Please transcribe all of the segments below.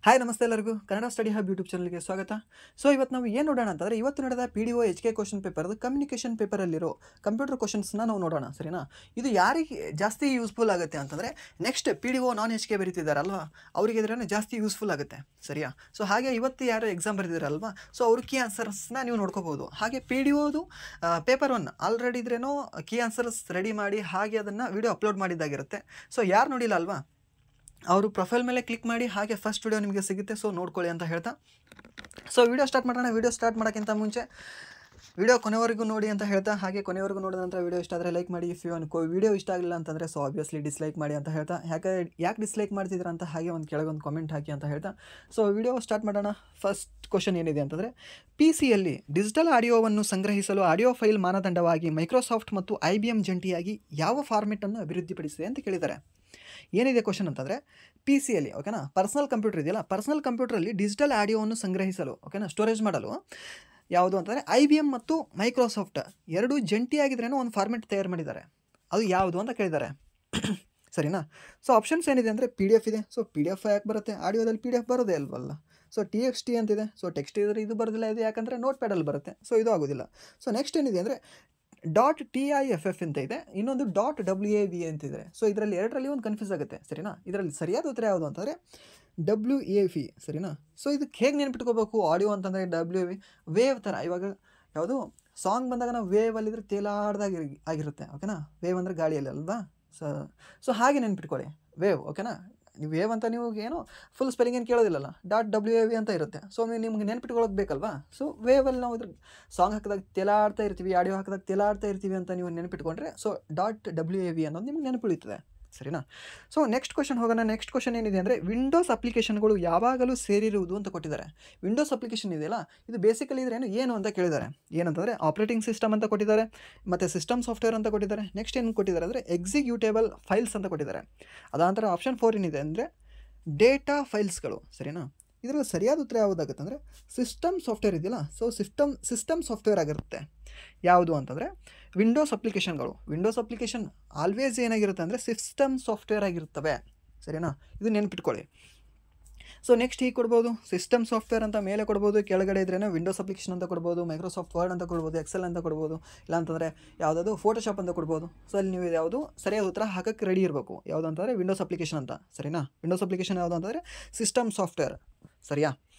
Hi ನಮಸ್ತೆ ಎಲ್ಲರಿಗೂ Kannada study hub YouTube ಚಾನಲ್ಗೆ ಸ್ವಾಗತ. ಸೊ ಇವತ್ತು ನಾವು ಏನು ನೋಡೋಣ ಅಂತಂದರೆ, ಇವತ್ತು ನಡೆದ PDO HK ಕ್ವಶನ್ ಪೇಪರ್ದು ಕಮ್ಯುನಿಕೇಷನ್ ಪೇಪರಲ್ಲಿರೋ ಕಂಪ್ಯೂಟರ್ ಕ್ವಶನ್ಸ್ನ ನಾವು ನೋಡೋಣ, ಸರಿನಾ. ಇದು ಯಾರಿಗೆ ಜಾಸ್ತಿ ಯೂಸ್ಫುಲ್ ಆಗುತ್ತೆ ಅಂತಂದರೆ, ನೆಕ್ಸ್ಟ್ PDO ನಾನ್ HK ಬರೀತಿದ್ದಾರಲ್ವಾ, ಅವರಿಗೆ ಇದ್ರೇ ಜಾಸ್ತಿ ಯೂಸ್ಫುಲ್ ಆಗುತ್ತೆ, ಸರಿಯಾ. ಸೊ ಹಾಗೆ ಇವತ್ತು ಯಾರು ಎಕ್ಸಾಮ್ ಬರೆದಿದ್ದಾರಲ್ವಾ, ಸೊ ಅವ್ರ ಕೀ ಆನ್ಸರ್ಸ್ನ ನೀವು ನೋಡ್ಕೋಬೋದು. ಹಾಗೆ PDOದು ಪೇಪರ್ 1 ಆಲ್ರೆಡಿ ಇದ್ರೇನೋ ಕೀ ಆನ್ಸರ್ಸ್ ರೆಡಿ ಮಾಡಿ ಹಾಗೆ ಅದನ್ನು ವಿಡಿಯೋ ಅಪ್ಲೋಡ್ ಮಾಡಿದ್ದಾಗಿರುತ್ತೆ. ಸೊ ಯಾರು ನೋಡಿಲ್ಲ ಅಲ್ವಾ, ಅವರು ಪ್ರೊಫೈಲ್ ಮೇಲೆ ಕ್ಲಿಕ್ ಮಾಡಿ ಹಾಗೆ ಫಸ್ಟ್ ವಿಡಿಯೋ ನಿಮಗೆ ಸಿಗುತ್ತೆ, ಸೊ ನೋಡ್ಕೊಳ್ಳಿ ಅಂತ ಹೇಳ್ತಾ. ಸೊ ವಿಡಿಯೋ ಸ್ಟಾರ್ಟ್ ಮಾಡೋಣ. ವಿಡಿಯೋ ಸ್ಟಾರ್ಟ್ ಮಾಡೋಕ್ಕಿಂತ ಮುಂಚೆ ವಿಡಿಯೋ ಕೊನೆವರೆಗೂ ನೋಡಿ ಅಂತ ಹೇಳ್ತಾ, ಹಾಗೆ ಕೊನೆವರೆಗೂ ನೋಡಿದ ನಂತರ ವಿಡಿಯೋ ಇಷ್ಟ ಆದರೆ ಲೈಕ್ ಮಾಡಿ. ಇಫ್ ಯು ವಿಡಿಯೋ ಇಷ್ಟ ಆಗಲಿಲ್ಲ ಅಂತಂದರೆ ಸೊ ಆಬ್ವಿಯಸ್ಲಿ ಡಿಸ್ಲೈಕ್ ಮಾಡಿ ಅಂತ ಹೇಳ್ತಾ, ಯಾಕೆ ಡಿಸ್ಲೈಕ್ ಮಾಡ್ತಿದ್ದೀರ ಅಂತ ಹಾಗೆ ಕೆಳಗೊಂದು ಕಾಮೆಂಟ್ ಹಾಕಿ ಅಂತ ಹೇಳ್ತಾ. ಸೊ ವಿಡಿಯೋ ಸ್ಟಾರ್ಟ್ ಮಾಡೋಣ. ಫಸ್ಟ್ ಕ್ವಶನ್ ಏನಿದೆ ಅಂತಂದರೆ, PCಯಲ್ಲಿ ಡಿಜಿಟಲ್ ಆಡಿಯೋವನ್ನು ಸಂಗ್ರಹಿಸಲು ಆಡಿಯೋ ಫೈಲ್ ಮಾನದಂಡವಾಗಿ ಮೈಕ್ರೋಸಾಫ್ಟ್ ಮತ್ತು IBM ಜಂಟಿಯಾಗಿ ಯಾವ ಫಾರ್ಮೆಟನ್ನು ಅಭಿವೃದ್ಧಿಪಡಿಸಿದೆ ಅಂತ ಕೇಳಿದ್ದಾರೆ. ಏನಿದೆ ಕ್ವಶನ್ ಅಂತಂದರೆ, PCಯಲ್ಲಿ ಓಕೆನಾ, ಪರ್ಸನಲ್ ಕಂಪ್ಯೂಟರ್ ಇದೆಯಲ್ಲ, ಪರ್ಸನಲ್ ಕಂಪ್ಯೂಟ್ರಲ್ಲಿ ಡಿಜಿಟಲ್ ಆಡಿಯೋವನ್ನು ಸಂಗ್ರಹಿಸಲು ಓಕೆನಾ, ಸ್ಟೋರೇಜ್ ಮಾಡಲು ಯಾವುದು ಅಂತಂದರೆ IBM ಮತ್ತು ಮೈಕ್ರೋಸಾಫ್ಟ್ ಎರಡೂ ಜಂಟಿಯಾಗಿದ್ರೇನೋ ಒಂದು ಫಾರ್ಮೆಟ್ ತಯಾರು ಮಾಡಿದ್ದಾರೆ. ಅದು ಯಾವುದು ಅಂತ ಕೇಳಿದ್ದಾರೆ, ಸರಿನಾ. ಸೊ ಆಪ್ಷನ್ಸ್ ಏನಿದೆ ಅಂದರೆ, PDF ಇದೆ. ಸೊ PDF ಯಾಕೆ ಬರುತ್ತೆ, ಆಡಿಯೋದಲ್ಲಿ PDF ಬರೋದೇ ಅಲ್ವಲ್ಲ. ಸೊ TXT ಅಂತಿದೆ. ಸೊ ಟೆಕ್ಸ್ಟ್ ಇದ್ರೆ ಇದು ಬರೋದಿಲ್ಲ, ಇದು ಯಾಕಂದರೆ ನೋಟ್ ಪ್ಯಾಡಲ್ಲಿ ಬರುತ್ತೆ, ಸೊ ಇದು ಆಗೋದಿಲ್ಲ. ಸೊ ನೆಕ್ಸ್ಟ್ ಏನಿದೆ ಅಂದರೆ .tiff ಅಂತ ಇದೆ, ಇನ್ನೊಂದು .wav ಅಂತಿದೆ. ಸೊ ಇದರಲ್ಲಿ ಎರಡರಲ್ಲಿ ಒಂದು ಕನ್ಫ್ಯೂಸ್ ಆಗುತ್ತೆ, ಸರಿನಾ. ಇದರಲ್ಲಿ ಸರಿಯಾದ ಉತ್ತರ ಯಾವುದು ಅಂತಂದರೆ WAV, ಸರಿನಾ. ಸೊ ಇದಕ್ಕೆ ಹೇಗೆ ನೆನ್ಪಿಟ್ಕೋಬೇಕು, ಆಡಿಯೋ ಅಂತಂದರೆ WAV ವೇವ್ ಥರ. ಇವಾಗ ಯಾವುದು ಸಾಂಗ್ ಬಂದಾಗ ನಾವು ವೇವಲ್ಲಿದ್ದರೆ ತೇಲಾಡ್ದಾಗಿ ಆಗಿರುತ್ತೆ, ಓಕೆನಾ. ವೇವ್ ಅಂದರೆ ಗಾಳಿಯಲ್ಲಿ ಅಲ್ವಾ. ಸೊ ಹಾಗೆ ನೆನ್ಪಿಟ್ಕೊಳ್ಳಿ, ವೇವ್, ಓಕೆನಾ. ನೀವು ವೇವ್ ಅಂತ ನೀವು ಏನೋ ಫುಲ್ ಸ್ಪೆಲ್ಲಿಂಗ್ ಏನು ಕೇಳೋದಿಲ್ಲಲ್ಲ, .wav ಅಂತ ಇರುತ್ತೆ. ಸೊ ನಿಮ್ಗೆ ನೆನ್ಪಿಟ್ಕೊಳ್ಳೋಕೆ ಬೇಕಲ್ವಾ. ಸೊ ವೇವಲ್ಲಿ ನಾವು ಇದ್ರ ಸಾಂಗ್ ಹಾಕಿದಾಗ ತೇಲಾಡ್ತಾ ಇರ್ತೀವಿ, ಆಡಿಯೋ ಹಾಕಿದಾಗ ತೇಲಾಡ್ತಾ ಇರ್ತೀವಿ ಅಂತ ನೀವು ನೆನ್ಪಿಟ್ಕೊಂಡ್ರೆ ಸೊ .wav ಅನ್ನೋದು ನಿಮ್ಗೆ ನೆನಪುಳಿತದೆ, ಸರಿನಾ. ಸೊ ನೆಕ್ಸ್ಟ್ ಕ್ವಶನ್ ಹೋಗೋಣ. ನೆಕ್ಸ್ಟ್ ಕ್ವಶನ್ ಏನಿದೆ ಅಂದರೆ, ವಿಂಡೋಸ್ ಅಪ್ಲಿಕೇಶನ್ಗಳು ಯಾವಾಗಲೂ ಸೇರಿರುವುದು ಅಂತ ಕೊಟ್ಟಿದ್ದಾರೆ. ವಿಂಡೋಸ್ ಅಪ್ಲಿಕೇಶನ್ ಇದೆಯಲ್ಲ, ಇದು ಬೇಸಿಕಲಿ ಇದ್ರೆ ಏನು ಅಂತ ಕೇಳಿದ್ದಾರೆ. ಏನಂತಂದರೆ ಆಪ್ರೇಟಿಂಗ್ ಸಿಸ್ಟಮ್ ಅಂತ ಕೊಟ್ಟಿದ್ದಾರೆ, ಮತ್ತು ಸಿಸ್ಟಮ್ ಸಾಫ್ಟ್ವೇರ್ ಅಂತ ಕೊಟ್ಟಿದ್ದಾರೆ. ನೆಕ್ಸ್ಟ್ ಏನು ಕೊಟ್ಟಿದ್ದಾರೆ ಅಂದರೆ ಎಕ್ಸಿಕ್ಯೂಟೇಬಲ್ ಫೈಲ್ಸ್ ಅಂತ ಕೊಟ್ಟಿದ್ದಾರೆ. ಅದಾನಂತರ ಆಪ್ಷನ್ 4 ಏನಿದೆ ಅಂದರೆ ಡೇಟಾ ಫೈಲ್ಸ್ಗಳು, ಸರಿನಾ. ಇದರಲ್ಲಿ ಸರಿಯಾದ ಉತ್ತರ ಯಾವುದಾಗುತ್ತೆ ಅಂದರೆ ಸಿಸ್ಟಮ್ ಸಾಫ್ಟ್ವೇರ್ ಇದೆಯಲ್ಲ, ಸೊ ಸಿಸ್ಟಮ್ ಸಾಫ್ಟ್ವೇರ್ ಆಗಿರುತ್ತೆ. ಯಾವುದು ಅಂತಂದರೆ ವಿಂಡೋಸ್ ಅಪ್ಲಿಕೇಶನ್ಗಳು. ವಿಂಡೋಸ್ ಅಪ್ಲಿಕೇಶನ್ ಆಲ್ವೇಸ್ ಏನಾಗಿರುತ್ತೆ ಅಂದರೆ ಸಿಸ್ಟಮ್ ಸಾಫ್ಟ್ವೇರ್ ಆಗಿರುತ್ತವೆ, ಸರಿನಾ. ಇದು ನೆನ್ಪಿಟ್ಕೊಳ್ಳಿ. ಸೊ ನೆಕ್ಸ್ಟ್ ಹೀಗೆ ಕೊಡ್ಬೋದು, ಸಿಸ್ಟಮ್ ಸಾಫ್ಟ್ವೇರ್ ಅಂತ ಮೇಲೆ ಕೊಡ್ಬೋದು, ಕೆಳಗಡೆ ಇದ್ರೇ ವಿಂಡೋಸ್ ಅಪ್ಲಿಕೇಶನ್ ಅಂತ ಕೊಡ್ಬೋದು, ಮೈಕ್ರೋಸಾಫ್ಟ್ ವರ್ಡ್ ಅಂತ ಕೊಡ್ಬೋದು, ಎಕ್ಸೆಲ್ ಅಂತ ಕೊಡ್ಬೋದು, ಇಲ್ಲಾಂತಂದರೆ ಯಾವುದಾದ್ರು ಫೋಟೋಶಾಪ್ ಅಂತ ಕೊಡ್ಬೋದು. ಸೊ ಅಲ್ಲಿ ನೀವು ಯಾವುದು ಸರಿಯಾದ ಉತ್ತರ ಹಾಕಕ್ಕೆ ರೆಡಿ ಇರಬೇಕು. ಯಾವುದು ಅಂತಂದರೆ ವಿಂಡೋಸ್ ಅಪ್ಲಿಕೇಶನ್ ಅಂತ, ಸರಿನಾ. ವಿಂಡೋಸ್ ಅಪ್ಲಿಕೇಶನ್ ಯಾವುದು ಅಂತಂದರೆ ಸಿಸ್ಟಮ್ ಸಾಫ್ಟ್ವೇರ್, ಸರಿಯಾ.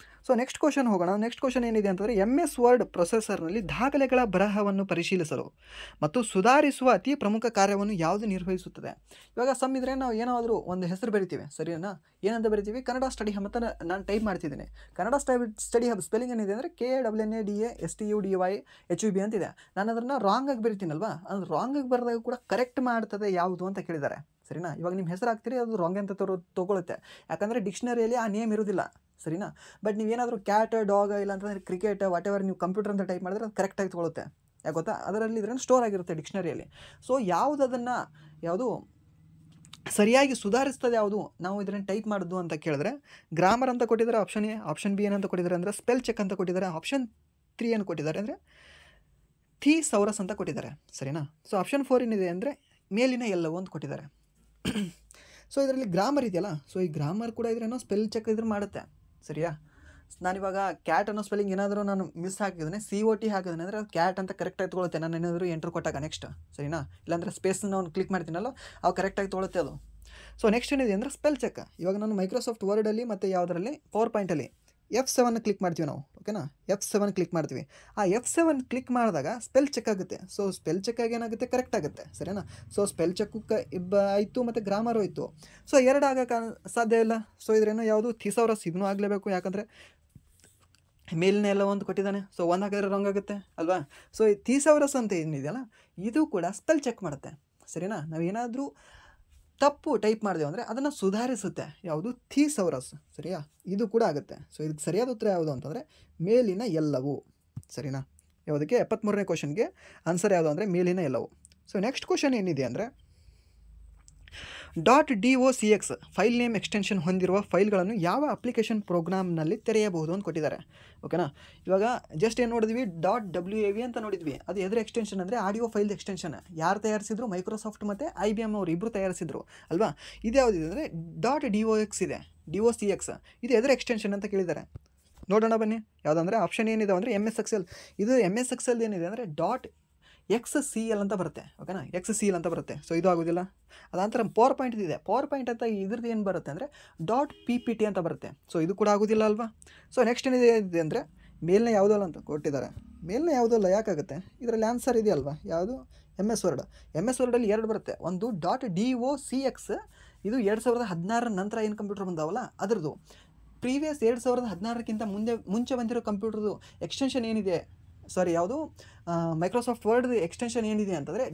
ಸೊ ನೆಕ್ಸ್ಟ್ ಕ್ವಶನ್ ಹೋಗೋಣ. ನೆಕ್ಸ್ಟ್ ಕ್ವಶನ್ ಏನಿದೆ ಅಂತಂದರೆ, MS ವರ್ಡ್ ಪ್ರೊಸೆಸರ್ನಲ್ಲಿ ದಾಖಲೆಗಳ ಬರಹವನ್ನು ಪರಿಶೀಲಿಸಲು ಮತ್ತು ಸುಧಾರಿಸುವ ಅತಿ ಪ್ರಮುಖ ಕಾರ್ಯವನ್ನು ಯಾವುದು ನಿರ್ವಹಿಸುತ್ತದೆ. ಇವಾಗ ಸಮ್ ಇದ್ರೆ ನಾವು ಏನಾದರೂ ಒಂದು ಹೆಸರು ಬರಿತೀವಿ, ಸರಿನಾ. ಏನಂತ ಬರಿತೀವಿ, ಕನ್ನಡ ಸ್ಟಡಿ ಹಬ್ ಅಂತ ನಾನು ಟೈಪ್ ಮಾಡ್ತಿದ್ದೀನಿ. ಕನ್ನಡ ಸ್ಟಡಿ ಹಬ್ ಸ್ಪೆಲ್ಲಿಂಗ್ ಏನಿದೆ ಅಂದರೆ KNADASTUDYHUB ಅಂತಿದೆ. ನಾನು ಅದನ್ನು ರಾಂಗಾಗಿ ಬರಿತೀನಲ್ವಾ, ಅದು ರಾಂಗಾಗಿ ಬರೆದಾಗ ಕೂಡ ಕರೆಕ್ಟ್ ಮಾಡ್ತದೆ ಯಾವುದು ಅಂತ ಕೇಳಿದ್ದಾರೆ, ಸರಿನಾ. ಇವಾಗ ನಿಮ್ಮ ಹೆಸರು ಹಾಕ್ತೀರಿ, ಅದು ರಾಂಗ್ ಅಂತ ತೊಗೊಳುತ್ತೆ, ಯಾಕಂದರೆ ಡಿಕ್ಷನರಿಯಲ್ಲಿ ಆ ನೇಮ್ ಇರೋದಿಲ್ಲ, ಸರಿನಾ. ಬಟ್ ನೀವೇನಾದರೂ ಕ್ಯಾಟ್, ಡಾಗ್, ಇಲ್ಲ ಅಂತಂದರೆ ಕ್ರಿಕೆಟ್, ವಾಟ್ ಎವರ್ ನೀವು ಕಂಪ್ಯೂಟರ್ ಅಂತ ಟೈಪ್ ಮಾಡಿದ್ರೆ ಅದು ಕರೆಕ್ಟಾಗಿ ತೊಗೊಳುತ್ತೆ. ಯಾಕೆ ಗೊತ್ತಾ, ಅದರಲ್ಲಿ ಇದ್ರೆ ಸ್ಟೋರ್ ಆಗಿರುತ್ತೆ ಡಿಕ್ಷನರಿಯಲ್ಲಿ. ಸೊ ಯಾವುದು ಸರಿಯಾಗಿ ಸುಧಾರಿಸ್ತದೆ, ಯಾವುದು ನಾವು ಇದನ್ನು ಟೈಪ್ ಮಾಡೋದು ಅಂತ ಕೇಳಿದ್ರೆ ಗ್ರಾಮರ್ ಅಂತ ಕೊಟ್ಟಿದ್ದಾರೆ ಆಪ್ಷನ್ A. ಆಪ್ಷನ್ B ಏನಂತ ಕೊಟ್ಟಿದ್ದಾರೆ ಅಂದರೆ ಸ್ಪೆಲ್ ಚೆಕ್ ಅಂತ ಕೊಟ್ಟಿದ್ದಾರೆ. ಆಪ್ಷನ್ 3 ಏನು ಕೊಟ್ಟಿದ್ದಾರೆ ಅಂದರೆ ಥೀಸೌರಸ್ ಅಂತ ಕೊಟ್ಟಿದ್ದಾರೆ, ಸರಿನಾ. ಸೊ ಆಪ್ಷನ್ 4 ಏನಿದೆ ಅಂದರೆ ಮೇಲಿನ ಎಲ್ಲವೂ ಅಂತ ಕೊಟ್ಟಿದ್ದಾರೆ. ಸೊ ಇದರಲ್ಲಿ ಗ್ರಾಮರ್ ಇದೆಯಲ್ಲ, ಸೊ ಈ ಗ್ರಾಮರ್ ಕೂಡ ಇದ್ರೇನೋ ಸ್ಪೆಲ್ ಚೆಕ್ ಇದ್ರೆ ಮಾಡುತ್ತೆ, ಸರಿಯಾ. ನಾನಿವಾಗ ಕ್ಯಾಟ್ ಅನ್ನೋ ಸ್ಪೆಲ್ಲಿಂಗ್ ಏನಾದರೂ ನಾನು ಮಿಸ್ ಹಾಕಿದ್ರೆ COT ಹಾಕಿದ್ರೆ ಅಂದರೆ ಅದು ಕ್ಯಾಟ್ ಅಂತ ಕರೆಕ್ಟಾಗಿ ತೊಗೊಳುತ್ತೆ, ನಾನು ಏನಾದರೂ ಎಂಟ್ರ್ ಕೊಟ್ಟಾಗ ನೆಕ್ಸ್ಟ್, ಸರಿನಾ. ಇಲ್ಲಾಂದರೆ ಸ್ಪೇಸ್ನ ಒಂದು ಕ್ಲಿಕ್ ಮಾಡ್ತೀನಲ್ಲ, ಅವು ಕರೆಕ್ಟಾಗಿ ತೊಗೊಳುತ್ತೆ ಅದು. ಸೊ ನೆಕ್ಸ್ಟ್ ಏನಿದೆ ಅಂದರೆ ಸ್ಪೆಲ್ ಚೆಕ್. ಇವಾಗ ನಾನು ಮೈಕ್ರೋಸಾಫ್ಟ್ ವರ್ಡಲ್ಲಿ ಮತ್ತು ಯಾವುದರಲ್ಲಿ ಪವರ್ ಪಾಯಿಂಟಲ್ಲಿ F7 ಕ್ಲಿಕ್ ಮಾಡ್ತೀವಿ ನಾವು, ಓಕೆನಾ. F7 ಕ್ಲಿಕ್ ಮಾಡ್ತೀವಿ. ಆ F7 ಕ್ಲಿಕ್ ಮಾಡಿದಾಗ ಸ್ಪೆಲ್ ಚೆಕ್ ಆಗುತ್ತೆ. ಸೊ ಸ್ಪೆಲ್ ಚೆಕ್ ಆಗಿ ಏನಾಗುತ್ತೆ, ಕರೆಕ್ಟ್ ಆಗುತ್ತೆ, ಸರಿನಾ. ಸೊ ಸ್ಪೆಲ್ ಚೆಕ್ಕು ಆಯಿತು ಮತ್ತು ಗ್ರಾಮರು ಆಯಿತು. ಸೊ ಎರಡು ಆಗೋಕ್ಕೆ ಸಾಧ್ಯ ಇಲ್ಲ. ಸೊ ಇದ್ರೇನೋ ಯಾವುದು ಥೀಸೌರಸ್, ಇದನ್ನೂ ಆಗಲೇಬೇಕು, ಯಾಕಂದರೆ ಮೇಲಿನ ಎಲ್ಲ ಒಂದು ಕೊಟ್ಟಿದ್ದಾನೆ. ಸೊ ಒಂದು ಹಾಕಿದ್ರೆ ರಾಂಗ್ ಆಗುತ್ತೆ ಅಲ್ವಾ. ಸೊ ಈ ಥೀಸೌರಸ್ ಅಂತ ಏನಿದೆಯಲ್ಲ, ಇದು ಕೂಡ ಸ್ಪೆಲ್ ಚೆಕ್ ಮಾಡುತ್ತೆ, ಸರಿನಾ. ನಾವೇನಾದರೂ ತಪ್ಪು ಟೈಪ್ ಮಾಡಿದೆವು ಅಂದರೆ ಅದನ್ನು ಸುಧಾರಿಸುತ್ತೆ, ಯಾವುದು ಥೀಸೌರಸ್, ಸರಿಯಾ. ಇದು ಕೂಡ ಆಗುತ್ತೆ. ಸೊ ಇದಕ್ಕೆ ಸರಿಯಾದ ಉತ್ತರ ಯಾವುದು ಅಂತಂದರೆ ಮೇಲಿನ ಎಲ್ಲವೂ, ಸರಿನಾ. ಯಾವುದಕ್ಕೆ 73ನೇ ಕ್ವಶನ್ಗೆ ಆನ್ಸರ್ ಯಾವುದು ಅಂದರೆ ಮೇಲಿನ ಎಲ್ಲವೂ. ಸೊ ನೆಕ್ಸ್ಟ್ ಕ್ವಶನ್ ಏನಿದೆ ಅಂದರೆ .docx ಫೈಲ್ ನೇಮ್ ಎಕ್ಸ್ಟೆನ್ಷನ್ ಹೊಂದಿರುವ ಫೈಲ್ಗಳನ್ನು ಯಾವ ಅಪ್ಲಿಕೇಶನ್ ಪ್ರೋಗ್ರಾಮ್ನಲ್ಲಿ ತೆರೆಯಬಹುದು ಅಂತ ಕೊಟ್ಟಿದ್ದಾರೆ, ಓಕೆನಾ. ಇವಾಗ ಜಸ್ಟ್ ಏನು ನೋಡಿದ್ವಿ, .wav ಅಂತ ನೋಡಿದ್ವಿ. ಅದು ಎದ್ರ ಎಕ್ಸ್ಟೆನ್ಷನ್ ಅಂದರೆ ಆಡಿಯೋ ಫೈಲ್ ಎಕ್ಸ್ಟೆನ್ಷನ್. ಯಾರು ತಯಾರಿಸಿದ್ರು, ಮೈಕ್ರೋಸಾಫ್ಟ್ ಮತ್ತು IBM ಅವರು ಇಬ್ಬರು ತಯಾರಿಸಿದ್ರು ಅಲ್ವಾ. ಇದು ಯಾವುದಿದೆ ಅಂದರೆ .dox ಇದೆ, DOCX ಇದು ಎದರ ಎಕ್ಸ್ಟೆನ್ಷನ್ ಅಂತ ಕೇಳಿದ್ದಾರೆ. ನೋಡೋಣ ಬನ್ನಿ. ಯಾವುದಂದರೆ ಆಪ್ಷನ್ ಏನಿದೆ ಅಂದರೆ MS Excel. ಇದು MS Excel ಏನಿದೆ ಅಂದರೆ .XCL ಅಂತ ಬರುತ್ತೆ. ಓಕೆನಾ, XCL ಅಂತ ಬರುತ್ತೆ. ಸೊ ಇದು ಆಗೋದಿಲ್ಲ. ಅದಾಂತರ ಪವರ್ ಪಾಯಿಂಟ್ ಇದೆ. ಪವರ್ ಪಾಯಿಂಟ್ ಅಂತ ಇದ್ರದ್ದು ಏನು ಬರುತ್ತೆ ಅಂದರೆ .PPT ಅಂತ ಬರುತ್ತೆ. ಸೊ ಇದು ಕೂಡ ಆಗೋದಿಲ್ಲ ಅಲ್ವಾ. ಸೊ ನೆಕ್ಸ್ಟ್ ಏನಿದೆ ಅಂದರೆ ಮೇಲ್ನ ಯಾವುದಲ್ಲ ಅಂತ ಕೊಟ್ಟಿದ್ದಾರೆ. ಮೇಲ್ನ ಯಾವುದಲ್ಲ ಯಾಕಾಗುತ್ತೆ, ಇದರಲ್ಲಿ ಆನ್ಸರ್ ಇದೆಯಲ್ವಾ, ಯಾವುದು MS Wordಲ್ಲಿ ಎರಡು ಬರುತ್ತೆ. ಒಂದು .DOCX ಇದು 2016 ನಂತರ ಏನು ಕಂಪ್ಯೂಟರ್ ಬಂದಾವಲ್ಲ ಅದ್ರದ್ದು. ಪ್ರೀವಿಯಸ್ 2016ಕ್ಕಿಂತ ಮುಂಚೆ ಬಂದಿರೋ ಕಂಪ್ಯೂಟರ್ದು ಎಕ್ಸ್ಟೆನ್ಷನ್ ಏನಿದೆ, ಸಾರಿ ಯಾವುದು ಮೈಕ್ರೋಸಾಫ್ಟ್ ವರ್ಡ್ ಎಕ್ಸ್ಟೆನ್ಷನ್ ಏನಿದೆ ಅಂತಂದರೆ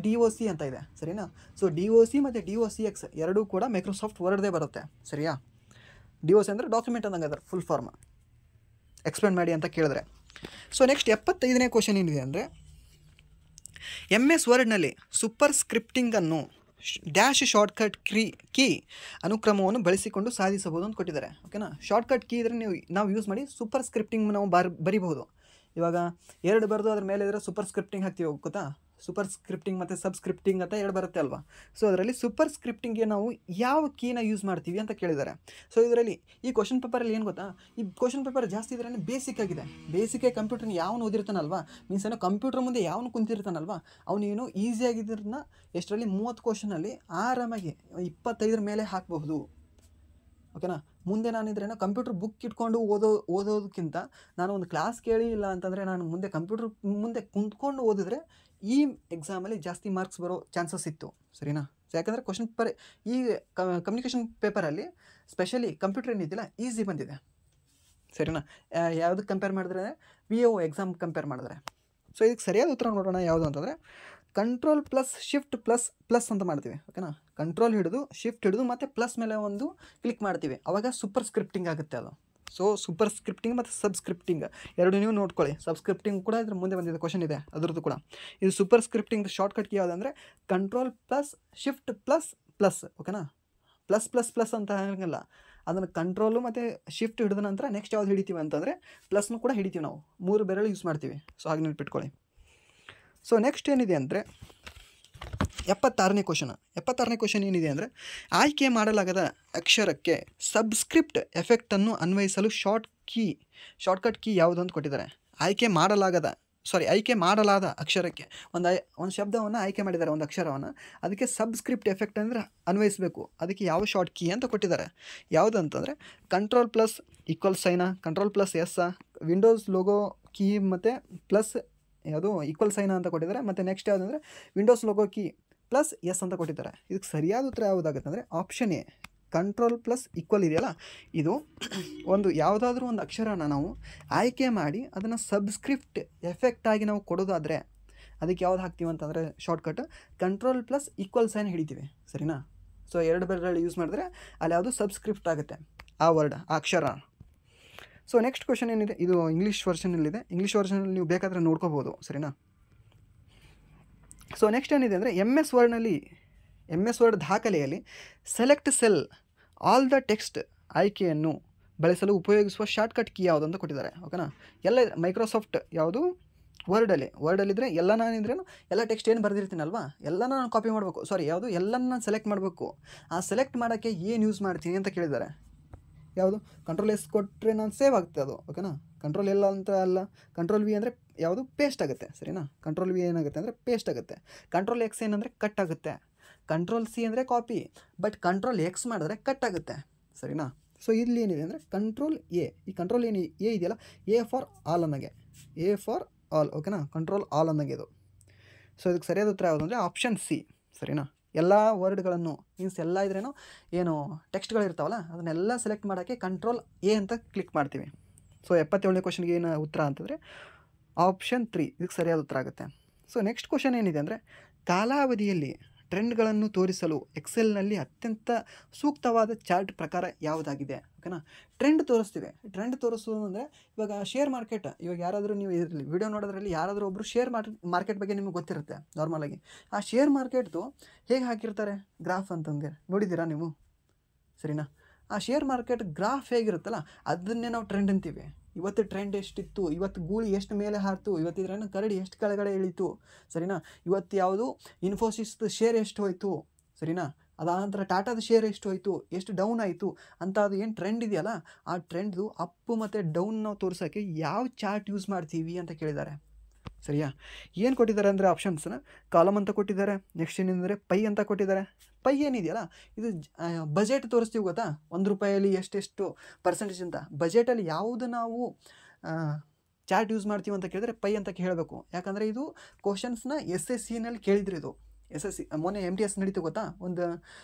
.DOC ಅಂತ ಇದೆ. ಸರಿನಾ. ಸೊ DOC ಮತ್ತು DOCX ಎರಡೂ ಕೂಡ ಮೈಕ್ರೋಸಾಫ್ಟ್ ವರ್ಡ್ದೇ ಬರುತ್ತೆ. ಸರಿಯಾ. DOC ಅಂದರೆ ಡಾಕ್ಯುಮೆಂಟ್ ಅನ್ನಂಗೆ ಅದರ ಫುಲ್ ಫಾರ್ಮ್. ಎಕ್ಸ್ಪ್ಲೇನ್ ಮಾಡಿ ಅಂತ ಕೇಳಿದ್ರೆ. ಸೊ ನೆಕ್ಸ್ಟ್ 75ನೇ ಕ್ವಶನ್ ಏನಿದೆ ಅಂದರೆ MS ವರ್ಡ್ನಲ್ಲಿ ಸೂಪರ್ ಸ್ಕ್ರಿಪ್ಟಿಂಗನ್ನು ಶಾರ್ಟ್ಕಟ್ ಕೀ ಅನುಕ್ರಮವನ್ನು ಬಳಸಿಕೊಂಡು ಸಾಧಿಸಬಹುದು ಅಂತ ಕೊಟ್ಟಿದ್ದಾರೆ. ಓಕೆನಾ. ಶಾರ್ಟ್ಕಟ್ ಕೀ ಇದ್ರೆ ನಾವು ಯೂಸ್ ಮಾಡಿ ಸೂಪರ್ ಸ್ಕ್ರಿಪ್ಟಿಂಗ್ ನಾವು ಬರಿಬಹುದು. ಇವಾಗ ಎರಡು ಬರೆದು ಅದ್ರ ಮೇಲೆ ಇದ್ರೆ ಸೂಪರ್ ಸ್ಕ್ರಿಪ್ಟಿಂಗ್ ಹಾಕ್ತೀವಿ, ಗೊತ್ತಾ. ಸೂಪರ್ ಸ್ಕ್ರಿಪ್ಟಿಂಗ್ ಮತ್ತು ಸಬ್ ಸ್ಕ್ರಿಪ್ಟಿಂಗ್ ಅಂತ ಎರಡು ಬರುತ್ತೆ ಅಲ್ವಾ. ಸೊ ಅದರಲ್ಲಿ ಸೂಪರ್ ಸ್ಕ್ರಿಪ್ಟಿಂಗ್ಗೆ ನಾವು ಯಾವ ಕೀನ ಯೂಸ್ ಮಾಡ್ತೀವಿ ಅಂತ ಕೇಳಿದ್ದಾರೆ. ಸೊ ಇದರಲ್ಲಿ ಈ ಕ್ವಶನ್ ಪೇಪರಲ್ಲಿ ಏನು ಗೊತ್ತಾ, ಈ ಕ್ವಶನ್ ಪೇಪರ್ ಜಾಸ್ತಿ ಇದ್ರೇ ಬೇಸಿಕ್ ಆಗಿದೆ. ಬೇಸಿಕ್ಕಾಗಿ ಕಂಪ್ಯೂಟರ್ನ ಯಾವನು ಓದಿರ್ತಾನಲ್ವಾ, ಮೀನ್ಸ್ ಏನೋ ಕಂಪ್ಯೂಟರ್ ಮುಂದೆ ಯಾವನು ಕುಂತಿರ್ತಾನಲ್ವಾ ಅವನೇನು ಈಸಿಯಾಗಿದ್ದರನ್ನ ಎಷ್ಟರಲ್ಲಿ 30 ಕ್ವಶನಲ್ಲಿ ಆರಾಮಾಗಿ 25 ಮೇಲೆ ಹಾಕಬಹುದು. ಓಕೆನಾ. ಮುಂದೆ ನಾನಿದ್ರೇನೋ ಕಂಪ್ಯೂಟರ್ ಬುಕ್ ಇಟ್ಕೊಂಡು ಓದೋದಕ್ಕಿಂತ ನಾನು ಒಂದು ಕ್ಲಾಸ್ ಕೇಳಿ ಇಲ್ಲ ಅಂತಂದರೆ ನಾನು ಮುಂದೆ ಕಂಪ್ಯೂಟರ್ ಮುಂದೆ ಕುಂತ್ಕೊಂಡು ಓದಿದ್ರೆ ಈ ಎಕ್ಸಾಮಲ್ಲಿ ಜಾಸ್ತಿ ಮಾರ್ಕ್ಸ್ ಬರೋ ಚಾನ್ಸಸ್ ಇತ್ತು. ಸರಿನಾ. ಯಾಕಂದರೆ ಕ್ವಶನ್ ಪೇಪರ್ ಈ ಕಮ್ಯುನಿಕೇಷನ್ ಪೇಪರಲ್ಲಿ ಸ್ಪೆಷಲಿ ಕಂಪ್ಯೂಟರ್ ಏನಿದೆಯಲ್ಲ ಈಸಿ ಬಂದಿದೆ. ಸರಿನಾ. ಯಾವುದಕ್ಕೆ ಕಂಪೇರ್ ಮಾಡಿದ್ರೆ VO ಎಕ್ಸಾಮ್ ಕಂಪೇರ್ ಮಾಡಿದ್ರೆ. ಸೊ ಇದಕ್ಕೆ ಸರಿಯಾದ ಉತ್ತರ ನೋಡೋಣ ಯಾವುದು ಅಂತಂದರೆ ಕಂಟ್ರೋಲ್ ಪ್ಲಸ್ ಶಿಫ್ಟ್ ಪ್ಲಸ್ ಅಂತ ಮಾಡ್ತೀವಿ. ಓಕೆನಾ. ಕಂಟ್ರೋಲ್ ಹಿಡಿದು ಶಿಫ್ಟ್ ಹಿಡಿದು ಮತ್ತು ಪ್ಲಸ್ ಮೇಲೆ ಒಂದು ಕ್ಲಿಕ್ ಮಾಡ್ತೀವಿ, ಆವಾಗ ಸೂಪರ್ ಸ್ಕ್ರಿಪ್ಟಿಂಗ್ ಆಗುತ್ತೆ ಅದು. ಸೊ ಸೂಪರ್ ಸ್ಕ್ರಿಪ್ಟಿಂಗ್ ಮತ್ತು ಸಬ್ ಸ್ಕ್ರಿಪ್ಟಿಂಗ್ ಎರಡು ನೀವು ನೋಡ್ಕೊಳ್ಳಿ. ಸಬ್ ಸ್ಕ್ರಿಪ್ಟಿಂಗ್ ಕೂಡ ಇದ್ರ ಮುಂದೆ ಬಂದಿದೆ ಕ್ವಶನ್ ಇದೆ ಅದರದ್ದು ಕೂಡ. ಇದು ಸೂಪರ್ ಸ್ಕ್ರಿಪ್ಟಿಂಗ್ ಶಾರ್ಟ್ಕಟ್ ಕೀ ಯಾವುದಂದರೆ ಕಂಟ್ರೋಲ್ ಪ್ಲಸ್ ಶಿಫ್ಟ್ ಪ್ಲಸ್. ಓಕೆನಾ. ಪ್ಲಸ್ ಅಂತ ಹೇಳಲ್ಲ, ಅದನ್ನು ಕಂಟ್ರೋಲು ಮತ್ತು ಶಿಫ್ಟ್ ಹಿಡಿದ ನಂತರ ನೆಕ್ಸ್ಟ್ ಯಾವ್ದು ಹಿಡಿತೀವಿ ಅಂತಂದರೆ ಪ್ಲಸ್ನು ಕೂಡ ಹಿಡಿತೀವಿ ನಾವು. 3 ಬೆರಳು ಯೂಸ್ ಮಾಡ್ತೀವಿ. ಸೊ ಹಾಗೆ ನೆನ್ಪಿಟ್ಕೊಳ್ಳಿ. ಸೊ ನೆಕ್ಸ್ಟ್ ಏನಿದೆ ಅಂದರೆ 76ನೇ ಕ್ವಶನ್ ಏನಿದೆ ಅಂದರೆ ಆಯ್ಕೆ ಮಾಡಲಾಗದ ಅಕ್ಷರಕ್ಕೆ ಸಬ್ಸ್ಕ್ರಿಪ್ಟ್ ಎಫೆಕ್ಟನ್ನು ಅನ್ವಯಿಸಲು ಶಾರ್ಟ್ಕಟ್ ಕೀ ಯಾವುದು ಅಂತ ಕೊಟ್ಟಿದ್ದಾರೆ. ಆಯ್ಕೆ ಮಾಡಲಾದ ಅಕ್ಷರಕ್ಕೆ ಒಂದು ಶಬ್ದವನ್ನು ಆಯ್ಕೆ ಮಾಡಿದ್ದಾರೆ, ಒಂದು ಅಕ್ಷರವನ್ನು, ಅದಕ್ಕೆ ಸಬ್ಸ್ಕ್ರಿಪ್ಟ್ ಎಫೆಕ್ಟ್ ಅಂದರೆ ಅನ್ವಯಿಸಬೇಕು. ಅದಕ್ಕೆ ಯಾವ ಶಾರ್ಟ್ ಕೀ ಅಂತ ಕೊಟ್ಟಿದ್ದಾರೆ. ಯಾವುದು ಅಂತಂದರೆ ಕಂಟ್ರೋಲ್ ಪ್ಲಸ್ ಈಕ್ವಲ್ ಸೈನಾ, control plus S, windows logo key ಮತ್ತು ಪ್ಲಸ್ ಯಾವುದು ಈಕ್ವಲ್ ಸೈನ್ ಅಂತ ಕೊಟ್ಟಿದ್ದಾರೆ. ಮತ್ತು ನೆಕ್ಸ್ಟ್ ಯಾವುದಂದರೆ windows logo key plus S ಅಂತ ಕೊಟ್ಟಿದ್ದಾರೆ. ಇದಕ್ಕೆ ಸರಿಯಾದ ಉತ್ತರ ಯಾವುದಾಗುತ್ತೆ ಅಂದರೆ option A control plus equal ಇದೆಯಲ್ಲ, ಇದು ಒಂದು ಯಾವುದಾದ್ರೂ ಒಂದು ಅಕ್ಷರನ ನಾವು ಆಯ್ಕೆ ಮಾಡಿ ಅದನ್ನು ಸಬ್ಸ್ಕ್ರಿಪ್ಟ್ ಎಫೆಕ್ಟಾಗಿ ನಾವು ಕೊಡೋದಾದರೆ ಅದಕ್ಕೆ ಯಾವ್ದು ಹಾಕ್ತೀವಿ ಅಂತಂದರೆ shortcut control plus equal sign ಹಿಡಿತೀವಿ. ಸರಿನಾ. ಸೊ 2 ಬೆರಳು ಯೂಸ್ ಮಾಡಿದ್ರೆ ಅಲ್ಲಿ ಯಾವುದು ಸಬ್ಸ್ಕ್ರಿಪ್ಟ್ ಆಗುತ್ತೆ ಆ ವರ್ಡ್, ಆ ಅಕ್ಷರ. ಸೊ ನೆಕ್ಸ್ಟ್ ಕ್ವಶನ್ ಏನಿದೆ, ಇದು ಇಂಗ್ಲೀಷ್ ವರ್ಷನಲ್ಲಿದೆ. ಇಂಗ್ಲೀಷ್ ವರ್ಷನಲ್ಲಿ ನೀವು ಬೇಕಾದರೆ ನೋಡ್ಕೋಬೋದು. ಸರಿನಾ. ಸೊ ನೆಕ್ಸ್ಟ್ ಏನಿದೆ ಅಂದರೆ MS ವರ್ಡ್ ದಾಖಲೆಯಲ್ಲಿ select cell all the text ಆಯ್ಕೆಯನ್ನು ಬಳಸಲು ಉಪಯೋಗಿಸುವ ಶಾರ್ಟ್ಕಟ್ ಕೀ ಯಾವುದು ಅಂತ ಕೊಟ್ಟಿದ್ದಾರೆ. ಓಕೆನಾ. ಎಲ್ಲ ಮೈಕ್ರೋಸಾಫ್ಟ್ ಯಾವುದು ವರ್ಡಲ್ಲಿದ್ದರೆ ಎಲ್ಲ ನಾನಿದ್ರೇನು ಎಲ್ಲ ಟೆಕ್ಸ್ಟ್ ಏನು ಬರೆದಿರ್ತೀನಲ್ವಾ ಎಲ್ಲನ ನಾನು ಕಾಪಿ ಮಾಡಬೇಕು. ಯಾವುದು ಎಲ್ಲನ ನಾನು ಸೆಲೆಕ್ಟ್ ಮಾಡಬೇಕು. ಆ ಸೆಲೆಕ್ಟ್ ಮಾಡೋಕ್ಕೆ ಏನು ಯೂಸ್ ಮಾಡ್ತೀನಿ ಅಂತ ಕೇಳಿದ್ದಾರೆ. ಯಾವುದು ಕಂಟ್ರೋಲ್ ಎಸ್ ಕೊಟ್ಟರೆ ನಾನು ಸೇವ್ ಆಗುತ್ತೆ ಅದು. ಓಕೆನಾ. ಕಂಟ್ರೋಲ್ ಎಲ್ಲ ಅಂತ ಅಲ್ಲ, ಕಂಟ್ರೋಲ್ V ಅಂದರೆ ಯಾವುದು ಪೇಸ್ಟ್ ಆಗುತ್ತೆ. ಸರಿನಾ. ಕಂಟ್ರೋಲ್ V ಏನಾಗುತ್ತೆ ಅಂದರೆ ಪೇಸ್ಟ್ ಆಗುತ್ತೆ. ಕಂಟ್ರೋಲ್ X ಏನಂದರೆ ಕಟ್ ಆಗುತ್ತೆ. ಕಂಟ್ರೋಲ್ C ಅಂದರೆ ಕಾಪಿ, ಬಟ್ ಕಂಟ್ರೋಲ್ X ಮಾಡಿದ್ರೆ ಕಟ್ ಆಗುತ್ತೆ. ಸರಿನಾ. ಸೊ ಇಲ್ಲಿ ಏನಿದೆ ಅಂದರೆ ಕಂಟ್ರೋಲ್ A, ಈ ಕಂಟ್ರೋಲ್ ಏನು A ಇದೆಯಲ್ಲ A ಫಾರ್ ಆಲ್ ಅನ್ನಗೆ, A ಫಾರ್ ಆಲ್. ಓಕೆನಾ. ಕಂಟ್ರೋಲ್ ಆಲ್ ಅನ್ನಗೆ ಇದು. ಸೊ ಇದಕ್ಕೆ ಸರಿಯಾದ ಉತ್ತರ ಯಾವುದು ಅಂದರೆ ಆಪ್ಷನ್ C. ಸರಿನಾ. ಎಲ್ಲ ವರ್ಡ್ಗಳನ್ನು ಮೀನ್ಸ್ ಎಲ್ಲ ಇದ್ರೇನು ಏನು ಟೆಕ್ಸ್ಟ್ಗಳಿರ್ತಾವಲ್ಲ ಅದನ್ನೆಲ್ಲ ಸೆಲೆಕ್ಟ್ ಮಾಡೋಕ್ಕೆ ಕಂಟ್ರೋಲ್ A ಅಂತ ಕ್ಲಿಕ್ ಮಾಡ್ತೀವಿ. ಸೊ 77ನೇ ಕ್ವಶನ್ಗೆ ಏನು ಉತ್ತರ ಅಂತಂದರೆ ಆಪ್ಷನ್ 3 ಇದಕ್ಕೆ ಸರಿಯಾದ ಉತ್ತರ ಆಗುತ್ತೆ. ಸೊ ನೆಕ್ಸ್ಟ್ ಕ್ವಶನ್ ಏನಿದೆ ಅಂದರೆ ಕಾಲಾವಧಿಯಲ್ಲಿ ಟ್ರೆಂಡ್ಗಳನ್ನು ತೋರಿಸಲು ಎಕ್ಸೆಲ್ನಲ್ಲಿ ಅತ್ಯಂತ ಸೂಕ್ತವಾದ ಚಾರ್ಟ್ ಪ್ರಕಾರ ಯಾವುದಾಗಿದೆ. ಓಕೆನಾ. ಟ್ರೆಂಡ್ ತೋರಿಸ್ತೀವಿ. ಟ್ರೆಂಡ್ ತೋರಿಸೋದು ಅಂದರೆ ಇವಾಗ ಶೇರ್ ಮಾರ್ಕೆಟ್, ಇವಾಗ ಯಾರಾದರೂ ನೀವು ಇರಲಿ ವಿಡಿಯೋ ನೋಡೋದ್ರಲ್ಲಿ ಯಾರಾದರೂ ಒಬ್ಬರು ಶೇರ್ ಮಾರ್ಕೆಟ್ ಬಗ್ಗೆ ನಿಮಗೆ ಗೊತ್ತಿರುತ್ತೆ ನಾರ್ಮಲಾಗಿ. ಆ ಶೇರ್ ಮಾರ್ಕೆಟ್ದು ಹೇಗೆ ಹಾಕಿರ್ತಾರೆ ಗ್ರಾಫ್ ಅಂತಂದರೆ ನೋಡಿದ್ದೀರಾ ನೀವು. ಸರಿನಾ. ಆ ಶೇರ್ ಮಾರ್ಕೆಟ್ ಗ್ರಾಫ್ ಹೇಗಿರುತ್ತಲ್ಲ ಅದನ್ನೇ ನಾವು ಟ್ರೆಂಡ್ ಅಂತೀವಿ. ಇವತ್ತು ಟ್ರೆಂಡ್ ಎಷ್ಟಿತ್ತು, ಇವತ್ತು ಗೂಳಿ ಎಷ್ಟು ಮೇಲೆ ಹಾರ್ತು, ಇವತ್ತಿದ್ರೇನು ಕರಡಿ ಎಷ್ಟು ಕೆಳಗಡೆ ಇಳೀತು. ಸರಿನಾ. ಇವತ್ತು ಯಾವುದು ಇನ್ಫೋಸಿಸ್ ಶೇರ್ ಎಷ್ಟು ಹೋಯಿತು. ಸರಿನಾ. ಅದಾನಂತರ ಟಾಟಾದ ಶೇರ್ ಎಷ್ಟು ಹೋಯಿತು, ಎಷ್ಟು ಡೌನ್ ಆಯಿತು ಅಂತ ಅದು ಏನು ಟ್ರೆಂಡ್ ಇದೆಯಲ್ಲ ಆ ಟ್ರೆಂಡ್ದು ಅಪ್ಪು ಮತ್ತು ಡೌನ್ ನಾವು ತೋರಿಸೋಕ್ಕೆ ಯಾವ ಚಾರ್ಟ್ ಯೂಸ್ ಮಾಡ್ತೀವಿ ಅಂತ ಕೇಳಿದ್ದಾರೆ. ಸರಿಯಾ? ಏನು ಕೊಟ್ಟಿದ್ದಾರೆ ಅಂದರೆ ಆಪ್ಷನ್ಸ್ನ ಕಾಲಮ್ ಅಂತ ಕೊಟ್ಟಿದ್ದಾರೆ. ನೆಕ್ಸ್ಟ್ ಏನೆಂದರೆ ಪೈ ಅಂತ ಕೊಟ್ಟಿದ್ದಾರೆ. ಪೈ ಏನಿದೆಯಲ್ಲ ಇದು ಬಜೆಟ್ ತೋರಿಸ್ತೀವಿ ಗೊತ್ತಾ, ₹1 ಎಷ್ಟೆಷ್ಟು ಪರ್ಸೆಂಟೇಜ್ ಅಂತ. ಬಜೆಟಲ್ಲಿ ಯಾವುದು ನಾವು ಚಾರ್ಟ್ ಯೂಸ್ ಮಾಡ್ತೀವಿ ಅಂತ ಕೇಳಿದರೆ ಪೈ ಅಂತ ಹೇಳಬೇಕು. ಯಾಕಂದರೆ ಇದು ಕ್ವಶನ್ಸ್ನ SSCನಲ್ಲಿ ಕೇಳಿದ್ರು. ಇದು SSC ಮೊನ್ನೆ MTS ನಡೀತು ಗೊತ್ತಾ, ಒಂದು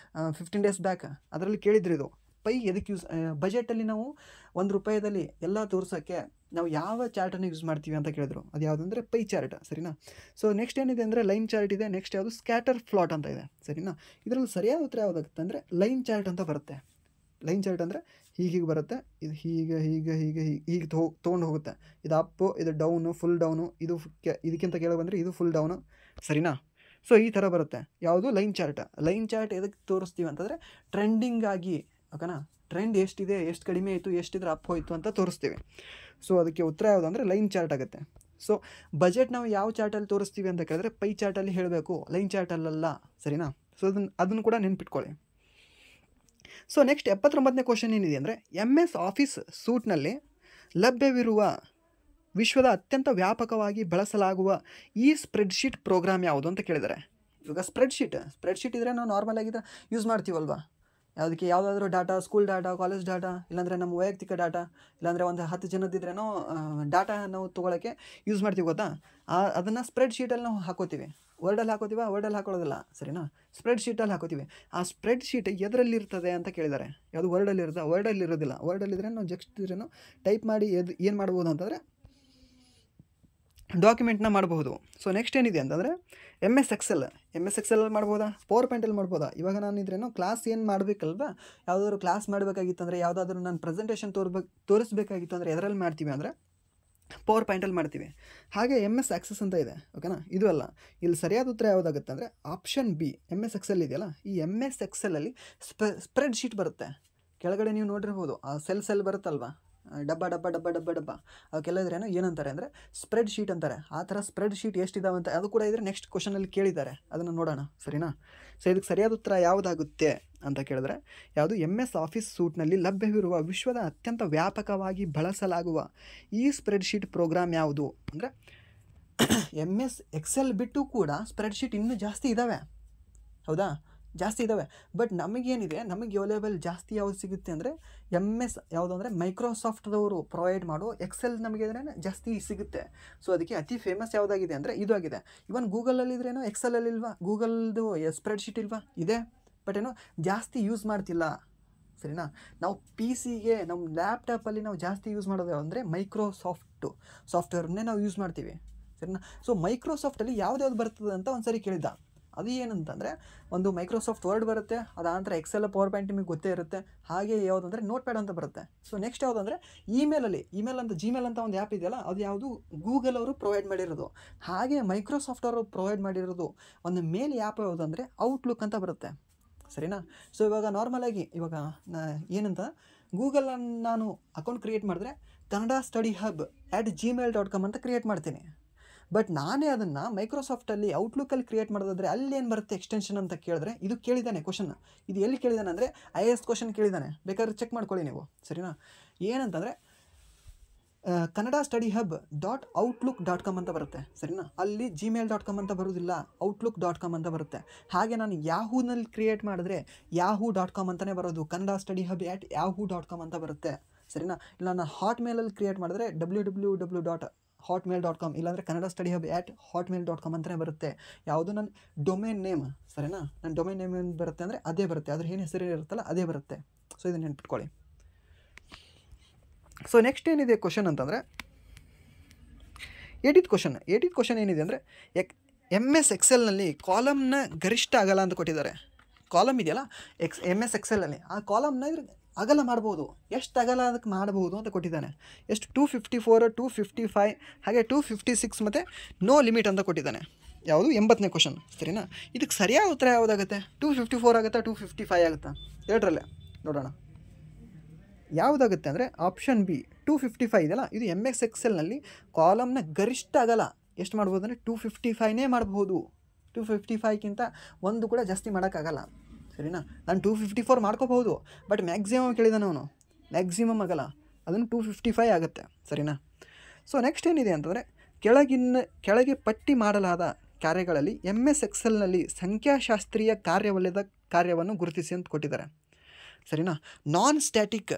15 ಡೇಸ್ ಬ್ಯಾಕ್, ಅದರಲ್ಲಿ ಕೇಳಿದ್ರು ಇದು ಪೈ ಎದಕ್ಕೆ ಯೂಸ್. ಬಜೆಟಲ್ಲಿ ನಾವು ₹1 ಎಲ್ಲ ತೋರ್ಸೋಕ್ಕೆ ನಾವು ಯಾವ ಚಾರ್ಟನ್ನು ಯೂಸ್ ಮಾಡ್ತೀವಿ ಅಂತ ಕೇಳಿದ್ರು. ಅದು ಯಾವುದಂದರೆ ಪೈ ಚಾರ್ಟ್. ಸರಿನಾ? ಸೊ ನೆಕ್ಸ್ಟ್ ಏನಿದೆ ಅಂದರೆ ಲೈನ್ ಚಾರ್ಟ್ ಇದೆ. ನೆಕ್ಸ್ಟ್ ಯಾವುದು ಸ್ಕ್ಯಾಟರ್ ಪ್ಲಾಟ್ ಅಂತ ಇದೆ. ಸರಿನಾ? ಇದರಲ್ಲಿ ಸರಿಯಾದ ಉತ್ತರ ಯಾವುದಾಗುತ್ತೆ ಅಂದರೆ ಲೈನ್ ಚಾರ್ಟ್ ಅಂತ ಬರುತ್ತೆ. ಲೈನ್ ಚಾರ್ಟ್ ಅಂದರೆ ಹೀಗೆ ಬರುತ್ತೆ, ಇದು ಹೀಗೆ ತೊಗೊಂಡು ಹೋಗುತ್ತೆ. ಇದು ಅಪ್ಪು, ಇದು ಡೌನು, ಫುಲ್ ಡೌನು, ಇದು ಇದಕ್ಕಿಂತ ಕೆಳಗೆ ಬಂದರೆ ಇದು ಫುಲ್ ಡೌನು. ಸರಿನಾ? ಸೊ ಈ ಥರ ಬರುತ್ತೆ. ಯಾವುದು ಲೈನ್ ಚಾರ್ಟ್. ಲೈನ್ ಚಾರ್ಟ್ ಎದಕ್ಕೆ ತೋರಿಸ್ತೀವಿ ಅಂತಂದರೆ ಟ್ರೆಂಡಿಂಗ್ ಆಗಿ, ಓಕೆನಾ, ಟ್ರೆಂಡ್ ಎಷ್ಟಿದೆ, ಎಷ್ಟು ಕಡಿಮೆ ಆಯಿತು, ಎಷ್ಟಿದ್ರೆ ಅಪ್ ಹೋಯಿತು ಅಂತ ತೋರಿಸ್ತೀವಿ. ಸೊ ಅದಕ್ಕೆ ಉತ್ತರ ಯಾವುದು ಅಂದರೆ ಲೈನ್ ಚಾರ್ಟ್ ಆಗುತ್ತೆ. ಸೊ ಬಜೆಟ್ ನಾವು ಯಾವ ಚಾರ್ಟಲ್ಲಿ ತೋರಿಸ್ತೀವಿ ಅಂತ ಕೇಳಿದ್ರೆ ಪೈ ಚಾರ್ಟಲ್ಲಿ ಹೇಳಬೇಕು, ಲೈನ್ ಚಾರ್ಟಲ್ಲ. ಸರಿನಾ? ಸೊ ಅದನ್ನು ಕೂಡ ನೆನ್ಪಿಟ್ಕೊಳ್ಳಿ. ಸೊ ನೆಕ್ಸ್ಟ್ 79ನೇ ಕ್ವಶನ್ ಏನಿದೆ ಅಂದರೆ MS ಆಫೀಸ್ ಸೂಟ್ನಲ್ಲಿ ಲಭ್ಯವಿರುವ ವಿಶ್ವದ ಅತ್ಯಂತ ವ್ಯಾಪಕವಾಗಿ ಬಳಸಲಾಗುವ ಈ ಸ್ಪ್ರೆಡ್ಶೀಟ್ ಪ್ರೋಗ್ರಾಮ್ ಯಾವುದು ಅಂತ ಕೇಳಿದ್ದಾರೆ. ಇವಾಗ ಸ್ಪ್ರೆಡ್ಶೀಟ್ ಇದ್ದರೆ ನಾವು ನಾರ್ಮಲ್ ಆಗಿದ್ದರೆ ಯೂಸ್ ಮಾಡ್ತೀವಲ್ವಾ, ಯಾವುದಕ್ಕೆ ಯಾವುದಾದ್ರೂ data, school data, college data, ಇಲ್ಲಾಂದರೆ ನಮ್ಮ ವೈಯಕ್ತಿಕ ಡಾಟಾ, ಇಲ್ಲಾಂದರೆ ಒಂದು 10 ಜನದಿದ್ರೇನೋ ಡಾಟಾ ನಾವು ತೊಗೊಳಕ್ಕೆ ಯೂಸ್ ಮಾಡ್ತೀವಿ ಗೊತ್ತಾ. ಅದನ್ನು ಸ್ಪ್ರೆಡ್ಶೀಟಲ್ಲಿ ನಾವು ಹಾಕೋತೀವಿ. ವರ್ಡಲ್ಲಿ ಹಾಕೋತೀವ, ವರ್ಡಲ್ಲಿ ಹಾಕೊಳ್ಳೋದಿಲ್ಲ. ಸರಿನಾ? ಸ್ಪ್ರೆಡ್ಶೀಟಲ್ಲಿ ಹಾಕೋತೀವಿ. ಆ ಸ್ಪ್ರೆಡ್ಶೀಟ್ ಎದರಲ್ಲಿರ್ತದೆ ಅಂತ ಕೇಳಿದ್ದಾರೆ. ಯಾವುದು ವರ್ಡಲ್ಲಿ ಇರುತ್ತೆ? ವರ್ಡಲ್ಲಿ ಇರೋದಿಲ್ಲ. ವರ್ಡಲ್ಲಿದ್ದರೆ ನಾವು ಜಸ್ಟ್ ಇದ್ರೇನು ಟೈಪ್ ಮಾಡಿ ಏನು ಮಾಡ್ಬೋದು ಅಂತಂದರೆ ಡಾಕ್ಯುಮೆಂಟ್ನ ಮಾಡಬಹುದು. ಸೊ ನೆಕ್ಸ್ಟ್ ಏನಿದೆ ಅಂತಂದರೆ MS ಎಕ್ಸೆಲಲ್ಲಿ ಮಾಡ್ಬೋದಾ, ಪವರ್ ಪಾಯಿಂಟಲ್ಲಿ ಮಾಡ್ಬೋದಾ. ಇವಾಗ ನಾನು ಇದ್ರೇನೋ ಕ್ಲಾಸ್ ಏನು ಮಾಡಬೇಕಲ್ವಾ, ಯಾವುದಾದ್ರು ಕ್ಲಾಸ್ ಮಾಡಬೇಕಾಗಿತ್ತು ಅಂದರೆ, ಯಾವುದಾದ್ರೂ ನಾನು ಪ್ರೆಸೆಂಟೇಷನ್ ತೋರಿಸ್ಬೇಕಾಗಿತ್ತು ಅಂದರೆ ಎದರಲ್ಲಿ ಮಾಡ್ತೀವಿ ಅಂದರೆ ಪವರ್ ಪಾಯಿಂಟಲ್ಲಿ ಮಾಡ್ತೀವಿ. ಹಾಗೆ MS ಆಕ್ಸೆಸ್ ಅಂತ ಇದೆ, ಓಕೆನಾ. ಇದು ಅಲ್ಲ. ಇಲ್ಲಿ ಸರಿಯಾದ ಉತ್ತರ ಯಾವುದಾಗುತ್ತೆ ಅಂದರೆ ಆಪ್ಷನ್ ಬಿ, MS ಎಕ್ಸೆಲ್ ಇದೆಯಲ್ಲ, ಈ MS ಎಕ್ಸೆಲಲ್ಲಿ ಸ್ಪ್ರೆಡ್ ಶೀಟ್ ಬರುತ್ತೆ. ಕೆಳಗಡೆ ನೀವು ನೋಡಿರ್ಬೋದು, ಆ ಸೆಲ್ ಬರುತ್ತಲ್ವಾ, ಡಬ್ಬ ಅವಕ್ಕೆಲ್ಲ ಇದ್ರೇನೋ ಏನಂತಾರೆ ಅಂದರೆ ಸ್ಪ್ರೆಡ್ ಶೀಟ್ ಅಂತಾರೆ. ಆ ಥರ ಸ್ಪ್ರೆಡ್ ಶೀಟ್ ಎಷ್ಟಿದಾವೆ ಅಂತ ಅದು ಕೂಡ ಇದ್ರೆ ನೆಕ್ಸ್ಟ್ ಕ್ವಶನಲ್ಲಿ ಕೇಳಿದ್ದಾರೆ, ಅದನ್ನು ನೋಡೋಣ. ಸರಿನಾ? ಸೊ ಇದಕ್ಕೆ ಸರಿಯಾದ ಉತ್ತರ ಯಾವುದಾಗುತ್ತೆ ಅಂತ ಕೇಳಿದ್ರೆ ಯಾವುದು MS ಆಫೀಸ್ ಸೂಟ್ನಲ್ಲಿ ಲಭ್ಯವಿರುವ ವಿಶ್ವದ ಅತ್ಯಂತ ವ್ಯಾಪಕವಾಗಿ ಬಳಸಲಾಗುವ ಈ ಸ್ಪ್ರೆಡ್ಶೀಟ್ ಪ್ರೋಗ್ರಾಮ್ ಯಾವುದು ಅಂದರೆ MS ಎಕ್ಸೆಲ್ ಬಿಟ್ಟು ಕೂಡ ಸ್ಪ್ರೆಡ್ಶೀಟ್ ಇನ್ನೂ ಜಾಸ್ತಿ ಇದ್ದಾವೆ. ಹೌದಾ? ಜಾಸ್ತಿ ಇದ್ದಾವೆ. ಬಟ್ ನಮಗೇನಿದೆ, ನಮಗೆ ಅವೈಲೇಬಲ್ ಜಾಸ್ತಿ ಯಾವುದು ಸಿಗುತ್ತೆ ಅಂದರೆ MS ಯಾವುದು ಅಂದರೆ ಮೈಕ್ರೋಸಾಫ್ಟ್ದವರು ಪ್ರೊವೈಡ್ ಮಾಡೋ ಎಕ್ಸೆಲ್ ನಮಗೆ ಜಾಸ್ತಿ ಸಿಗುತ್ತೆ. ಸೊ ಅದಕ್ಕೆ ಅತಿ ಫೇಮಸ್ ಯಾವುದಾಗಿದೆ ಅಂದರೆ ಇದು ಆಗಿದೆ. ಇವನ್ ಗೂಗಲಲ್ಲಿ ಇದ್ರೇನೋ ಎಕ್ಸೆಲಲ್ಲಿ ಇಲ್ವಾ, ಗೂಗಲ್ದು ಸ್ಪ್ರೆಡ್ಶೀಟ್ ಇಲ್ವಾ, ಇದೆ. ಬಟ್ ಏನೋ ಜಾಸ್ತಿ ಯೂಸ್ ಮಾಡ್ತಿಲ್ಲ. ಸರಿನಾ? ನಾವು PCಗೆ, ನಮ್ಮ ಲ್ಯಾಪ್ಟಾಪಲ್ಲಿ ನಾವು ಜಾಸ್ತಿ ಯೂಸ್ ಮಾಡೋದು ಅಂದರೆ ಸಾಫ್ಟ್ವೇರ್ನೇ ನಾವು ಯೂಸ್ ಮಾಡ್ತೀವಿ. ಸರಿನಾ? ಸೊ ಮೈಕ್ರೋಸಾಫ್ಟಲ್ಲಿ ಯಾವ್ದು ಬರ್ತದೆ ಅಂತ ಒಂದು ಸರಿ ಕೇಳಿದ್ದ. ಅದು ಏನಂತಂದರೆ ಒಂದು ಮೈಕ್ರೋಸಾಫ್ಟ್ ವರ್ಡ್ ಬರುತ್ತೆ, ಅದಾನಂತರ ಎಕ್ಸೆಲ್, ಪವರ್ ಪಾಯಿಂಟ್ ನಿಮಗೆ ಗೊತ್ತೇ ಇರುತ್ತೆ. ಹಾಗೆ ಯಾವುದಂದರೆ ನೋಟ್ ಪ್ಯಾಡ್ ಅಂತ ಬರುತ್ತೆ. ಸೊ ನೆಕ್ಸ್ಟ್ ಯಾವುದಂದರೆ ಇಮೇಲ್ ಅಂತ ಜಿಮೇಲ್ ಅಂತ ಒಂದು ಆ್ಯಪ್ ಇದೆಯಲ್ಲ, ಅದು ಯಾವುದು ಗೂಗಲ್ ಅವರು ಪ್ರೊವೈಡ್ ಮಾಡಿರೋದು. ಹಾಗೆ ಮೈಕ್ರೋಸಾಫ್ಟ್ ಅವರು ಪ್ರೊವೈಡ್ ಮಾಡಿರೋದು ಒಂದು ಮೇಲ್ ಆ್ಯಪ್ ಯಾವುದಂದರೆ ಔಟ್ಲುಕ್ ಅಂತ ಬರುತ್ತೆ. ಸರಿನಾ? ಸೊ ಇವಾಗ ನಾರ್ಮಲಾಗಿ ಇವಾಗ ಏನಂತ ಗೂಗಲನ್ನು ನಾನು ಅಕೌಂಟ್ ಕ್ರಿಯೇಟ್ ಮಾಡಿದ್ರೆ kannadastudyhub@gmail.com ಅಂತ ಕ್ರಿಯೇಟ್ ಮಾಡ್ತೀನಿ. ಬಟ್ ನಾನೇ ಅದನ್ನು ಮೈಕ್ರೋಸಾಫ್ಟಲ್ಲಿ ಔಟ್ಲುಕ್ಕಲ್ಲಿ ಕ್ರಿಯೇಟ್ ಮಾಡೋದಾದರೆ ಅಲ್ಲಿ ಏನು ಬರುತ್ತೆ ಎಕ್ಸ್ಟೆನ್ಷನ್ ಅಂತ ಕೇಳಿದ್ರೆ ಇದು ಕೇಳಿದ್ದಾನೆ ಕ್ವಶನ್. ಇದು ಎಲ್ಲಿ ಕೇಳಿದ್ದಾನೆ ಅಂದರೆ IAS ಕ್ವಶನ್ ಕೇಳಿದ್ದಾನೆ, ಬೇಕಾದ್ರೆ ಚೆಕ್ ಮಾಡ್ಕೊಳ್ಳಿ ನೀವು. ಸರಿನಾ? ಏನಂತಂದರೆ kannadastudyhub.outlook.com ಅಂತ ಬರುತ್ತೆ. ಸರಿನಾ? ಅಲ್ಲಿ gmail.com ಅಂತ ಬರೋದಿಲ್ಲ, outlook.com ಅಂತ ಬರುತ್ತೆ. ಹಾಗೆ ನಾನು ಯಾಹೂನಲ್ಲಿ ಕ್ರಿಯೇಟ್ ಮಾಡಿದ್ರೆ yahoo.com ಅಂತಲೇ ಬರೋದು, kannadastudyhub@yahoo.com ಅಂತ ಬರುತ್ತೆ. ಸರಿನಾ? ಇಲ್ಲ ನಾನು ಹಾಟ್ಮೇಲಲ್ಲಿ ಕ್ರಿಯೇಟ್ ಮಾಡಿದ್ರೆ www.hotmail.com ಇಲ್ಲಾಂದರೆ kannadastudyhub@hotmail.com ಅಂತಲೇ ಬರುತ್ತೆ. ಯಾವುದು ನನ್ನ ಡೊಮೇನ್ ನೇಮ್. ಸರಿನಾ? ನನ್ನ ಡೊಮೇನ್ ನೇಮ್ ಏನು ಬರುತ್ತೆ ಅಂದರೆ ಅದೇ ಬರುತ್ತೆ, ಅದ್ರ ಏನು ಹೆಸರು ಇರುತ್ತಲ್ಲ ಅದೇ ಬರುತ್ತೆ. ಸೊ ಇದನ್ನು ನೆನ್ಪಿಟ್ಕೊಳ್ಳಿ. ಸೊ ನೆಕ್ಸ್ಟ್ ಏನಿದೆ ಕ್ವಶನ್ ಅಂತಂದರೆ 80th ಕ್ವಶನ್ ಏನಿದೆ ಅಂದರೆ MS ಎಕ್ಸೆಲ್ನಲ್ಲಿ ಕಾಲಮ್ನ ಗರಿಷ್ಠ ಅಗಲ ಅಂತ ಕೊಟ್ಟಿದ್ದಾರೆ. ಕಾಲಮ್ ಇದೆಯಲ್ಲ MS ಎಕ್ಸೆಲ್ನಲ್ಲಿ, ಆ ಕಾಲಮ್ನ ಅಗಲ ಮಾಡ್ಬೋದು. ಎಷ್ಟು ಅಗಲ ಅದಕ್ಕೆ ಮಾಡ್ಬೋದು ಅಂತ ಕೊಟ್ಟಿದ್ದಾನೆ. ಎಷ್ಟು 254, 255 ಹಾಗೆ 256 ಮತ್ತು ನೋ ಲಿಮಿಟ್ ಅಂತ ಕೊಟ್ಟಿದ್ದಾನೆ. ಯಾವುದು 80ನೇ ಕ್ವಶನ್. ಸರಿನಾ? ಇದಕ್ಕೆ ಸರಿಯಾದ ಉತ್ತರ ಯಾವುದಾಗುತ್ತೆ? 254 ಆಗುತ್ತಾ, 255 ಆಗುತ್ತಾ? ಎರಡರಲ್ಲೇ ನೋಡೋಣ ಯಾವುದಾಗುತ್ತೆ ಅಂದರೆ ಆಪ್ಷನ್ ಬಿ 255 ಇದೆಯಲ್ಲ, ಇದು MS ಎಕ್ಸೆಲ್ನಲ್ಲಿ ಕಾಲಮ್ನ ಗರಿಷ್ಠ ಅಗಲ ಎಷ್ಟು ಮಾಡ್ಬೋದು ಅಂದರೆ 255ನೇ ಮಾಡ್ಬೋದು. 255ಕ್ಕಿಂತ ಒಂದು ಕೂಡ ಜಾಸ್ತಿ ಮಾಡೋಕ್ಕಾಗಲ್ಲ. ಸರಿನಾ. ನಾನು 254 ಮಾಡ್ಕೋಬಹುದು, ಬಟ್ ಮ್ಯಾಕ್ಸಿಮಮ್ ಕೇಳಿದಾನೆ ಅವನು, ಮ್ಯಾಕ್ಸಿಮಮ್ ಆಗಲ್ಲ, ಅದನ್ನು 255 ಆಗುತ್ತೆ, ಸರಿನಾ. ಸೊ ನೆಕ್ಸ್ಟ್ ಏನಿದೆ ಅಂತಂದರೆ ಕೆಳಗೆ ಪಟ್ಟಿ ಮಾಡಲಾದ ಕಾರ್ಯಗಳಲ್ಲಿ MS ಎಕ್ಸೆಲ್ನಲ್ಲಿ ಸಂಖ್ಯಾಶಾಸ್ತ್ರೀಯ ಕಾರ್ಯವಲ್ಲದ ಕಾರ್ಯವನ್ನು ಗುರುತಿಸಿ ಅಂತ ಕೊಟ್ಟಿದ್ದಾರೆ, ಸರಿನಾ. ನಾನ್ ಸ್ಟ್ಯಾಟಿಕ್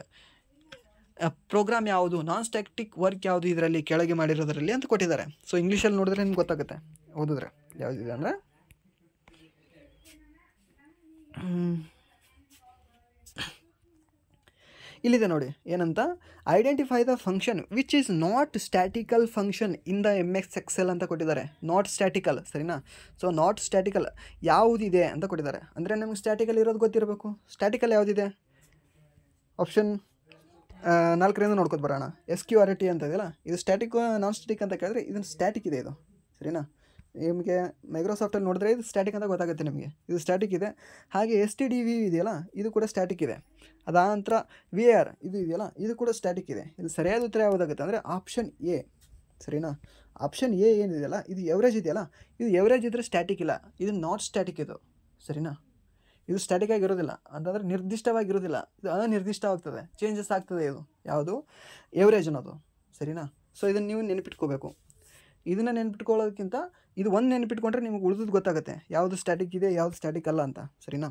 ಪ್ರೋಗ್ರಾಮ್ ಯಾವುದು, ನಾನ್ ಸ್ಟ್ಯಾಟಿಕ್ ವರ್ಕ್ ಯಾವುದು ಇದರಲ್ಲಿ ಕೆಳಗೆ ಮಾಡಿರೋದರಲ್ಲಿ ಅಂತ ಕೊಟ್ಟಿದ್ದಾರೆ. ಸೊ ಇಂಗ್ಲೀಷಲ್ಲಿ ನೋಡಿದ್ರೆ ನಿಮ್ಗೆ ಗೊತ್ತಾಗುತ್ತೆ, ಓದಿದ್ರೆ ಯಾವುದಿದೆ ಅಂದರೆ ಇಲ್ಲಿದೆ ನೋಡಿ ಏನಂತ, identify the function which is not statical function in the MS excel ಅಂತ ಕೊಟ್ಟಿದ್ದಾರೆ. ನಾಟ್ ಸ್ಟ್ಯಾಟಿಕಲ್, ಸರಿನಾ. ಸೊ ನಾಟ್ ಸ್ಟ್ಯಾಟಿಕಲ್ ಯಾವುದಿದೆ ಅಂತ ಕೊಟ್ಟಿದ್ದಾರೆ, ಅಂದರೆ ನಮ್ಗೆ ಸ್ಟ್ಯಾಟಿಕಲ್ ಇರೋದು ಗೊತ್ತಿರಬೇಕು. ಸ್ಟ್ಯಾಟಿಕಲ್ ಯಾವುದಿದೆ, ಆಪ್ಷನ್ 4ರಿಂದ ನೋಡ್ಕೊತ ಬರೋಣ. SQRT ಅಂತ ಇದೆಯಲ್ಲ, ಇದು ಸ್ಟ್ಯಾಟಿಕ್ ನಾನ್ ಸ್ಟ್ಯಾಟಿಕ್ ಅಂತ ಕೇಳಿದ್ರೆ ಇದನ್ನು ಸ್ಟ್ಯಾಟಿಕ್ ಇದೆ ಇದು, ಸರಿನಾ. ನಿಮಗೆ ಮೈಕ್ರೋಸಾಫ್ಟಲ್ಲಿ ನೋಡಿದ್ರೆ ಇದು ಸ್ಟ್ಯಾಟಿಕ್ ಅಂತ ಗೊತ್ತಾಗುತ್ತೆ ನಿಮಗೆ, ಇದು ಸ್ಟ್ಯಾಟಿಕ್ ಇದೆ. ಹಾಗೆ STDV ಇದೆಯಲ್ಲ, ಇದು ಕೂಡ ಸ್ಟ್ಯಾಟಿಕ್ ಇದೆ. ಅದಾನಂತರ VR ಇದು ಇದೆಯಲ್ಲ, ಇದು ಕೂಡ ಸ್ಟ್ಯಾಟಿಕ್ ಇದೆ. ಇದು ಸರಿಯಾದ ಉತ್ತರ ಯಾವುದಾಗುತ್ತೆ ಅಂದರೆ ಆಪ್ಷನ್ ಎ, ಸರಿನಾ. ಆಪ್ಷನ್ ಎ ಏನಿದೆಯಲ್ಲ, ಇದು ಎವರೇಜ್ ಇದೆಯಲ್ಲ, ಇದು ಎವರೇಜ್ ಇದ್ದರೆ ಸ್ಟ್ಯಾಟಿಕ್ ಇಲ್ಲ, ಇದು ನಾಟ್ ಸ್ಟ್ಯಾಟಿಕ್ ಇದು, ಸರಿನಾ. ಇದು ಸ್ಟ್ಯಾಟಿಕ್ ಆಗಿರೋದಿಲ್ಲ ಅಂತಂದರೆ ನಿರ್ದಿಷ್ಟವಾಗಿರೋದಿಲ್ಲ, ಇದು ಅನಿರ್ದಿಷ್ಟವಾಗ್ತದೆ, ಚೇಂಜಸ್ ಆಗ್ತದೆ. ಇದು ಯಾವುದು ಎವರೇಜ್ ಅನ್ನೋದು, ಸರಿನಾ. ಸೊ ಇದನ್ನು ನೀವು ನೆನಪಿಟ್ಕೋಬೇಕು. ಇದನ್ನು ನೆನಪಿಟ್ಕೊಳ್ಳೋದಕ್ಕಿಂತ ಇದು ಒಂದು ನೆನಪಿಟ್ಕೊಂಡ್ರೆ ನಿಮಗೆ ಉಳಿದು ಗೊತ್ತಾಗುತ್ತೆ ಯಾವುದು ಸ್ಟ್ಯಾಟಿಕ್ ಇದೆ ಯಾವುದು ಸ್ಟ್ಯಾಟಿಕ್ ಅಲ್ಲ ಅಂತ, ಸರಿನಾ.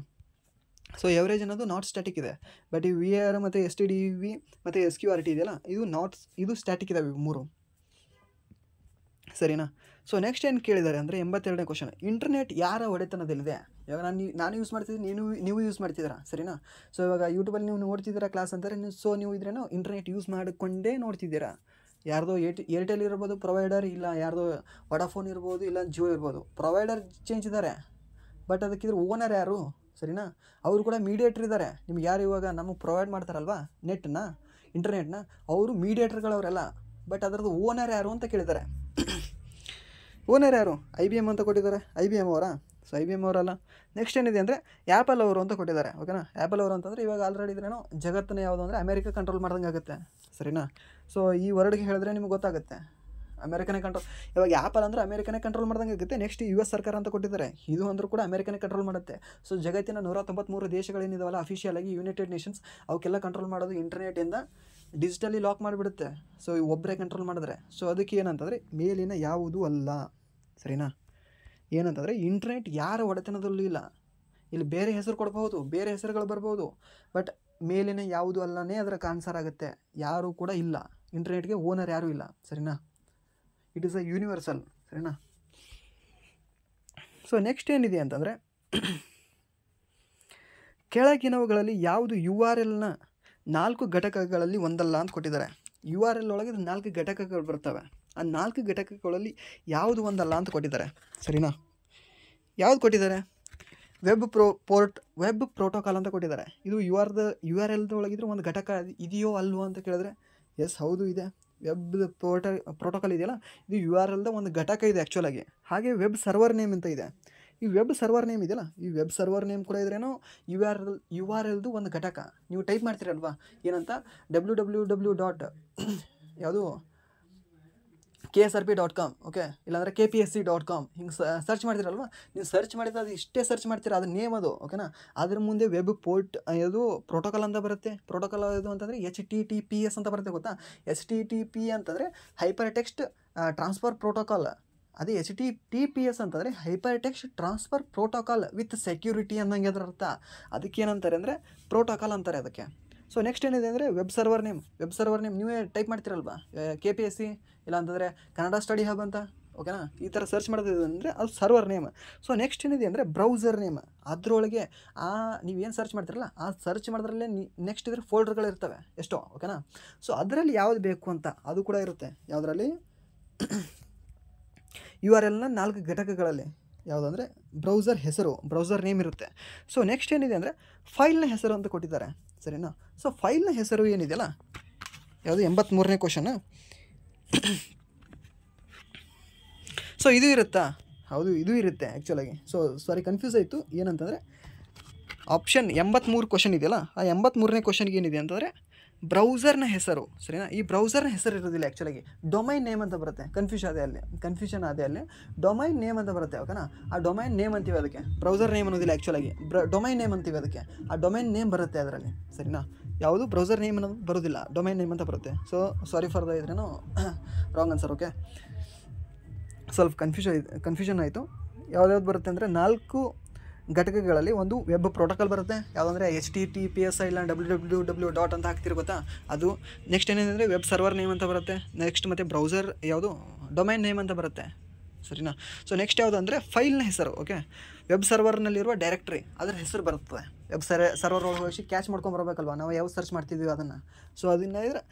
ಸೊ ಎವರೇಜ್ ಅನ್ನೋದು ನಾಟ್ ಸ್ಟ್ಯಾಟಿಕ್ ಇದೆ, ಬಟ್ ಈ VR ಮತ್ತು STDV ಮತ್ತು SQRT ಇದೆಯಲ್ಲ, ಇದು ಸ್ಟ್ಯಾಟಿಕ್ ಇದಾವೆ ಮೂರು, ಸರಿನಾ. ಸೊ ನೆಕ್ಸ್ಟ್ ಏನು ಕೇಳಿದ್ದಾರೆ ಅಂದರೆ 82ನೇ ಕ್ವಶನ್, ಇಂಟರ್ನೆಟ್ ಯಾರ ಒಡೆತನದಲ್ಲಿದೆ. ಇವಾಗ ನಾನು ಯೂಸ್ ಮಾಡ್ತಿದ್ದೀನಿ, ನೀವು ಯೂಸ್ ಮಾಡ್ತಿದ್ದೀರಾ, ಸರಿನಾ. ಸೊ ಇವಾಗ ಯೂಟ್ಯೂಬಲ್ಲಿ ನೀವು ನೋಡ್ತಿದ್ದೀರಾ ಕ್ಲಾಸ್ ಅಂತಾರೆ, ನೀವು ಇದ್ರೇನೋ ಇಂಟರ್ನೆಟ್ ಯೂಸ್ ಮಾಡಿಕೊಂಡೇ ನೋಡ್ತಿದ್ದೀರಾ. ಯಾರ್ದೋ ಏರ್ಟೆಲ್ ಇರ್ಬೋದು ಪ್ರೊವೈಡರ್, ಇಲ್ಲ ಯಾರ್ದೋ ವಡಾಫೋನ್ ಇರ್ಬೋದು, ಇಲ್ಲ ಜಿಯೋ ಇರ್ಬೋದು. ಪ್ರೊವೈಡರ್ ಚೇಂಜ್ ಇದ್ದಾರೆ, ಬಟ್ ಅದಕ್ಕಿದ್ರೆ ಓನರ್ ಯಾರು, ಸರಿನಾ. ಅವರು ಕೂಡ ಮೀಡಿಯೇಟ್ರ್ ಇದ್ದಾರೆ. ನಿಮ್ಗೆ ಯಾರು ಇವಾಗ ನಮಗೆ ಪ್ರೊವೈಡ್ ಮಾಡ್ತಾರಲ್ವಾ ನೆಟ್ನ, ಇಂಟರ್ನೆಟ್ನ, ಅವರು ಮೀಡಿಯೇಟ್ರ್ಗಳವರೆಲ್ಲ, ಬಟ್ ಅದರದ್ದು ಓನರ್ ಯಾರು ಅಂತ ಕೇಳಿದ್ದಾರೆ. ಓನರ್ ಯಾರು, IBM ಅಂತ ಕೊಟ್ಟಿದ್ದಾರೆ. IBM ಅವರಾ? ಸೊ IBM ಅವರಲ್ಲ. ನೆಕ್ಸ್ಟ್ ಏನಿದೆ ಅಂದರೆ ಆ್ಯಪಲ್ ಅವರು ಅಂತ ಕೊಟ್ಟಿದ್ದಾರೆ, ಓಕೆನಾ. ಆ್ಯಪಲ್ ಅವರು ಅಂತಂದರೆ ಇವಾಗ ಆಲ್ರೆಡಿ ಇದ್ರೇನೋ ಜಗತ್ತನ್ನ ಯಾವುದು ಅಂದರೆ ಅಮೇರಿಕಾ ಕಂಟ್ರೋಲ್ ಮಾಡ್ದಂಗೆ ಆಗುತ್ತೆ, ಸರಿನಾ. ಸೊ ಈ ವರ್ಡ್ಗೆ ಹೇಳಿದ್ರೆ ನಿಮ್ಗೆ ಗೊತ್ತಾಗುತ್ತೆ, ಅಮೇರಿಕನೇ ಕಂಟ್ರೋಲ್. ಇವಾಗ ಆ್ಯಪಲ್ ಅಂದರೆ ಅಮೇರಿಕನೇ ಕಂಟ್ರೋಲ್ ಮಾಡ್ದಂಗೆ ಆಗುತ್ತೆ. ನೆಕ್ಸ್ಟ್ US ಸರ್ಕಾರ ಅಂತ ಕೊಟ್ಟಿದ್ದಾರೆ, ಇದು ಅಂದರೂ ಕೂಡ ಅಮೇರಿಕನೇ ಕಂಟ್ರೋಲ್ ಮಾಡುತ್ತೆ. ಸೊ ಜಗತ್ತಿನ 193 ದೇಶಗಳೇನಿದಾವಲ್ಲ ಅಫಿಷಿಯಲಾಗಿ ಯುನೈಟೆಡ್ ನೇಷನ್ಸ್, ಅವಕ್ಕೆಲ್ಲ ಕಂಟ್ರೋಲ್ ಮಾಡೋದು ಇಂಟರ್ನೆಟಿಂದ ಡಿಜಿಟಲಿ ಲಾಕ್ ಮಾಡಿಬಿಡುತ್ತೆ. ಸೊ ಒಬ್ಬರೇ ಕಂಟ್ರೋಲ್ ಮಾಡಿದ್ರೆ. ಸೊ ಅದಕ್ಕೆ ಏನಂತಂದರೆ ಮೇಲಿನ ಯಾವುದೂ ಅಲ್ಲ, ಸರಿನಾ. ಏನಂತಂದರೆ ಇಂಟರ್ನೆಟ್ ಯಾರ ಒಡೆತನದಲ್ಲೂ ಇಲ್ಲ. ಇಲ್ಲಿ ಬೇರೆ ಹೆಸರು ಕೊಡ್ಬೋದು, ಬೇರೆ ಹೆಸರುಗಳು ಬರ್ಬೋದು, ಬಟ್ ಮೇಲಿನ ಯಾವುದು ಅಲ್ಲನೇ ಅದರ ಆನ್ಸರ್ ಆಗುತ್ತೆ. ಯಾರೂ ಕೂಡ ಇಲ್ಲ, ಇಂಟರ್ನೆಟ್ಗೆ ಓನರ್ ಯಾರೂ ಇಲ್ಲ, ಸರಿನಾ. ಇಟ್ ಈಸ್ ಅ ಯೂನಿವರ್ಸಲ್, ಸರಿನಾ. ಸೊ ನೆಕ್ಸ್ಟ್ ಏನಿದೆ ಅಂತಂದರೆ ಕೆಳಗಿನವುಗಳಲ್ಲಿ ಯಾವುದು URLನ 4 ಘಟಕಗಳಲ್ಲಿ ಒಂದಲ್ಲ ಅಂತ ಕೊಟ್ಟಿದ್ದಾರೆ. URL ಒಳಗೆ 4 ಘಟಕಗಳು ಬರ್ತವೆ. ಆ 4 ಘಟಕಗಳಲ್ಲಿ ಯಾವುದು ಒಂದಲ್ಲ ಅಂತ ಕೊಟ್ಟಿದ್ದಾರೆ, ಸರಿನಾ. ಯಾವುದು ಕೊಟ್ಟಿದ್ದಾರೆ, ವೆಬ್ ಪ್ರೋಟೋಕಾಲ್ ಅಂತ ಕೊಟ್ಟಿದ್ದಾರೆ. ಇದು URLದ ಒಳಗಿದ್ರೆ ಒಂದು ಘಟಕ ಇದೆಯೋ ಅಲ್ವೋ ಅಂತ ಕೇಳಿದ್ರೆ ಎಸ್ ಹೌದು ಇದೆ. ವೆಬ್ ಪ್ರೋಟೋಕಾಲ್ ಇದೆಯಲ್ಲ, ಇದು URLದ ಒಂದು ಘಟಕ ಇದೆ ಆ್ಯಕ್ಚುಲಾಗಿ. ಹಾಗೆ ವೆಬ್ ಸರ್ವರ್ ನೇಮ್ ಅಂತ ಇದೆ. ಈ ವೆಬ್ ಸರ್ವರ್ ನೇಮ್ ಇದೆಯಲ್ಲ, ಈ ವೆಬ್ ಸರ್ವರ್ ನೇಮ್ ಕೂಡ ಇದ್ರೇನೋ URLದು ಒಂದು ಘಟಕ. ನೀವು ಟೈಪ್ ಮಾಡ್ತೀರಲ್ವಾ ಏನಂತ, www. ಯಾವುದು KSRP.com, ಓಕೆ, ಇಲ್ಲಾಂದರೆ KPSC.com ಹಿಂಗೆ ಸರ್ಚ್ ಮಾಡ್ತೀರಲ್ವ. ನೀವು ಸರ್ಚ್ ಮಾಡಿದ್ರೆ ಅದು ಇಷ್ಟೇ ಸರ್ಚ್ ಮಾಡ್ತೀರ, ಅದು ನೇಮ್ ಅದು, ಓಕೆನಾ. ಅದ್ರ ಮುಂದೆ ವೆಬ್ ಇದು ಪ್ರೋಟೋಕಾಲ್ ಅಂತ ಬರುತ್ತೆ. ಪ್ರೋಟೋಕಾಲ್ ಇದು ಅಂತಂದರೆ HTTPS ಅಂತ ಬರುತ್ತೆ, ಗೊತ್ತಾ. HTTP ಅಂತಂದರೆ ಹೈಪರ್ ಟೆಕ್ಸ್ಟ್ ಟ್ರಾನ್ಸ್ಫರ್ ಪ್ರೋಟೋಕಾಲ್. ಅದೇ HTTPS ಅಂತಂದರೆ hyper text transfer protocol with security ಅನ್ನಂಗೆ ಅದರ ಅರ್ಥ. ಅದಕ್ಕೆ ಏನಂತಾರೆ ಅಂದರೆ ಪ್ರೋಟೋಕಾಲ್ ಅಂತಾರೆ ಅದಕ್ಕೆ. ಸೊ ನೆಕ್ಸ್ಟ್ ಏನಿದೆ ಅಂದರೆ ವೆಬ್ ಸರ್ವರ್ ನೇಮ್ ನೀವೇ ಟೈಪ್ ಮಾಡ್ತೀರಲ್ವಾ, KPSC ಇಲ್ಲ ಅಂತಂದರೆ ಕನ್ನಡ ಸ್ಟಡಿ ಹಬ್ ಅಂತ, ಓಕೆನಾ. ಈ ಥರ ಸರ್ಚ್ ಮಾಡೋದು ಅಂದರೆ ಅದು ಸರ್ವರ್ ನೇಮ್. ಸೊ ನೆಕ್ಸ್ಟ್ ಏನಿದೆ ಅಂದರೆ ಬ್ರೌಸರ್ ನೇಮ್. ಅದರೊಳಗೆ ನೀವೇನು ಸರ್ಚ್ ಮಾಡ್ತೀರಲ್ಲ ಆ ಸರ್ಚ್ ಮಾಡೋದ್ರಲ್ಲೇ ನೆಕ್ಸ್ಟ್ ಇದ್ರೆ ಫೋಲ್ಡರ್ಗಳಿರ್ತವೆ ಎಷ್ಟೋ, ಓಕೆನಾ. ಸೊ ಅದರಲ್ಲಿ ಯಾವುದು ಬೇಕು ಅಂತ ಅದು ಕೂಡ ಇರುತ್ತೆ. ಯಾವುದರಲ್ಲಿ URLನ 4 ಘಟಕಗಳಲ್ಲಿ ಯಾವುದಂದರೆ ಬ್ರೌಸರ್ ಹೆಸರು, ಬ್ರೌಸರ್ ನೇಮ್ ಇರುತ್ತೆ. ಸೊ ನೆಕ್ಸ್ಟ್ ಏನಿದೆ ಅಂದರೆ ಫೈಲ್ನ ಹೆಸರು ಅಂತ ಕೊಟ್ಟಿದ್ದಾರೆ, ಸರಿನಾ. ಸೊ ಫೈಲ್ನ ಹೆಸರು ಏನಿದೆಯಲ್ಲ, ಯಾವುದು 83ನೇ ಕ್ವಶನ್. ಸೊ ಇದು ಇರುತ್ತಾ, ಹೌದು ಇದು ಇರುತ್ತೆ ಆ್ಯಕ್ಚುಲಾಗಿ. ಸೊ ಸಾರಿ ಕನ್ಫ್ಯೂಸ್ ಆಯಿತು. ಏನಂತಂದರೆ ಆಪ್ಷನ್ 83 ಕ್ವಶನ್ ಇದೆಯಲ್ಲ, ಆ 83ನೇ ಕ್ವಶನ್ಗೆ ಏನಿದೆ ಅಂತಂದರೆ ಬ್ರೌಸರ್ನ ಹೆಸರು ಸರಿನಾ, ಈ ಬ್ರೌಸರ್ನ ಹೆಸರು ಇರೋದಿಲ್ಲ ಆ್ಯಕ್ಚುಲಾಗಿ, ಡೊಮೈನ್ ನೇಮ್ ಅಂತ ಬರುತ್ತೆ. ಕನ್ಫ್ಯೂಷನ್ ಅದೇ ಅಲ್ಲಿ ಡೊಮೈನ್ ನೇಮ್ ಅಂತ ಬರುತ್ತೆ. ಓಕೆನಾ, ಆ ಡೊಮೈನ್ ನೇಮ್ ಅಂತೀವಿ ಅದಕ್ಕೆ, ಬ್ರೌಸರ್ ನೇಮ್ ಅನ್ನೋದಿಲ್ಲ ಆ್ಯಕ್ಚುಲಾಗಿ, ಡೊಮೈನ್ ನೇಮ್ ಅಂತೀವಿ ಅದಕ್ಕೆ. ಆ ಡೊಮೈನ್ ನೇಮ್ ಬರುತ್ತೆ ಅದರಲ್ಲಿ ಸರಿನಾ, ಯಾವುದು ಬ್ರೌಸರ್ ನೇಮ್ ಅನ್ನೋದು ಬರೋದಿಲ್ಲ, ಡೊಮೈನ್ ನೇಮ್ ಅಂತ ಬರುತ್ತೆ. ಸೊ ಸಾರಿ ಫಾರ್ ದ ಇದ್ರೇನು ರಾಂಗ್ ಆನ್ಸರ್. ಓಕೆ, ಸ್ವಲ್ಪ ಕನ್ಫ್ಯೂಷನ್ ಆಯಿತು. ಯಾವ್ದು ಬರುತ್ತೆ ಅಂದರೆ 4 ಘಟಕಗಳಲ್ಲಿ ಒಂದು ವೆಬ್ ಪ್ರೋಟೋಕಾಲ್ ಬರುತ್ತೆ. ಯಾವುದಂದರೆ HTTPS ಇಲ್ಲ www ಡಾಟ್ ಅಂತ ಹಾಕ್ತಿರೋ ಗೊತ್ತಾ ಅದು. ನೆಕ್ಸ್ಟ್ ಏನಿದೆ ಅಂದರೆ ವೆಬ್ ಸರ್ವರ್ ನೇಮ್ ಅಂತ ಬರುತ್ತೆ. ನೆಕ್ಸ್ಟ್ ಮತ್ತು ಬ್ರೌಸರ್ ಯಾವುದು ಡೊಮೈನ್ ನೇಮ್ ಅಂತ ಬರುತ್ತೆ ಸರಿನಾ. ಸೊ ನೆಕ್ಸ್ಟ್ ಯಾವುದು ಅಂದರೆ ಫೈಲ್ನ ಹೆಸರು. ಓಕೆ, ವೆಬ್ ಸರ್ವರ್ನಲ್ಲಿರುವ ಡೈರೆಕ್ಟ್ರಿ ಅದರ ಹೆಸರು ಬರ್ತದೆ. ವೆಬ್ ಸರ್ವರ್ ಒಳಗೆ ಹೋಗಿ ಕ್ಯಾಚ್ ಮಾಡ್ಕೊಂಬರ್ಬೇಕಲ್ವ ನಾವು, ಯಾವ ಸರ್ಚ್ ಮಾಡ್ತಿದ್ವಿ ಅದನ್ನು. ಸೊ ಅದನ್ನ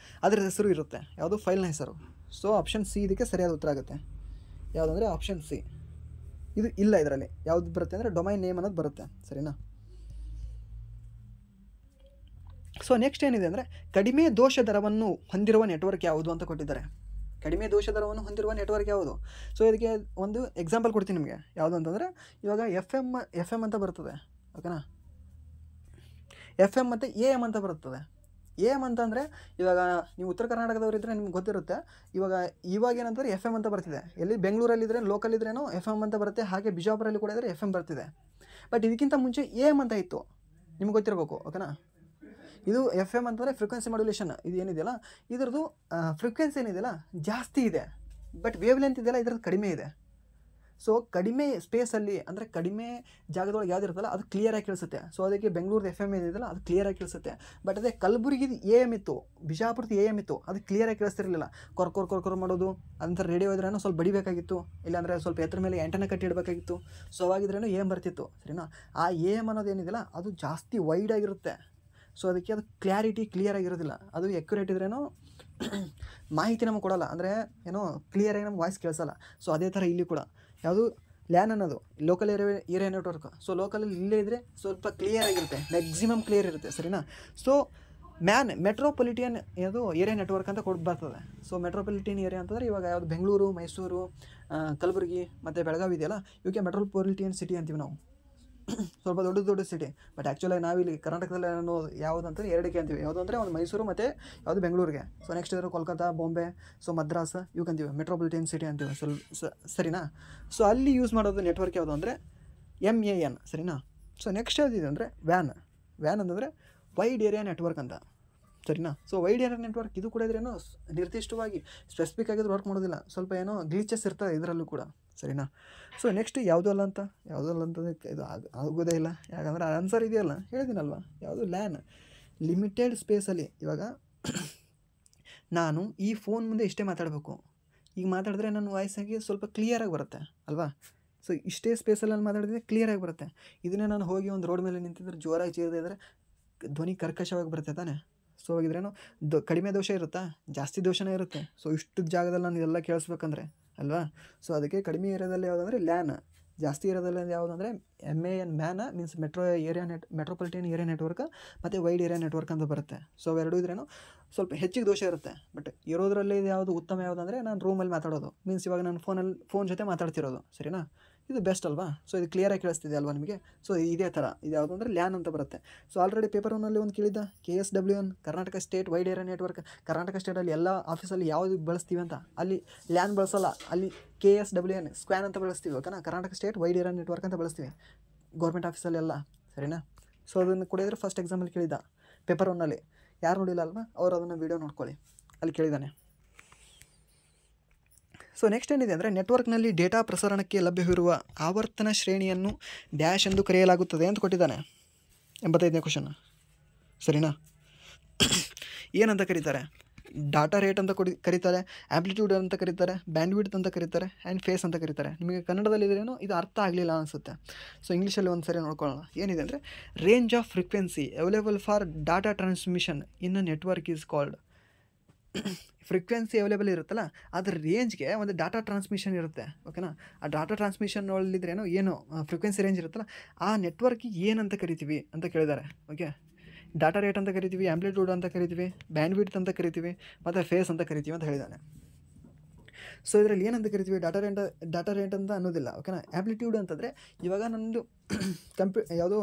ಅದರ ಹೆಸರು ಇರುತ್ತೆ, ಯಾವುದು ಫೈಲ್ನ ಹೆಸರು. ಸೊ ಆಪ್ಷನ್ ಸಿ ಇದಕ್ಕೆ ಸರಿಯಾದ ಉತ್ತರ ಆಗುತ್ತೆ. ಯಾವುದಂದರೆ ಆಪ್ಷನ್ ಸಿ. ಇದು ಇಲ್ಲ ಇದರಲ್ಲಿ ಯಾವುದು ಬರುತ್ತೆ ಅಂದರೆ ಡೊಮೈನ್ ನೇಮ್ ಅನ್ನೋದು ಬರುತ್ತೆ ಸರಿನಾ. ಸೊ ನೆಕ್ಸ್ಟ್ ಏನಿದೆ ಅಂದರೆ ಕಡಿಮೆ ದೋಷ ದರವನ್ನು ಹೊಂದಿರುವ ನೆಟ್ವರ್ಕ್ ಯಾವುದು ಅಂತ ಕೊಟ್ಟಿದ್ದಾರೆ. ಕಡಿಮೆ ದೋಷ ದರವನ್ನು ಹೊಂದಿರುವ ನೆಟ್ವರ್ಕ್ ಯಾವುದು? ಸೊ ಇದಕ್ಕೆ ಒಂದು ಎಕ್ಸಾಂಪಲ್ ಕೊಡ್ತೀನಿ ನಿಮಗೆ. ಯಾವುದು ಅಂತಂದರೆ ಇವಾಗ ಎಫ್ ಎಮ್ ಅಂತ ಬರ್ತದೆ. ಓಕೆನಾ, FM ಮತ್ತು AM ಅಂತ ಬರ್ತದೆ. AM ಅಂತಂದರೆ ಇವಾಗ ನೀವು ಉತ್ತರ ಕರ್ನಾಟಕದವರಿದ್ದರೆ ನಿಮ್ಗೆ ಗೊತ್ತಿರುತ್ತೆ. ಇವಾಗ ಏನಂತಂದರೆ FM ಅಂತ ಬರ್ತಿದೆ. ಎಲ್ಲಿ ಬೆಂಗಳೂರಲ್ಲಿದ್ದರೆ ಲೋಕಲ್ ಇದ್ರೇನೋ FM ಅಂತ ಬರುತ್ತೆ, ಹಾಗೆ ಬಿಜಾಪುರಲ್ಲಿ ಕೂಡ ಇದ್ದರೆ FM ಬರ್ತಿದೆ. ಬಟ್ ಇದಕ್ಕಿಂತ ಮುಂಚೆ AM ಅಂತ ಇತ್ತು, ನಿಮ್ಗೆ ಗೊತ್ತಿರಬೇಕು. ಓಕೆನಾ, ಇದು FM ಅಂತಂದರೆ ಫ್ರೀಕ್ವೆನ್ಸಿ ಮಾಡ್ಯುಲೇಷನ್. ಇದು ಏನಿದೆಯಲ್ಲ ಇದ್ರದ್ದು ಫ್ರೀಕ್ವೆನ್ಸಿ ಏನಿದೆಯಲ್ಲ ಜಾಸ್ತಿ ಇದೆ, ಬಟ್ ವೇವ್ ಲೆಂತ್ ಇದೆಯಲ್ಲ ಇದ್ರದ್ದು ಕಡಿಮೆ ಇದೆ. ಸೊ ಕಡಿಮೆ ಸ್ಪೇಸಲ್ಲಿ ಅಂದರೆ ಕಡಿಮೆ ಜಾಗದೊಳಗೆ ಯಾವ್ದು ಇರುತ್ತಲ್ಲ ಅದು ಕ್ಲಿಯರಾಗಿ ಕೇಳಿಸುತ್ತೆ. ಸೊ ಅದಕ್ಕೆ ಬೆಂಗಳೂರು FM ಏನಿದೆಯಲ್ಲ ಅದು ಕ್ಲಿಯರಾಗಿ ಕೇಳಿಸುತ್ತೆ. ಬಟ್ ಅದೇ ಕಲಬುರಗಿದು AM ಇತ್ತು, ಬಿಜಾಪುರದ AM ಇತ್ತು, ಅದು ಕ್ಲಿಯರಾಗಿ ಕೇಳಿಸ್ತಿರಲಿಲ್ಲ. ಕೊರ್ ಮಾಡೋದು ಅಂತರ ರೇಡಿಯೋ ಇದ್ರೇನೋ ಸ್ವಲ್ಪ ಬಡಿಬೇಕಾಗಿತ್ತು, ಇಲ್ಲಾಂದರೆ ಸ್ವಲ್ಪ ಎತ್ತರ ಮೇಲೆ ಆ್ಯಂಟೆನಾ ಕಟ್ಟಿ ಇಡಬೇಕಾಗಿತ್ತು. ಸೊ ಅವಾಗಿದ್ರೇನೋ AM ಬರ್ತಿತ್ತು ಸರಿನಾ. ಆ AM ಅನ್ನೋದು ಏನಿದೆಯಲ್ಲ ಅದು ಜಾಸ್ತಿ ವೈಡ್ ಆಗಿರುತ್ತೆ. ಸೊ ಅದಕ್ಕೆ ಅದು ಕ್ಲಿಯರಾಗಿರೋದಿಲ್ಲ. ಅದು ಎಕ್ಯುರೇಟ್ ಇದ್ರೇನೋ ಮಾಹಿತಿ ನಮಗೆ ಕೊಡೋಲ್ಲ, ಅಂದರೆ ಏನೋ ಕ್ಲಿಯರಾಗಿ ನಮ್ಗೆ ವಾಯ್ಸ್ ಕೇಳಿಸಲ್ಲ. ಸೊ ಅದೇ ಥರ ಇಲ್ಲಿ ಕೂಡ ಯಾವುದು ಲ್ಯಾನ್ ಅನ್ನೋದು ಲೋಕಲ್ ಏರಿಯಾ ನೆಟ್ವರ್ಕ್. ಸೊ ಲೋಕಲಲ್ಲಿ ಇಲ್ಲೇ ಇದ್ದರೆ ಸ್ವಲ್ಪ ಕ್ಲಿಯರ್ ಆಗಿರುತ್ತೆ, ಮ್ಯಾಕ್ಸಿಮಮ್ ಕ್ಲಿಯರ್ ಇರುತ್ತೆ ಸರಿನಾ. ಸೊ ಮೆಟ್ರೋಪಾಲಿಟಿಯನ್ ಯಾವುದು ಏರಿಯಾ ನೆಟ್ವರ್ಕ್ ಅಂತ ಬರ್ತದೆ. ಸೊ ಮೆಟ್ರೋಪಾಲಿಟಿಯನ್ ಏರಿಯಾ ಅಂತಂದರೆ ಇವಾಗ ಯಾವುದು ಬೆಂಗಳೂರು, ಮೈಸೂರು, ಕಲಬುರಗಿ ಮತ್ತು ಬೆಳಗಾವಿ ಇದೆಯಲ್ಲ ಇವಕ್ಕೆ ಮೆಟ್ರೋಪಾಲಿಟಿಯನ್ ಸಿಟಿ ಅಂತೀವಿ ನಾವು. ಸ್ವಲ್ಪ ದೊಡ್ಡ ಸಿಟಿ. ಬಟ್ ಆ್ಯಕ್ಚುಲಾಗಿ ನಾವಿಲ್ಲಿ ಕರ್ನಾಟಕದಲ್ಲಿ ಅನ್ನೋದು ಯಾವುದು ಅಂತಂದರೆ ಎರಡಕ್ಕೆ ಅಂತೀವಿ. ಯಾವುದು ಅಂದರೆ ಒಂದು ಮೈಸೂರು ಮತ್ತು ಯಾವುದು ಬೆಂಗಳೂರಿಗೆ. ಸೊ ನೆಕ್ಸ್ಟ್ ಇದ್ರೆ ಕೋಲ್ಕತ್ತಾ, ಬಾಂಬೆ, ಸೊ ಮದ್ರಾಸ್ ಇವಕ್ಕೆ ಅಂತೀವಿ ಮೆಟ್ರೋಪಾಲಿಟನ್ ಸಿಟಿ ಅಂತೀವಿ ಸರಿನಾ. ಸೊ ಅಲ್ಲಿ ಯೂಸ್ ಮಾಡೋದು ನೆಟ್ವರ್ಕ್ ಯಾವುದು ಅಂದರೆ MAN ಸರಿನಾ. ಸೊ ನೆಕ್ಸ್ಟ್ ಯಾವುದಿದೆ ಅಂದರೆ ವ್ಯಾನ್ ಅಂತಂದರೆ ವೈಡ್ ಏರಿಯಾ ನೆಟ್ವರ್ಕ್ ಅಂತ ಸರಿನಾ. ಸೊ ವೈಡ್ ಏರಿಯಾ ನೆಟ್ವರ್ಕ್ ಇದು ಕೂಡ ಇದ್ರೇನೋ ನಿರ್ದಿಷ್ಟವಾಗಿ ಸ್ಪೆಸಿಫಿಕ್ ಆಗಿದ್ರು ವರ್ಕ್ ಮಾಡೋದಿಲ್ಲ, ಸ್ವಲ್ಪ ಏನೋ ಗ್ಲಿಚಸ್ ಇರ್ತದೆ ಇದರಲ್ಲೂ ಕೂಡ ಸರಿನಾ. ಸೊ ನೆಕ್ಸ್ಟ್ ಯಾವುದೂ ಅಲ್ಲ ಅಂತಂದರೆ ಇದು ಆಗೋದೇ ಇಲ್ಲ, ಯಾಕಂದರೆ ಆನ್ಸರ್ ಇದೆಯಲ್ಲ ಹೇಳಿದ್ದೀನಲ್ವ. ಯಾವುದು ಲ್ಯಾನ್ ಲಿಮಿಟೆಡ್ ಸ್ಪೇಸಲ್ಲಿ. ಇವಾಗ ನಾನು ಈ ಫೋನ್ ಮುಂದೆ ಇಷ್ಟೇ ಮಾತಾಡಬೇಕು, ಈಗ ಮಾತಾಡಿದ್ರೆ ನನ್ನ ವಾಯ್ಸಾಗಿ ಸ್ವಲ್ಪ ಕ್ಲಿಯರಾಗಿ ಬರುತ್ತೆ ಅಲ್ವಾ. ಸೊ ಇಷ್ಟೇ ಸ್ಪೇಸಲ್ಲಿ ನಾನು ಮಾತಾಡಿದ್ರೆ ಕ್ಲಿಯರಾಗಿ ಬರುತ್ತೆ. ಇದನ್ನೇ ನಾನು ಹೋಗಿ ಒಂದು ರೋಡ್ ಮೇಲೆ ನಿಂತಿದ್ರೆ ಜೋರಾಗಿ ಚೀರದೇ ಇದ್ದರೆ ಧ್ವನಿ ಕರ್ಕಶವಾಗಿ ಬರುತ್ತೆ ತಾನೆ. ಸೊ ಹೋಗಿದ್ರೇನು ಕಡಿಮೆ ದೋಷ ಇರುತ್ತಾ, ಜಾಸ್ತಿ ದೋಷನೇ ಇರುತ್ತೆ. ಸೊ ಇಷ್ಟು ಜಾಗದಲ್ಲಿ ನಾನು ಇದೆಲ್ಲ ಕೇಳಿಸ್ಬೇಕಂದ್ರೆ ಅಲ್ವಾ. ಸೊ ಅದಕ್ಕೆ ಕಡಿಮೆ ಏರಿಯಾದಲ್ಲಿ ಯಾವುದಂದರೆ ಲ್ಯಾನ್, ಜಾಸ್ತಿ ಏರಿಯಾದಲ್ಲಿ ಯಾವುದಂದರೆ MAN man means metropolitan area network ಮತ್ತು ವೈಡ್ ಏರಿಯಾ ನೆಟ್ವರ್ಕ್ ಅಂತ ಬರುತ್ತೆ. ಸೊ ಅವೆರಡೂ ಇದ್ರೇನು ಸ್ವಲ್ಪ ಹೆಚ್ಚಿಗೆ ದೋಷ ಇರುತ್ತೆ. ಬಟ್ ಇರೋದ್ರಲ್ಲಿ ಯಾವುದು ಉತ್ತಮ ಯಾವುದಂದರೆ ನಾನು ರೂಮಲ್ಲಿ ಮಾತಾಡೋದು, ಮೀನ್ಸ್ ಇವಾಗ ನಾನು ಫೋನ್ ಜೊತೆ ಮಾತಾಡ್ತಿರೋದು ಸರಿನಾ. ಇದು ಬೆಸ್ಟ್ ಅಲ್ವಾ. ಸೊ ಇದು ಕ್ಲಿಯರಾಗಿ ಕೇಳಿಸ್ತಿದೆ ಅಲ್ವಾ ನಿಮಗೆ. ಸೊ ಇದೇ ಥರ ಇದು ಯಾವುದು ಅಂದರೆ ಲ್ಯಾನ್ ಅಂತ ಬರುತ್ತೆ. ಸೊ ಆಲ್ರೆಡಿ ಪೇಪರ್ 1ನಲ್ಲಿ ಒಂದು ಕೇಳಿದ್ದ KSWN Karnataka state wide area network. Karnataka ಸ್ಟೇಟಲ್ಲಿ ಎಲ್ಲ ಆಫೀಸಲ್ಲಿ ಯಾವುದು ಬಳಸ್ತೀವಿ ಅಂತ, ಅಲ್ಲಿ ಲ್ಯಾನ್ ಬಳಸಲ್ಲ, ಅಲ್ಲಿ KSWN ಸ್ಕ್ವಾನ್ ಅಂತ ಬಳಸ್ತೀವಿ. ಓಕೆನಾ, Karnataka state wide area network ಅಂತ ಬಳಸ್ತೀವಿ ಗೌರ್ಮೆಂಟ್ ಆಫೀಸಲ್ಲೆಲ್ಲ ಸರಿನಾ. ಸೊ ಅದನ್ನು ಕೊಡಿದ್ರೆ ಫಸ್ಟ್ ಎಕ್ಸಾಮಲ್ಲಿ ಕೇಳಿದ್ದ ಪೇಪರ್ 1ನಲ್ಲಿ. ಯಾರು ನೋಡಿಲ್ಲ ಅಲ್ವಾ ಅವರು ಅದನ್ನು ವೀಡಿಯೋ ನೋಡ್ಕೊಳ್ಳಿ, ಅಲ್ಲಿ ಕೇಳಿದ್ದಾನೆ. ಸೊ ನೆಕ್ಸ್ಟ್ ಏನಿದೆ ಅಂದರೆ ನೆಟ್ವರ್ಕ್ನಲ್ಲಿ ಡೇಟಾ ಪ್ರಸರಣಕ್ಕೆ ಲಭ್ಯವಿರುವ ಆವರ್ತನ ಶ್ರೇಣಿಯನ್ನು ಡ್ಯಾಶ್ ಎಂದು ಕರೆಯಲಾಗುತ್ತದೆ ಅಂತ ಕೊಟ್ಟಿದ್ದಾನೆ. 85ನೇ ಕ್ವಶನ್ ಸರಿನಾ. ಏನಂತ ಕರೀತಾರೆ? ಡಾಟಾ ರೇಟ್ ಅಂತ ಕರೀತಾರೆ, ಆ್ಯಂಪ್ಲಿಟ್ಯೂಡ್ ಅಂತ ಕರೀತಾರೆ, ಬ್ಯಾಂಡ್ವಿಡ್ತ್ ಅಂತ ಕರೀತಾರೆ, ಆ್ಯಂಡ್ ಫೇಸ್ ಅಂತ ಕರೀತಾರೆ. ನಿಮಗೆ ಕನ್ನಡದಲ್ಲಿ ಇದ್ರೇನೋ ಇದು ಅರ್ಥ ಆಗಲಿಲ್ಲ ಅನಿಸುತ್ತೆ. ಸೊ ಇಂಗ್ಲೀಷಲ್ಲಿ ಒಂದು ಸರಿ ನೋಡ್ಕೊಳ್ಳೋಣ. ಏನಿದೆ ಅಂದರೆ range off frequency available for data transmission in a network is called. Frequency available ಇರುತ್ತಲ್ಲ ಅದ್ರ ರೇಂಜ್ಗೆ ಒಂದು ಡಾಟಾ ಟ್ರಾನ್ಸ್ಮಿಷನ್ ಇರುತ್ತೆ. ಓಕೆನಾ, ಆ ಡಾಟಾ ಟ್ರಾನ್ಸ್ಮಿಷನ್ ಒಳ್ಳಿದ್ರೇನೋ ಏನು ಫ್ರೀಕ್ವೆನ್ಸಿ ರೇಂಜ್ ಇರುತ್ತಲ್ಲ ಆ ನೆಟ್ವರ್ಕಿಗೆ ಏನಂತ ಕರಿತೀವಿ ಅಂತ ಕೇಳಿದ್ದಾರೆ. ಓಕೆ, ಡಾಟಾ ರೇಟ್ ಅಂತ ಕರಿತೀವಿ, ಆ್ಯಂಪ್ಲಿಟ್ಯೂಡ್ ಅಂತ ಕರಿತೀವಿ, ಬ್ಯಾಂಡ್ವಿಡ್ತ್ ಅಂತ ಕರಿತೀವಿ, ಮತ್ತು ಫೇಸ್ ಅಂತ ಕರಿತೀವಿ ಅಂತ ಹೇಳಿದ್ದಾನೆ. ಸೊ ಇದರಲ್ಲಿ ಏನಂತ ಕರಿತೀವಿ? ಡಾಟಾ ರೇಟ್ ಅಂತ ಅನ್ನೋದಿಲ್ಲ. ಓಕೆನಾ, ಆ್ಯಂಪ್ಲಿಟ್ಯೂಡ್ ಅಂತಂದರೆ ಇವಾಗ ನನ್ನದು ಯಾವುದೋ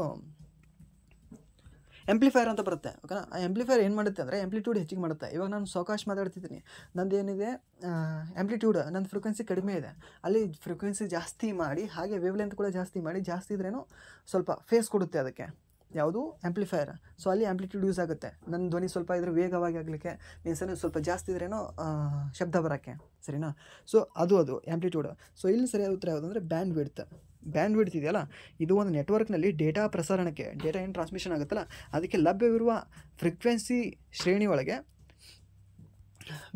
ಆಂಪ್ಲಿಫೈಯರ್ ಅಂತ ಬರುತ್ತೆ. ಓಕೆನಾ. ಆ ಆಂಪ್ಲಿಫೈಯರ್ ಏನು ಮಾಡುತ್ತೆ ಅಂದರೆ ಆಂಪ್ಲಿಟ್ಯೂಡ್ ಹೆಚ್ಚಿಗೆ ಮಾಡುತ್ತೆ. ಇವಾಗ ನಾನು ಸಾವಕಾಶ ಮಾತಾಡ್ತಿದ್ದೀನಿ, ನಂದು ಏನಿದೆ ಆಂಪ್ಲಿಟ್ಯೂಡ್, ನನ್ನ ಫ್ರೀಕ್ವೆನ್ಸಿ ಕಡಿಮೆ ಇದೆ, ಅಲ್ಲಿ ಫ್ರೀಕ್ವೆನ್ಸಿ ಜಾಸ್ತಿ ಮಾಡಿ ಹಾಗೆ ವೇವ್ ಲೆಂತ್ ಕೂಡ ಜಾಸ್ತಿ ಮಾಡಿ, ಜಾಸ್ತಿ ಇದ್ರೇನು ಸ್ವಲ್ಪ ಫೇಸ್ ಕೊಡುತ್ತೆ ಅದಕ್ಕೆ, ಯಾವುದು ಆಂಪ್ಲಿಫೈಯರ್. ಸೊ ಅಲ್ಲಿ ಆಂಪ್ಲಿಟ್ಯೂಡ್ ಯೂಸ್ ಆಗುತ್ತೆ. ನನ್ನ ಧ್ವನಿ ಸ್ವಲ್ಪ ಇದ್ರೆ ವೇಗವಾಗಿ ಆಗಲಿಕ್ಕೆ, ಮೀನ್ಸ್ ಸ್ವಲ್ಪ ಜಾಸ್ತಿ ಇದ್ರೇನೋ ಶಬ್ದ ಬರೋಕ್ಕೆ, ಸರಿನಾ. ಸೊ ಅದು ಆಂಪ್ಲಿಟ್ಯೂಡ್. ಸೊ ಇಲ್ಲಿ ಸರಿಯಾದ ಉತ್ತರ ಯಾವುದು ಅಂದರೆ ಬ್ಯಾಂಡ್ ವಿಡ್ತ್. ಬ್ಯಾಂಡ್ ವಿಡ್ತ್ ಇದೆಯಲ್ಲ, ಇದು ಒಂದು ನೆಟ್ವರ್ಕ್ನಲ್ಲಿ ಡೇಟಾ ಪ್ರಸಾರಣಕ್ಕೆ, ಡೇಟಾ ಏನು ಟ್ರಾನ್ಸ್ಮಿಷನ್ ಆಗುತ್ತಲ್ಲ ಅದಕ್ಕೆ ಲಭ್ಯವಿರುವ ಫ್ರೀಕ್ವೆನ್ಸಿ ಶ್ರೇಣಿ ಒಳಗೆ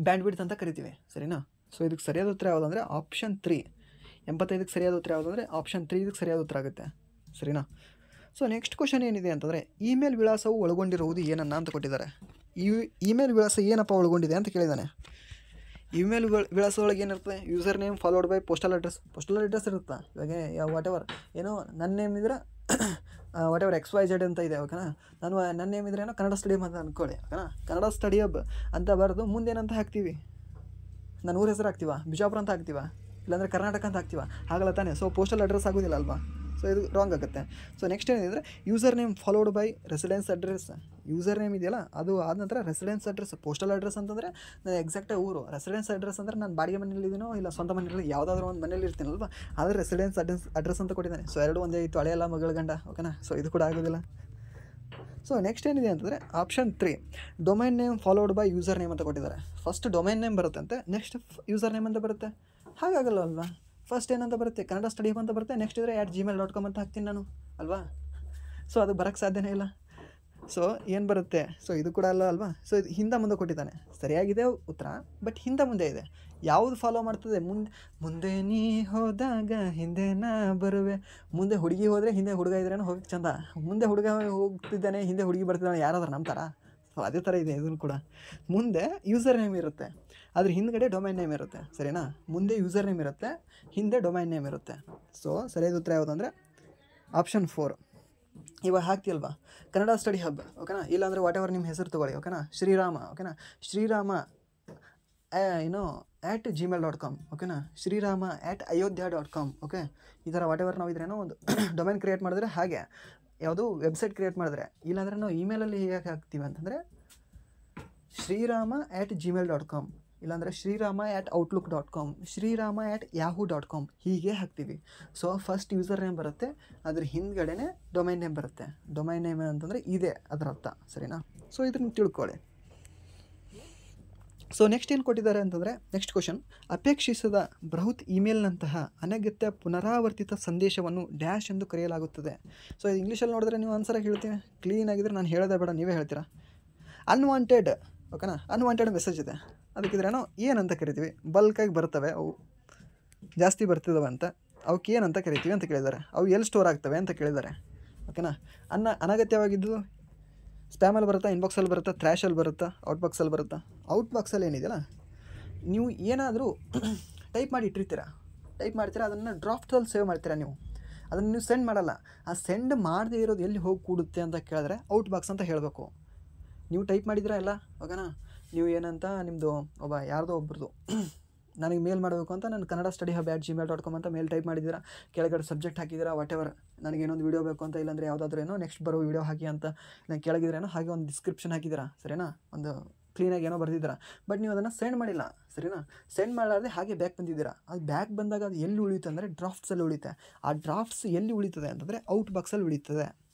ಬ್ಯಾಂಡ್ ವಿಡ್ತ್ ಅಂತ ಕರಿತೀವಿ, ಸರಿನಾ. ಸೊ ಇದಕ್ಕೆ ಸರಿಯಾದ ಉತ್ತರ ಯಾವುದು ಅಂದರೆ ಆಪ್ಷನ್ 3. 85ಕ್ಕೆ ಸರಿಯಾದ ಉತ್ತರ ಯಾವುದು ಅಂದರೆ ಆಪ್ಷನ್ 3 ಇದಕ್ಕೆ ಸರಿಯಾದ ಉತ್ತರ ಆಗುತ್ತೆ, ಸರಿನಾ. ಸೊ ನೆಕ್ಸ್ಟ್ ಕ್ವಶನ್ ಏನಿದೆ ಅಂತಂದರೆ ಇಮೇಲ್ ವಿಳಾಸವು ಒಳಗೊಂಡಿರುವುದು ಏನನ್ನ ಅಂತ ಕೊಟ್ಟಿದ್ದಾರೆ. ಇಮೇಲ್ ವಿಳಾಸ ಏನಪ್ಪ ಒಳಗೊಂಡಿದೆ ಅಂತ ಕೇಳಿದ್ದಾನೆ. ಇಮೇಲ್ ವಿಳಾಸ ಒಳಗೆ ಏನಿರ್ತದೆ, user name followed by postal address ಇರುತ್ತೆ. ಇವಾಗ ವಾಟ್ ಎವರ್ ಏನೋ ನನ್ನ ನೇಮ್ ಇದ್ರೆ ವಾಟ್ ಎವರ್ XYZ ಅಂತ ಇದೆ, ಓಕೆನಾ. ನನ್ನ ನೇಮ್ ಇದ್ರೆ ಏನೋ ಕನ್ನಡ ಸ್ಟಡಿ ಅಂತ ಅಂದ್ಕೊಳ್ಳಿ, ಓಕೆನಾ. ಕನ್ನಡ ಸ್ಟಡಿ ಹಬ್ ಅಂತ ಬರೆದು ಮುಂದೇನಂತ ಹಾಕ್ತೀವಿ, ನನ್ನ ಊರ ಹೆಸರು ಹಾಕ್ತೀವ, ಬಿಜಾಪುರ ಅಂತ ಹಾಕ್ತೀವ, ಇಲ್ಲಾಂದರೆ ಕರ್ನಾಟಕ ಅಂತ ಹಾಕ್ತೀವ, ಆಗಲ್ಲ ತಾನೆ. ಸೊ ಪೋಸ್ಟಲ್ ಅಡ್ರೆಸ್ ಆಗೋದಿಲ್ಲ ಅಲ್ವಾ. ಸೊ ಇದು ರಾಂಗ್ ಆಗುತ್ತೆ. ಸೊ ನೆಕ್ಸ್ಟ್ ಏನಿದೆ, user name followed by residence address. User name ಇದೆಯಲ್ಲ ಅದು ಆದ ನಂತರ ರೆಸಿಡೆನ್ಸ್ ಅಡ್ರೆಸ್. ಪೋಸ್ಟಲ್ ಅಡ್ರೆಸ್ ಅಂತಂದರೆ ನಾನು ಎಕ್ಸಾಕ್ಟಾಗಿ ಊರು, ರೆಸಿಡೆನ್ಸ್ ಅಡ್ರೆಸ್ ಅಂದರೆ ನಾನು ಬಾಡಿಗೆ ಮನೇಲಿದ್ದೀನೋ ಇಲ್ಲ ಸ್ವಂತ ಮನೇಲಿ ಯಾವುದಾದ್ರೂ ಒಂದು ಮನೇಲಿ ಇರ್ತೀನಲ್ವ, ಆದರೆ ರೆಸಿಡೆನ್ಸ್ ಅಡ್ರೆಸ್ ಅಂತ ಕೊಟ್ಟಿದ್ದಾನೆ. ಸೊ ಎರಡು ಒಂದೇ ಇತ್ತು, ಹಳೆಯಲ್ಲ ಮಗಳ ಗಂಡ, ಓಕೆನಾ. ಸೊ ಇದು ಕೂಡ ಆಗೋದಿಲ್ಲ. ಸೊ ನೆಕ್ಸ್ಟ್ ಏನಿದೆ ಅಂತಂದರೆ option 3 domain name followed by user name ಅಂತ ಕೊಟ್ಟಿದ್ದಾರೆ. ಫಸ್ಟ್ ಡೊಮೈನ್ ನೇಮ್ ಬರುತ್ತೆ ಅಂತೆ, ನೆಕ್ಸ್ಟ್ ಯೂಸರ್ ನೇಮ್ ಅಂತ ಬರುತ್ತೆ. ಹಾಗಾಗಲ್ಲ ಅಲ್ವಾ. ಫಸ್ಟ್ ಏನಂತ ಬರುತ್ತೆ, ಕನ್ನಡ ಸ್ಟಡಿ ಹಬ್ ಅಂತ ಬರುತ್ತೆ, ನೆಕ್ಸ್ಟ್ ಇದ್ದರೆ @gmail.com ಅಂತ ಹಾಕ್ತೀನಿ ನಾನು, ಅಲ್ವಾ. ಸೊ ಅದು ಬರೋಕ್ಕೆ ಸಾಧ್ಯನೇ ಇಲ್ಲ. ಸೊ ಏನು ಬರುತ್ತೆ, ಸೊ ಇದು ಕೂಡ ಅಲ್ಲ ಅಲ್ವಾ. ಸೊ ಇದು ಹಿಂದೆ ಮುಂದೆ ಕೊಟ್ಟಿದ್ದಾನೆ, ಸರಿಯಾಗಿದೆ ಉತ್ತರ, ಬಟ್ ಹಿಂದೆ ಮುಂದೆ ಇದೆ. ಯಾವುದು ಫಾಲೋ ಮಾಡ್ತದೆ, ಮುಂದೆ ನೀ ಹೋದಾಗ ಹಿಂದೆ ನಾ ಬರುವೆ. ಮುಂದೆ ಹುಡುಗಿ ಹೋದರೆ ಹಿಂದೆ ಹುಡುಗ ಇದ್ರೇನೋ ಹೋಗಕ್ಕೆ ಚಂದ, ಮುಂದೆ ಹುಡುಗ ಹೋಗ್ತಿದ್ದಾನೆ ಹಿಂದೆ ಹುಡುಗಿ ಬರ್ತಿದ್ದಾನೆ, ಯಾರಾದ್ರೂ ನಂಬ್ತಾರ. ಸೊ ಅದೇ ಥರ ಇದೆ ಇದನ್ನು ಕೂಡ. ಮುಂದೆ ಯೂಸರ್ ನೇಮ್ ಇರುತ್ತೆ, ಅದ್ರ ಹಿಂದ್ಗಡೆ ಡೊಮೈನ್ ನೇಮ್ ಇರುತ್ತೆ, ಸರಿನಾ. ಮುಂದೆ ಯೂಸರ್ ನೇಮ್ ಇರುತ್ತೆ, ಹಿಂದೆ ಡೊಮೈನ್ ನೇಮ್ ಇರುತ್ತೆ. ಸೊ ಸರಿಯಾದ ಉತ್ತರ ಯಾವುದು ಅಂದರೆ ಆಪ್ಷನ್ 4. ಇವಾಗ ಹಾಕ್ತಿಯಲ್ವಾ ಕನ್ನಡ ಸ್ಟಡಿ ಹಬ್, ಓಕೆನಾ. ಇಲ್ಲಾಂದರೆ ವಾಟ್ ಎವರ್ ನಿಮ್ಮ ಹೆಸರು ತೊಗೊಳ್ಳಿ, ಓಕೆನಾ. ಶ್ರೀರಾಮ, ಓಕೆನಾ. ಶ್ರೀರಾಮ @gmail.com, ಓಕೆನಾ. Shrirama @ayodhya.com, okay. ಈ ಥರ ವಾಟ್ ಎವರ್ ನಾವು ಇದ್ರೇನೋ ಒಂದು ಡೊಮೈನ್ ಕ್ರಿಯೇಟ್ ಮಾಡಿದ್ರೆ, ಹಾಗೆ ಯಾವುದು ವೆಬ್ಸೈಟ್ ಕ್ರಿಯೇಟ್ ಮಾಡಿದ್ರೆ, ಇಲ್ಲಾಂದರೆ ನಾವು ಇಮೇಲಲ್ಲಿ ಹೇಗೆ ಹಾಕ್ತೀವಿ ಅಂತಂದರೆ ಶ್ರೀರಾಮ @gmail.com, ಇಲ್ಲಾಂದರೆ ಶ್ರೀರಾಮ @outlook.com, ಶ್ರೀರಾಮ @yahoo.com ಹೀಗೆ ಹಾಕ್ತೀವಿ. ಸೊ ಫಸ್ಟ್ ಯೂಸರ್ ನೇಮ್ ಬರುತ್ತೆ, ಅದ್ರ ಹಿಂದ್ಗಡೆನೇ ಡೊಮೈನ್ ನೇಮ್ ಬರುತ್ತೆ. ಡೊಮೈನ್ ನೇಮ್ ಅಂತಂದರೆ ಇದೆ ಅದರ ಅರ್ಥ, ಸರಿನಾ. ಸೊ ಇದನ್ನು ತಿಳ್ಕೊಳ್ಳಿ. ಸೊ ನೆಕ್ಸ್ಟ್ ಏನು ಕೊಟ್ಟಿದ್ದಾರೆ ಅಂತಂದರೆ ನೆಕ್ಸ್ಟ್ ಕ್ವಶನ್, ಅಪೇಕ್ಷಿಸದ ಬೃಹತ್ ಇಮೇಲ್ನಂತಹ ಅನಗತ್ಯ ಪುನರಾವರ್ತಿತ ಸಂದೇಶವನ್ನು ಡ್ಯಾಶ್ ಎಂದು ಕರೆಯಲಾಗುತ್ತದೆ. ಸೊ ಇದು ಇಂಗ್ಲೀಷಲ್ಲಿ ನೋಡಿದ್ರೆ ನೀವು ಆನ್ಸರಾಗಿ ಹೇಳ್ತೀನಿ, ಕ್ಲೀನ್ ಆಗಿದ್ರೆ ನಾನು ಹೇಳೋದೇ ಬೇಡ, ನೀವೇ ಹೇಳ್ತೀರಾ. ಅನ್ವಾಂಟೆಡ್, ಓಕೆನಾ. ಅನ್ವಾಂಟೆಡ್ ಮೆಸೇಜ್ ಇದೆ, ಅದಕ್ಕಿದ್ರೇನೋ ಏನಂತ ಕರಿತೀವಿ, ಬಲ್ಕಾಗಿ ಬರ್ತವೆ, ಅವು ಜಾಸ್ತಿ ಬರ್ತಿದ್ದಾವೆ ಅಂತ, ಅವಕ್ಕೆ ಏನಂತ ಕರಿತೀವಿ ಅಂತ ಕೇಳಿದ್ದಾರೆ. ಅವು ಎಲ್ಲಿ ಸ್ಟೋರ್ ಆಗ್ತವೆ ಅಂತ ಕೇಳಿದ್ದಾರೆ, ಓಕೆನಾ. ಅನಗತ್ಯವಾಗಿದ್ದು ಸ್ಪ್ಯಾಮಲ್ಲಿ ಬರುತ್ತಾ, ಇನ್ಬಾಕ್ಸಲ್ಲಿ ಬರುತ್ತಾ, ಥ್ರ್ಯಾಶಲ್ಲಿ ಬರುತ್ತಾ, ಔಟ್ಬಾಕ್ಸಲ್ಲಿ ಬರುತ್ತಾ. ಔಟ್ಬಾಕ್ಸಲ್ಲಿ ಏನಿದೆಯಲ್ಲ, ನೀವು ಏನಾದರೂ ಟೈಪ್ ಮಾಡಿ ಇಟ್ಟಿರ್ತೀರ, ಟೈಪ್ ಮಾಡ್ತೀರಾ, ಅದನ್ನು ಡ್ರಾಫ್ಟಲ್ಲಿ ಸೇವ್ ಮಾಡ್ತೀರಾ ನೀವು, ಅದನ್ನು ನೀವು ಸೆಂಡ್ ಮಾಡಲ್ಲ. ಆ ಸೆಂಡ್ ಮಾಡದೇ ಇರೋದು ಎಲ್ಲಿ ಹೋಗಿ ಕೂಡುತ್ತೆ ಅಂತ ಕೇಳಿದ್ರೆ ಔಟ್ಬಾಕ್ಸ್ ಅಂತ ಹೇಳಬೇಕು. ನೀವು ಟೈಪ್ ಮಾಡಿದ್ದೀರಾ ಎಲ್ಲ, ಓಕೆನಾ. ನೀವು ಏನಂತ ನಿಮ್ಮದು ಯಾರ್ದೋ ಒಬ್ರದ್ದು ನನಗೆ ಮೇಲ್ ಮಾಡಬೇಕು ಅಂತ ನಾನು ಕನ್ನಡ ಸ್ಟಡಿ ಹಬ್ @gmail.com ಅಂತ ಮೇಲ್ ಟೈಪ್ ಮಾಡಿದ್ದೀರಾ, ಕೆಳಗಡೆ ಸಬ್ಜೆಕ್ಟ್ ಹಾಕಿದ್ದೀರಾ, ವಾಟ್ ಎವರ್ ನನಗೇನೊಂದು ವೀಡಿಯೋ ಬೇಕು ಅಂತ, ಇಲ್ಲಾಂದರೆ ಯಾವುದಾದ್ರೂ ಏನೋ ನೆಕ್ಸ್ಟ್ ಬರೋ ವೀಡಿಯೋ ಹಾಕಿ ಅಂತ ನಾನು ಕೆಳಗಿದ್ರೇನೋ ಹಾಗೆ ಒಂದು ಡಿಸ್ಕ್ರಿಪ್ಷನ್ ಹಾಕಿದ್ದೀರಾ, ಸರಿನಾ. ಒಂದು ಕ್ಲೀನಾಗಿ ಏನೋ ಬರ್ದಿದ್ದೀರಾ, ಬಟ್ ನೀವು ಅದನ್ನು ಸೆಂಡ್ ಮಾಡಿಲ್ಲ, ಸರಿನಾ. ಸೆಂಡ್ ಮಾಡಲಾರ್ದೆ ಹಾಗೆ ಬ್ಯಾಕ್ ಬಂದಿದ್ದೀರಾ. ಅದು ಬ್ಯಾಕ್ ಬಂದಾಗ ಅದು ಎಲ್ಲಿ ಉಳಿಯುತ್ತೆ ಅಂದರೆ ಡ್ರಾಫ್ಟ್ಸಲ್ಲಿ ಉಳಿಯುತ್ತೆ. ಆ ಡ್ರಾಫ್ಟ್ಸ್ ಎಲ್ಲಿ ಉಳಿತದೆ ಅಂತಂದರೆ ಔಟ್ಬಾಕ್ಸಲ್ಲಿ ಉಳಿತದೆ,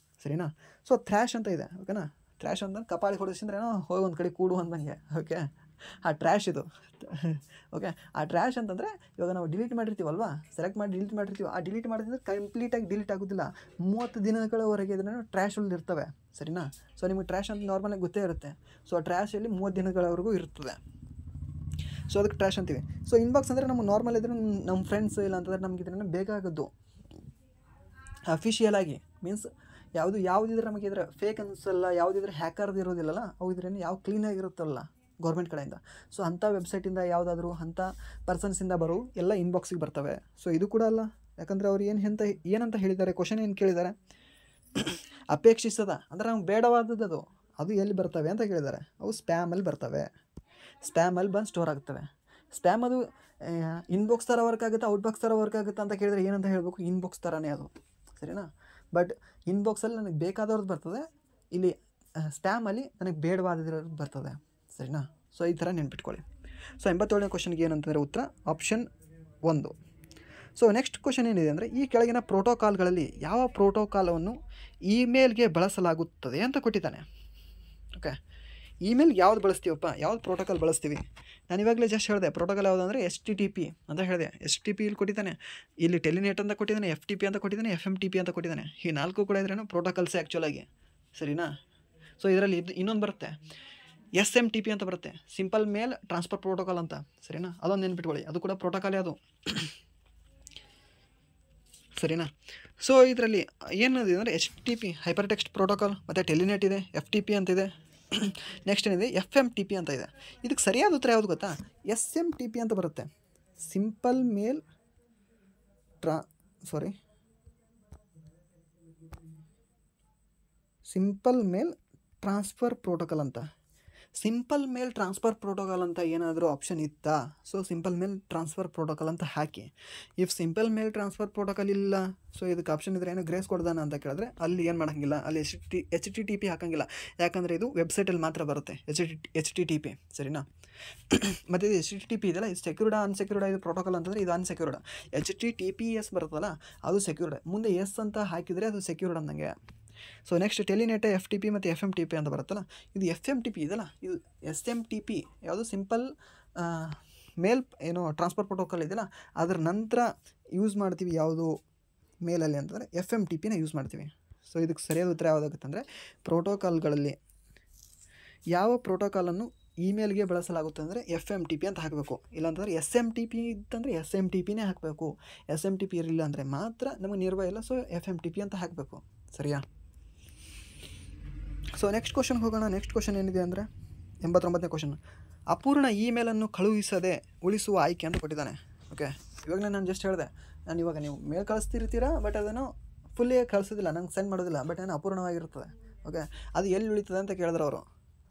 ಸರಿನಾ. ಸೊ ಥ್ರ್ಯಾಶ್ ಅಂತ ಇದೆ, ಓಕೆನಾ. ಥ್ರ್ಯಾಶ್ ಅಂತಂದ್ರೆ ಕಪಾಳಿ ಹೊಡಿಸಿದ್ರೇನೋ ಹೋಗಿ ಒಂದು ಕಡೆ ಕೂಡು ಅಂದಂಗೆ, ಓಕೆ. ಆ ಟ್ರ್ಯಾಶ್ ಇದು, ಓಕೆ. ಆ ಟ್ರ್ಯಾಶ್ ಅಂತಂದರೆ ಇವಾಗ ನಾವು ಡಿಲೀಟ್ ಮಾಡಿರ್ತೀವಲ್ವಾ, ಸೆಲೆಕ್ಟ್ ಮಾಡಿ ಡಿಲೀಟ್ ಮಾಡಿರ್ತೀವಿ, ಆ ಡಿಲೀಟ್ ಮಾಡಿದ್ರೆ ಕಂಪ್ಲೀಟಾಗಿ ಡಿಲೀಟ್ ಆಗೋದಿಲ್ಲ, 30 ದಿನಗಳವರೆಗೆ ಇದನ್ನು ಟ್ರ್ಯಾಶಲ್ಲಿ ಇರ್ತವೆ, ಸರಿನಾ. ಸೊ ನಿಮಗೆ ಟ್ರ್ಯಾಶ್ ಅಂತ ನಾರ್ಮಲಾಗಿ ಗೊತ್ತೇ ಇರುತ್ತೆ. ಸೊ ಆ ಟ್ರ್ಯಾಶಲ್ಲಿ 30 ದಿನಗಳವರೆಗೂ ಇರ್ತದೆ. ಸೊ ಅದಕ್ಕೆ ಟ್ರ್ಯಾಶ್ ಅಂತೀವಿ. ಸೊ ಇನ್ಬಾಕ್ಸ್ ಅಂದರೆ ನಮಗೆ ನಾರ್ಮಲ್ ಇದ್ರೆ ನಮ್ಮ ಫ್ರೆಂಡ್ಸ್ ಇಲ್ಲ ಅಂತಂದರೆ ನಮ್ಗೆ ಇದನ್ನು ಬೇಕಾಗೋದು ಅಫಿಷಿಯಲ್ ಆಗಿ, ಮೀನ್ಸ್ ಯಾವುದಿದ್ರೆ ನಮಗೆ ಇದ್ರೆ ಫೇಕ್ ಅನಿಸಲ್ಲ, ಯಾವುದಿದ್ರೆ ಹ್ಯಾಕರ್ದು ಇರೋದಿಲ್ಲಲ್ಲ, ಅವು ಇದ್ರೇನು ಯಾವ ಕ್ಲೀನಾಗಿರುತ್ತಲ್ಲ ಗೌರ್ಮೆಂಟ್ ಕಡೆಯಿಂದ. ಸೊ ಅಂಥ ವೆಬ್ಸೈಟಿಂದ ಯಾವುದಾದ್ರೂ ಅಂಥ ಪರ್ಸನ್ಸಿಂದ ಬರೋ ಎಲ್ಲ ಇನ್ಬಾಕ್ಸಿಗೆ ಬರ್ತವೆ. ಸೊ ಇದು ಕೂಡ ಅಲ್ಲ, ಯಾಕಂದರೆ ಅವ್ರು ಏನಂತ ಹೇಳಿದ್ದಾರೆ, ಕ್ವಶನ್ ಏನು ಕೇಳಿದ್ದಾರೆ, ಅಪೇಕ್ಷಿಸದ ಅಂದರೆ ನಮ್ಗೆ ಬೇಡವಾದದ್ದು ಅದು ಎಲ್ಲಿ ಬರ್ತವೆ ಅಂತ ಕೇಳಿದ್ದಾರೆ. ಅವು ಸ್ಪ್ಯಾಮಲ್ಲಿ ಬರ್ತವೆ, ಸ್ಪ್ಯಾಮಲ್ಲಿ ಬಂದು ಸ್ಟೋರ್ ಆಗ್ತವೆ. ಸ್ಪ್ಯಾಮ್ ಅದು ಇನ್ಬಾಕ್ಸ್ ಥರ ವರ್ಕ್ ಆಗುತ್ತೆ, ಔಟ್ಬಾಕ್ಸ್ ಥರ ವರ್ಕ್ ಆಗುತ್ತೆ ಅಂತ ಕೇಳಿದರೆ ಏನಂತ ಹೇಳಬೇಕು, ಇನ್ಬಾಕ್ಸ್ ಥರನೇ ಅದು, ಸರಿನಾ. ಬಟ್ ಇನ್ಬಾಕ್ಸಲ್ಲಿ ನನಗೆ ಬೇಕಾದವ್ರದ್ದು ಬರ್ತದೆ, ಇಲ್ಲಿ ಸ್ಪ್ಯಾಮಲ್ಲಿ ನನಗೆ ಬೇಡವಾದಿರೋದು ಬರ್ತದೆ, ಸರಿನಾ? ಸೊ ಈ ಥರ ನೆನ್ಪಿಟ್ಕೊಳ್ಳಿ. ಸೊ 87ನೇ ಕ್ವಶನ್ಗೆ ಏನಂತಂದರೆ ಉತ್ತರ ಆಪ್ಷನ್ 1. ಸೊ ನೆಕ್ಸ್ಟ್ ಕ್ವಶನ್ ಏನಿದೆ ಅಂದರೆ, ಈ ಕೆಳಗಿನ ಪ್ರೋಟೋಕಾಲ್ಗಳಲ್ಲಿ ಯಾವ ಪ್ರೋಟೋಕಾಲವನ್ನು ಇಮೇಲ್ಗೆ ಬಳಸಲಾಗುತ್ತದೆ ಅಂತ ಕೊಟ್ಟಿದ್ದಾನೆ. ಓಕೆ, ಇಮೇಲ್ಗೆ ಯಾವ್ದು ಬಳಸ್ತೀವಪ್ಪ, ಯಾವ್ದು ಪ್ರೋಟೋಕಾಲ್ ಬಳಸ್ತೀವಿ? ನಾನು ಇವಾಗಲೇ ಜಸ್ಟ್ ಹೇಳಿದೆ ಪ್ರೋಟೋಕಾಲ್ ಯಾವುದು ಅಂದರೆ HTTP ಅಂತ ಹೇಳಿದೆ. HTTP ಇಲ್ಲಿ ಕೊಟ್ಟಿದ್ದಾನೆ, ಇಲ್ಲಿ ಟೆಲಿನೆಟ್ ಅಂತ ಕೊಟ್ಟಿದ್ದಾನೆ, FTP ಅಂತ ಕೊಟ್ಟಿದ್ದಾನೆ, FMTP ಅಂತ ಕೊಟ್ಟಿದ್ದಾನೆ. ಈ 4 ಕೂಡ ಇದ್ರೇನು ಪ್ರೋಟೋಕಾಲ್ಸೇ ಆ್ಯಕ್ಚುಲಾಗಿ, ಸರಿನಾ? ಸೊ ಇದರಲ್ಲಿ ಇನ್ನೊಂದು ಬರುತ್ತೆ SMTP ಅಂತ ಬರುತ್ತೆ, ಸಿಂಪಲ್ ಮೇಲ್ ಟ್ರಾನ್ಸ್ಫರ್ ಪ್ರೋಟೋಕಾಲ್ ಅಂತ, ಸರಿನಾ? ಅದೊಂದು ನೆನ್ಪಿಟ್ಕೊಳ್ಳಿ, ಅದು ಕೂಡ ಪ್ರೋಟೋಕಾಲೇ ಅದು, ಸರಿನಾ? ಸೊ ಇದರಲ್ಲಿ ಏನಿದೆ ಅಂದರೆ HTTP ಹೈಪರ್ ಟೆಕ್ಸ್ಟ್ ಪ್ರೋಟೋಕಾಲ್, ಮತ್ತು ಟೆಲಿನೆಟ್ ಇದೆ, FTP ಅಂತಿದೆ. ನೆಕ್ಸ್ಟ್ ಏನಿದೆ FMTP ಅಂತ ಇದೆ. ಇದಕ್ಕೆ ಸರಿಯಾದ ಉತ್ತರ ಯಾವುದು ಗೊತ್ತಾ? SMTP ಅಂತ ಬರುತ್ತೆ, simple mail simple mail transfer protocol ಅಂತ. ಸಿಂಪಲ್ ಮೇಲ್ ಟ್ರಾನ್ಸ್ಫರ್ ಪ್ರೋಟೋಕಾಲ್ ಅಂತ ಏನಾದರೂ ಆಪ್ಷನ್ ಇತ್ತಾ? So simple mail transfer protocol ಅಂತ ಹಾಕಿ. If simple mail transfer protocol ಇಲ್ಲ, ಸೊ ಇದಕ್ಕೆ ಆಪ್ಷನ್ ಇದ್ದರೆ ಏನೋ ಗ್ರೇಸ್ ಕೊಡ್ದಾನ ಅಂತ ಕೇಳಿದ್ರೆ ಅಲ್ಲಿ ಏನು ಮಾಡೋಂಗಿಲ್ಲ, ಅಲ್ಲಿ HTTP ಹಾಕೋಂಗಿಲ್ಲ, ಯಾಕಂದರೆ ಇದು ವೆಬ್ಸೈಟಲ್ಲಿ ಮಾತ್ರ ಬರುತ್ತೆ HTTP, ಸರಿನಾ? ಮತ್ತು ಇದು HTTP ಇದೆಲ್ಲ, ಇದು ಸೆಕ್ಯೂರ್ಡಾ ಅನ್ಸೆಕ್ಯೂರ್ಡಾ ಇದು ಪ್ರೋಟೋಕಾಲ್ ಅಂತಂದರೆ ಇದು ಅನ್ಸೆಕ್ಯೂರ್ಡ್. HTTPS ಬರುತ್ತಲ್ಲ ಅದು ಸೆಕ್ಯೂರ್ಡ್, ಮುಂದೆ ಎಸ್ ಅಂತ ಹಾಕಿದರೆ ಅದು ಸೆಕ್ಯೂರ್ಡ್ ಅಂದಂಗೆ. ಸೊ ನೆಕ್ಸ್ಟ್ ಟೆಲಿನೆಟ್ FTP ಮತ್ತು FMTP ಅಂತ ಬರುತ್ತಲ್ಲ, ಇದು FMTP ಇದೆಲ್ಲ, ಇದು SMTP ಯಾವುದು ಸಿಂಪಲ್ ಮೇಲ್ ಏನೋ ಟ್ರಾನ್ಸ್ಫರ್ ಪ್ರೋಟೋಕಾಲ್ ಇದೆಯಲ್ಲ, ಅದರ ನಂತರ ಯೂಸ್ ಮಾಡ್ತೀವಿ ಯಾವುದು ಮೇಲಲ್ಲಿ ಅಂತಂದರೆ FMTPನ ಯೂಸ್ ಮಾಡ್ತೀವಿ. ಸೊ ಇದಕ್ಕೆ ಸರಿಯಾದ ಉತ್ತರ ಯಾವುದಾಗುತ್ತೆ ಅಂದರೆ, ಪ್ರೋಟೋಕಾಲ್ಗಳಲ್ಲಿ ಯಾವ ಪ್ರೋಟೋಕಾಲನ್ನು ಇಮೇಲ್ಗೆ ಬಳಸಲಾಗುತ್ತೆ ಅಂದರೆ FMTP ಅಂತ ಹಾಕಬೇಕು. ಇಲ್ಲಾಂತಂದರೆ SMTP ಇತ್ತಂದರೆ SMTPನೇ ಹಾಕಬೇಕು. SMTP ಇರಲಿಲ್ಲ ಅಂದರೆ ಮಾತ್ರ ನಮಗೆ ನಿರ್ವಹ ಇಲ್ಲ, ಸೊ FMTP ಅಂತ ಹಾಕಬೇಕು, ಸರಿಯಾ? ಸೊ ನೆಕ್ಸ್ಟ್ ಕ್ವಶನ್ಗೆ ಹೋಗೋಣ. ನೆಕ್ಸ್ಟ್ ಕ್ವಶನ್ ಏನಿದೆ ಅಂದರೆ 89ನೇ ಕ್ವಶನ್, ಅಪೂರ್ಣ ಇಮೇಲನ್ನು ಕಳುಹಿಸದೆ ಉಳಿಸುವ ಆಯ್ಕೆ ಅಂತ ಕೊಟ್ಟಿದ್ದಾನೆ. ಓಕೆ, ಇವಾಗಲೇ ನಾನು ಜಸ್ಟ್ ಹೇಳಿದೆ, ನಾನು ಇವಾಗ ನೀವು ಮೇಲ್ ಕಳಿಸ್ತಿರ್ತೀರಾ, ಬಟ್ ಅದನ್ನು ಫುಲ್ಲಿ ಕಳಿಸೋದಿಲ್ಲ, ನಂಗೆ ಸೆಂಡ್ ಮಾಡೋದಿಲ್ಲ, ಬಟ್ ಏನು ಅಪೂರ್ಣವಾಗಿರ್ತದೆ. ಓಕೆ, ಅದು ಎಲ್ಲಿ ಉಳಿತದೆ ಅಂತ ಕೇಳಿದ್ರು ಅವರು.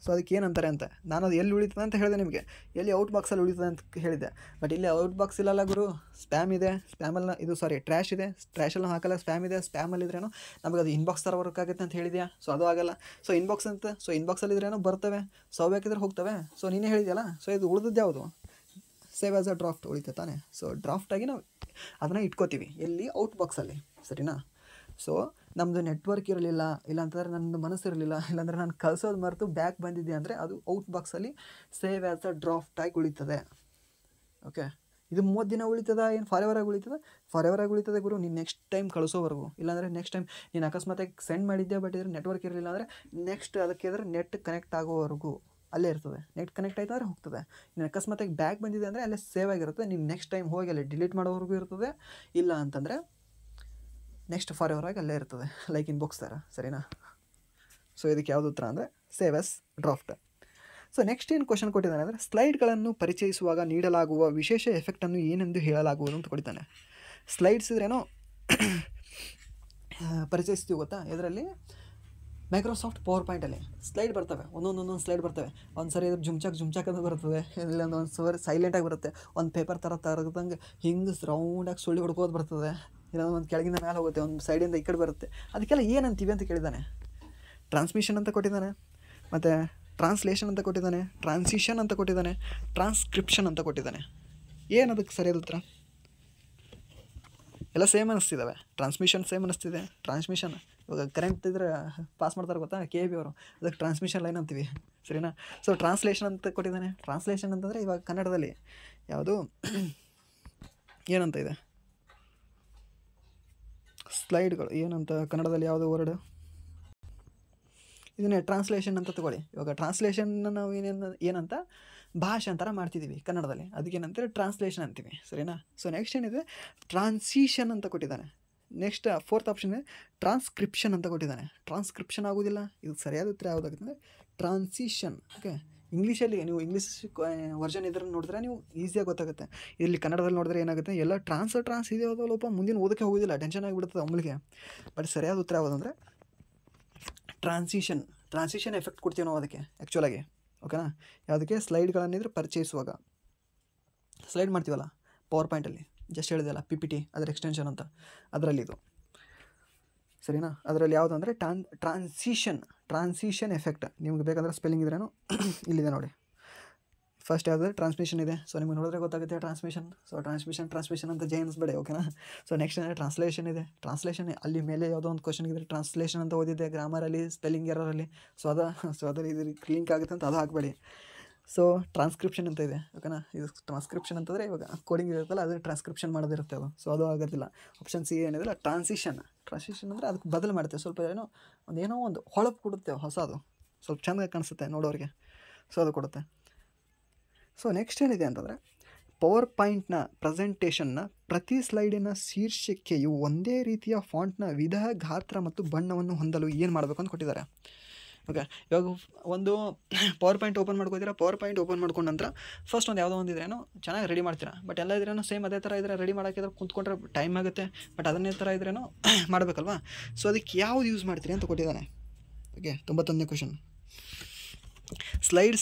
ಸೊ ಅದಕ್ಕೆ ಏನಂತಾರೆ ಅಂತ ನಾನು ಅದು ಎಲ್ಲಿ ಉಳಿತದೆ ಅಂತ ಹೇಳಿದೆ ನಿಮಗೆ, ಎಲ್ಲಿ ಔಟ್ ಬಾಕ್ಸಲ್ಲಿ ಉಳಿತದೆ ಅಂತ ಹೇಳಿದೆ. ಬಟ್ ಇಲ್ಲಿ ಔಟ್ ಬಾಕ್ಸ್ ಇಲ್ಲಲ್ಲ ಗುರು, ಸ್ಪ್ಯಾಮ್ ಇದೆ, ಸ್ಪ್ಯಾಮಲ್ಲಿ ಇದು ಟ್ರ್ಯಾಶ್ ಇದೆ, ಟ್ರ್ಯಾಶಲ್ಲಿ ಹಾಕಲ್ಲ, ಸ್ಪ್ಯಾಮ್ ಇದೆ. ಸ್ಪ್ಯಾಮಲ್ಲಿದ್ರೇನೋ ನಮಗೆ ಅದು ಇನ್ಬಾಕ್ಸ್ ಥರ ವರ್ಕ್ ಆಗುತ್ತೆ ಅಂತ ಹೇಳಿದ್ಯಾ, ಸೊ ಅದು ಆಗಲ್ಲ. ಸೊ ಇನ್ಬಾಕ್ಸ್ ಅಂತ, ಸೊ ಇನ್ಬಾಕ್ಸಲ್ಲಿದ್ರೇನೋ ಬರ್ತವೆ, ಸೊ ಬೇಕಿದ್ರೆ ಹೋಗ್ತವೆ. ಸೊ ನೀನೇ ಹೇಳಿದ್ಯಲ್ಲ, ಸೊ ಇದು ಉಳಿದದ್ದು ಯಾವುದು? ಸೇವ್ ಆಸ್ ಅ ಡ್ರಾಫ್ಟ್ ಉಳಿತೆ ತಾನೆ. ಸೊ ಡ್ರಾಫ್ಟಾಗಿ ನಾವು ಅದನ್ನು ಇಟ್ಕೋತೀವಿ ಎಲ್ಲಿ? ಔಟ್ ಬಾಕ್ಸಲ್ಲಿ, ಸರಿನಾ? ಸೊ ನಮ್ಮದು ನೆಟ್ವರ್ಕ್ ಇರಲಿಲ್ಲ, ಇಲ್ಲಾಂತಂದರೆ ನನ್ನದು ಮನಸ್ಸಿರಲಿಲ್ಲ, ಇಲ್ಲಾಂದರೆ ನಾನು ಕಳಿಸೋದು ಮರೆತು ಬ್ಯಾಕ್ ಬಂದಿದ್ದೆ ಅಂದರೆ ಅದು ಔಟ್ ಬಾಕ್ಸಲ್ಲಿ ಸೇವ್ ಆ್ಯಸ್ ಅ ಡ್ರಾಫ್ಟಾಗಿ ಉಳಿತದೆ. ಓಕೆ, ಇದು 30 ದಿನ ಉಳಿತದ, ಏನು ಫಾರೆವರಾಗಿ ಉಳಿತದೆ? ಫಾರೆವರಾಗಿ ಉಳಿತದೆ ಗುರು, ನೀನು ನೆಕ್ಸ್ಟ್ ಟೈಮ್ ಕಳಿಸೋವರೆಗೂ. ಇಲ್ಲಾಂದರೆ ನೆಕ್ಸ್ಟ್ ಟೈಮ್ ನೀನು ಅಕಸ್ಮಾತಾಗಿ ಸೆಂಡ್ ಮಾಡಿದ್ದೆ, ಬಟ್ ಇದ್ರೆ ನೆಟ್ವರ್ಕ್ ಇರಲಿಲ್ಲ ಅಂದರೆ ನೆಕ್ಸ್ಟ್ ಅದಕ್ಕೆ ಇದ್ರೆ ನೆಟ್ ಕನೆಕ್ಟ್ ಆಗೋವರೆಗೂ ಅಲ್ಲೇ ಇರ್ತದೆ. ನೆಟ್ ಕನೆಕ್ಟ್ ಆಯ್ತು ಅಂದರೆ ಹೋಗ್ತದೆ. ನೀನು ಅಕಸ್ಮಾತಾಗಿ ಬ್ಯಾಕ್ ಬಂದಿದೆ ಅಂದರೆ ಅಲ್ಲೇ ಸೇವ್ ಆಗಿರುತ್ತೆ. ನೀನು ನೆಕ್ಸ್ಟ್ ಟೈಮ್ ಹೋಗಿ ಅಲ್ಲಿ ಡಿಲೀಟ್ ಮಾಡೋವರೆಗೂ ಇರ್ತದೆ, ಇಲ್ಲ ಅಂತಂದರೆ ನೆಕ್ಸ್ಟ್ ಫಾರೆವರಾಗಿ ಅಲ್ಲೇ ಇರ್ತದೆ, ಲೈಕ್ ಇನ್ಬಾಕ್ಸ್ ಥರ, ಸರಿನಾ? ಸೊ ಇದಕ್ಕೆ ಯಾವುದು ಉತ್ತರ ಅಂದರೆ save as draft. So next ಏನು ಕ್ವಶನ್ ಕೊಟ್ಟಿದ್ದಾನೆ ಅಂದರೆ, ಸ್ಲೈಡ್ಗಳನ್ನು ಪರಿಚಯಿಸುವಾಗ ನೀಡಲಾಗುವ ವಿಶೇಷ ಎಫೆಕ್ಟನ್ನು ಏನೆಂದು ಹೇಳಲಾಗುವುದು ಅಂತ ಕೊಟ್ಟಿದ್ದಾನೆ. ಸ್ಲೈಡ್ಸ್ ಇದ್ರೇನೋ ಪರಿಚಯಿಸ್ತೀವಿ ಗೊತ್ತಾ, ಇದರಲ್ಲಿ ಮೈಕ್ರೋಸಾಫ್ಟ್ ಪವರ್ ಪಾಯಿಂಟಲ್ಲಿ ಸ್ಲೈಡ್ ಬರ್ತವೆ, ಒಂದೊಂದು ಸ್ಲೈಡ್ ಬರ್ತವೆ. ಒಂದು ಸರಿ ಇದ್ರ ಜುಮ್ಚಾಕ್ ಅಂತ ಬರ್ತದೆ, ಇಲ್ಲೊಂದು ಸರಿ ಸೈಲೆಂಟಾಗಿ ಬರುತ್ತೆ, ಒಂದು ಪೇಪರ್ ಥರ ತರದಂಗೆ ಹಿಂಗೆ ರೌಂಡಾಗಿ ಸುಳ್ಳಿ ಹೊಡ್ಕೋದು ಬರ್ತದೆ, ಇನ್ನೊಂದು ಒಂದು ಕೆಳಗಿಂದ ಮೇಲೆ ಹೋಗುತ್ತೆ, ಒಂದು ಸೈಡಿಂದ ಈ ಕಡೆ ಬರುತ್ತೆ. ಅದಕ್ಕೆಲ್ಲ ಏನಂತೀವಿ ಅಂತ ಕೇಳಿದ್ದಾನೆ. ಟ್ರಾನ್ಸ್ಮಿಷನ್ ಅಂತ ಕೊಟ್ಟಿದ್ದಾನೆ, ಮತ್ತು ಟ್ರಾನ್ಸ್ಲೇಷನ್ ಅಂತ ಕೊಟ್ಟಿದ್ದಾನೆ, ಟ್ರಾನ್ಸಿಷನ್ ಅಂತ ಕೊಟ್ಟಿದ್ದಾನೆ, ಟ್ರಾನ್ಸ್ಕ್ರಿಪ್ಷನ್ ಅಂತ ಕೊಟ್ಟಿದ್ದಾನೆ. ಏನು ಅದಕ್ಕೆ ಸರಿಯಾದ ಉತ್ತರ? ಎಲ್ಲ ಸೇಮ್ ಅನ್ನಿಸ್ತಿದ್ದಾವೆ. ಟ್ರಾನ್ಸ್ಮಿಷನ್ ಸೇಮ್ ಅನ್ನಿಸ್ತಿದೆ, ಟ್ರಾನ್ಸ್ಮಿಷನ್ ಇವಾಗ ಕರೆಂಟ್ ಇದ್ರೆ ಪಾಸ್ ಮಾಡ್ತಾರೆ ಗೊತ್ತಾ, KB ಅವರು, ಅದಕ್ಕೆ ಟ್ರಾನ್ಸ್ಮಿಷನ್ ಲೈನ್ ಅಂತೀವಿ, ಸರಿನಾ? ಸೊ ಟ್ರಾನ್ಸ್ಲೇಷನ್ ಅಂತ ಕೊಟ್ಟಿದ್ದಾನೆ. ಟ್ರಾನ್ಸ್ಲೇಷನ್ ಅಂತಂದರೆ ಇವಾಗ ಕನ್ನಡದಲ್ಲಿ ಯಾವುದು ಏನಂತ ಇದೆ, ಸ್ಲೈಡ್ಗಳು ಏನಂತ ಕನ್ನಡದಲ್ಲಿ ಯಾವುದು ವರ್ಡ್, ಇದನ್ನೇ ಟ್ರಾನ್ಸ್ಲೇಷನ್ ಅಂತ ತಗೊಳ್ಳಿ. ಇವಾಗ ಟ್ರಾನ್ಸ್ಲೇಷನ್ನ ನಾವು ಏನಂತ ಭಾಷಾಂತರ ಮಾಡ್ತಿದ್ದೀವಿ ಕನ್ನಡದಲ್ಲಿ, ಅದಕ್ಕೇನಂತೀವಿ ಟ್ರಾನ್ಸ್ಲೇಷನ್ ಅಂತೀವಿ, ಸರಿನಾ? ಸೊ ನೆಕ್ಸ್ಟ್ ಏನಿದೆ, ಟ್ರಾನ್ಸಿಷನ್ ಅಂತ ಕೊಟ್ಟಿದ್ದಾನೆ. ನೆಕ್ಸ್ಟ್ 4th ಆಪ್ಷನ್ ಇದೆ ಟ್ರಾನ್ಸ್ಕ್ರಿಪ್ಷನ್ ಅಂತ ಕೊಟ್ಟಿದ್ದಾನೆ. ಟ್ರಾನ್ಸ್ಕ್ರಿಪ್ಷನ್ ಆಗೋದಿಲ್ಲ, ಇದು ಸರಿಯಾದ ಉತ್ತರ ಯಾವುದಾಗುತ್ತೆ ಅಂದರೆ ಟ್ರಾನ್ಸಿಷನ್. ಓಕೆ, ಇಂಗ್ಲೀಷಲ್ಲಿ ನೀವು ಇಂಗ್ಲೀಷ್ ವರ್ಷನ್ ಇದ್ರಲ್ಲಿ ನೋಡಿದ್ರೆ ನೀವು ಈಸಿಯಾಗಿ ಗೊತ್ತಾಗುತ್ತೆ. ಇಲ್ಲಿ ಕನ್ನಡದಲ್ಲಿ ನೋಡಿದ್ರೆ ಏನಾಗುತ್ತೆ, ಎಲ್ಲ ಟ್ರಾನ್ಸ್ ಇದೆಯೋ ಲೋಪ, ಮುಂದಿನ ಓದಕ್ಕೆ ಹೋಗೋದಿಲ್ಲ, ಟೆನ್ಷನ್ ಆಗಿಬಿಡ್ತದೆ ಒಮ್ಮಲಿಗೆ. ಬಟ್ ಸರಿಯಾದ ಉತ್ತರ ಯಾವುದಂದರೆ ಟ್ರಾನ್ಸಿಷನ್ ಎಫೆಕ್ಟ್ ಕೊಡ್ತೀವಿ ನಾವು ಅದಕ್ಕೆ ಆ್ಯಕ್ಚುಲಾಗಿ. ಓಕೆನಾ? ಯಾವುದಕ್ಕೆ? ಸ್ಲೈಡ್ಗಳನ್ನಿದ್ರೆ ಪರಿಚಯಿಸುವಾಗ ಸ್ಲೈಡ್ ಮಾಡ್ತೀವಲ್ಲ ಪವರ್ ಪಾಯಿಂಟಲ್ಲಿ, ಜಸ್ಟ್ ಹೇಳಿದೆಯಲ್ಲ PPT ಅದರ ಎಕ್ಸ್ಟೆನ್ಷನ್ ಅಂತ, ಅದರಲ್ಲಿ ಇದು. ಸರಿನಾ. ಅದರಲ್ಲಿ ಯಾವುದು ಅಂದರೆ ಟ್ರಾನ್ಸಿಷನ್ ಎಫೆಕ್ಟ್. ನಿಮ್ಗೆ ಬೇಕಾದ್ರೆ ಸ್ಪೆಲ್ಲಿಂಗ್ ಇದ್ರೇನು ಇಲ್ಲಿದೆ ನೋಡಿ. ಫಸ್ಟ್ ಯಾವುದು ಟ್ರಾನ್ಸ್ಮಿಷನ್ ಇದೆ. ಸೊ ನಿಮಗೆ ನೋಡಿದ್ರೆ ಗೊತ್ತಾಗುತ್ತೆ ಟ್ರಾನ್ಸ್ಮಿಷನ್. ಸೊ ಟ್ರಾನ್ಸ್ಮಿಷನ್ ಅಂತ ಜೈನ್ಸ್ಬೇಡಿ, ಓಕೆನಾ. ಸೊ ನೆಕ್ಸ್ಟ್ ಅಂದರೆ ಟ್ರಾನ್ಸ್ಲೇಷನ್ ಇದೆ. ಟ್ರಾನ್ಸ್ಲೇಷನ್ ಅಲ್ಲಿ ಮೇಲೆ ಯಾವುದೋ ಒಂದು ಕ್ವಶನ್ ಇದ್ದರೆ ಟ್ರಾನ್ಸ್ಲೇಷನ್ ಅಂತ ಓದಿದ್ದೆ ಗ್ರಾಮರಲ್ಲಿ, ಸ್ಪೆಲ್ಲಿಂಗ್ ಎರರಲ್ಲಿ. ಸೊ ಅದ್ರಲ್ಲಿ ಇದು ಲಿಂಕ್ ಆಗುತ್ತೆ ಅಂತ ಅದು ಹಾಕಬೇಡಿ. ಸೊ ಟ್ರಾನ್ಸ್ಕ್ರಿಪ್ಷನ್ ಅಂತ ಇದೆ, ಓಕೆನಾ. ಇದು ಟ್ರಾನ್ಸ್ಕ್ರಿಪ್ಷನ್ ಅಂತಂದರೆ ಇವಾಗ ಕೋಡಿಂಗ್ ಇರುತ್ತಲ್ಲ, ಅದು ಟ್ರಾನ್ಸ್ಕ್ರಿಪ್ಷನ್ ಮಾಡೋದಿರುತ್ತೆ ಅದು. ಸೊ ಅದು ಆಗೋದಿಲ್ಲ. ಆಪ್ಷನ್ ಸಿ ಏನಿದೆ ಟ್ರಾನ್ಸಿಷನ್ ಅಂದರೆ ಅದಕ್ಕೆ ಬದಲು ಮಾಡುತ್ತೆ, ಸ್ವಲ್ಪ ಏನೋ ಒಂದು ಹೊಳಪು ಕೊಡುತ್ತೆ ಹೊಸದು, ಸ್ವಲ್ಪ ಚೆನ್ನಾಗಿ ಕಾಣಿಸುತ್ತೆ ನೋಡೋರಿಗೆ. ಸೊ ಅದು ಕೊಡುತ್ತೆ. ಸೊ ನೆಕ್ಸ್ಟ್ ಏನಿದೆ ಅಂತಂದರೆ ಪವರ್ ಪಾಯಿಂಟ್ನ ಪ್ರೆಸೆಂಟೇಷನ್ನ ಪ್ರತಿ ಸ್ಲೈಡಿನ ಶೀರ್ಷಿಕೆಯು ಒಂದೇ ರೀತಿಯ ಫಾಂಟ್ನ ವಿಧ, ಗಾತ್ರ ಮತ್ತು ಬಣ್ಣವನ್ನು ಹೊಂದಲು ಏನು ಮಾಡಬೇಕು ಅಂತ ಕೊಟ್ಟಿದ್ದಾರೆ. ಓಕೆ, ಇವಾಗ ಒಂದು ಪವರ್ ಪಾಯಿಂಟ್ ಓಪನ್ ಮಾಡ್ಕೋತೀರಾ. ಪವರ್ ಪಾಯಿಂಟ್ ಓಪನ್ ಮಾಡ್ಕೊಂಡ ನಂತರ ಫಸ್ಟ್ ಒಂದು ಯಾವುದೋ ಒಂದು ಇದ್ರೇನೋ ಚೆನ್ನಾಗಿ ರೆಡಿ ಮಾಡ್ತೀರಾ. ಬಟ್ ಎಲ್ಲ ಇದ್ರೇನೋ ಸೇಮ್ ಅದೇ ಥರ ಇದ್ದರೆ ರೆಡಿ ಮಾಡೋಕ್ಕಿದ್ರೆ ಕುಂತ್ಕೊಂಡ್ರೆ ಟೈಮ್ ಆಗುತ್ತೆ. ಬಟ್ ಅದನ್ನೇ ಥರ ಇದ್ರೇನೋ ಮಾಡಬೇಕಲ್ವಾ. ಸೊ ಅದಕ್ಕೆ ಯಾವುದು ಯೂಸ್ ಮಾಡ್ತೀರಿ ಅಂತ ಕೊಟ್ಟಿದ್ದಾನೆ. ಓಕೆ, 91ನೇ ಕ್ವಶನ್. ಸ್ಲೈಡ್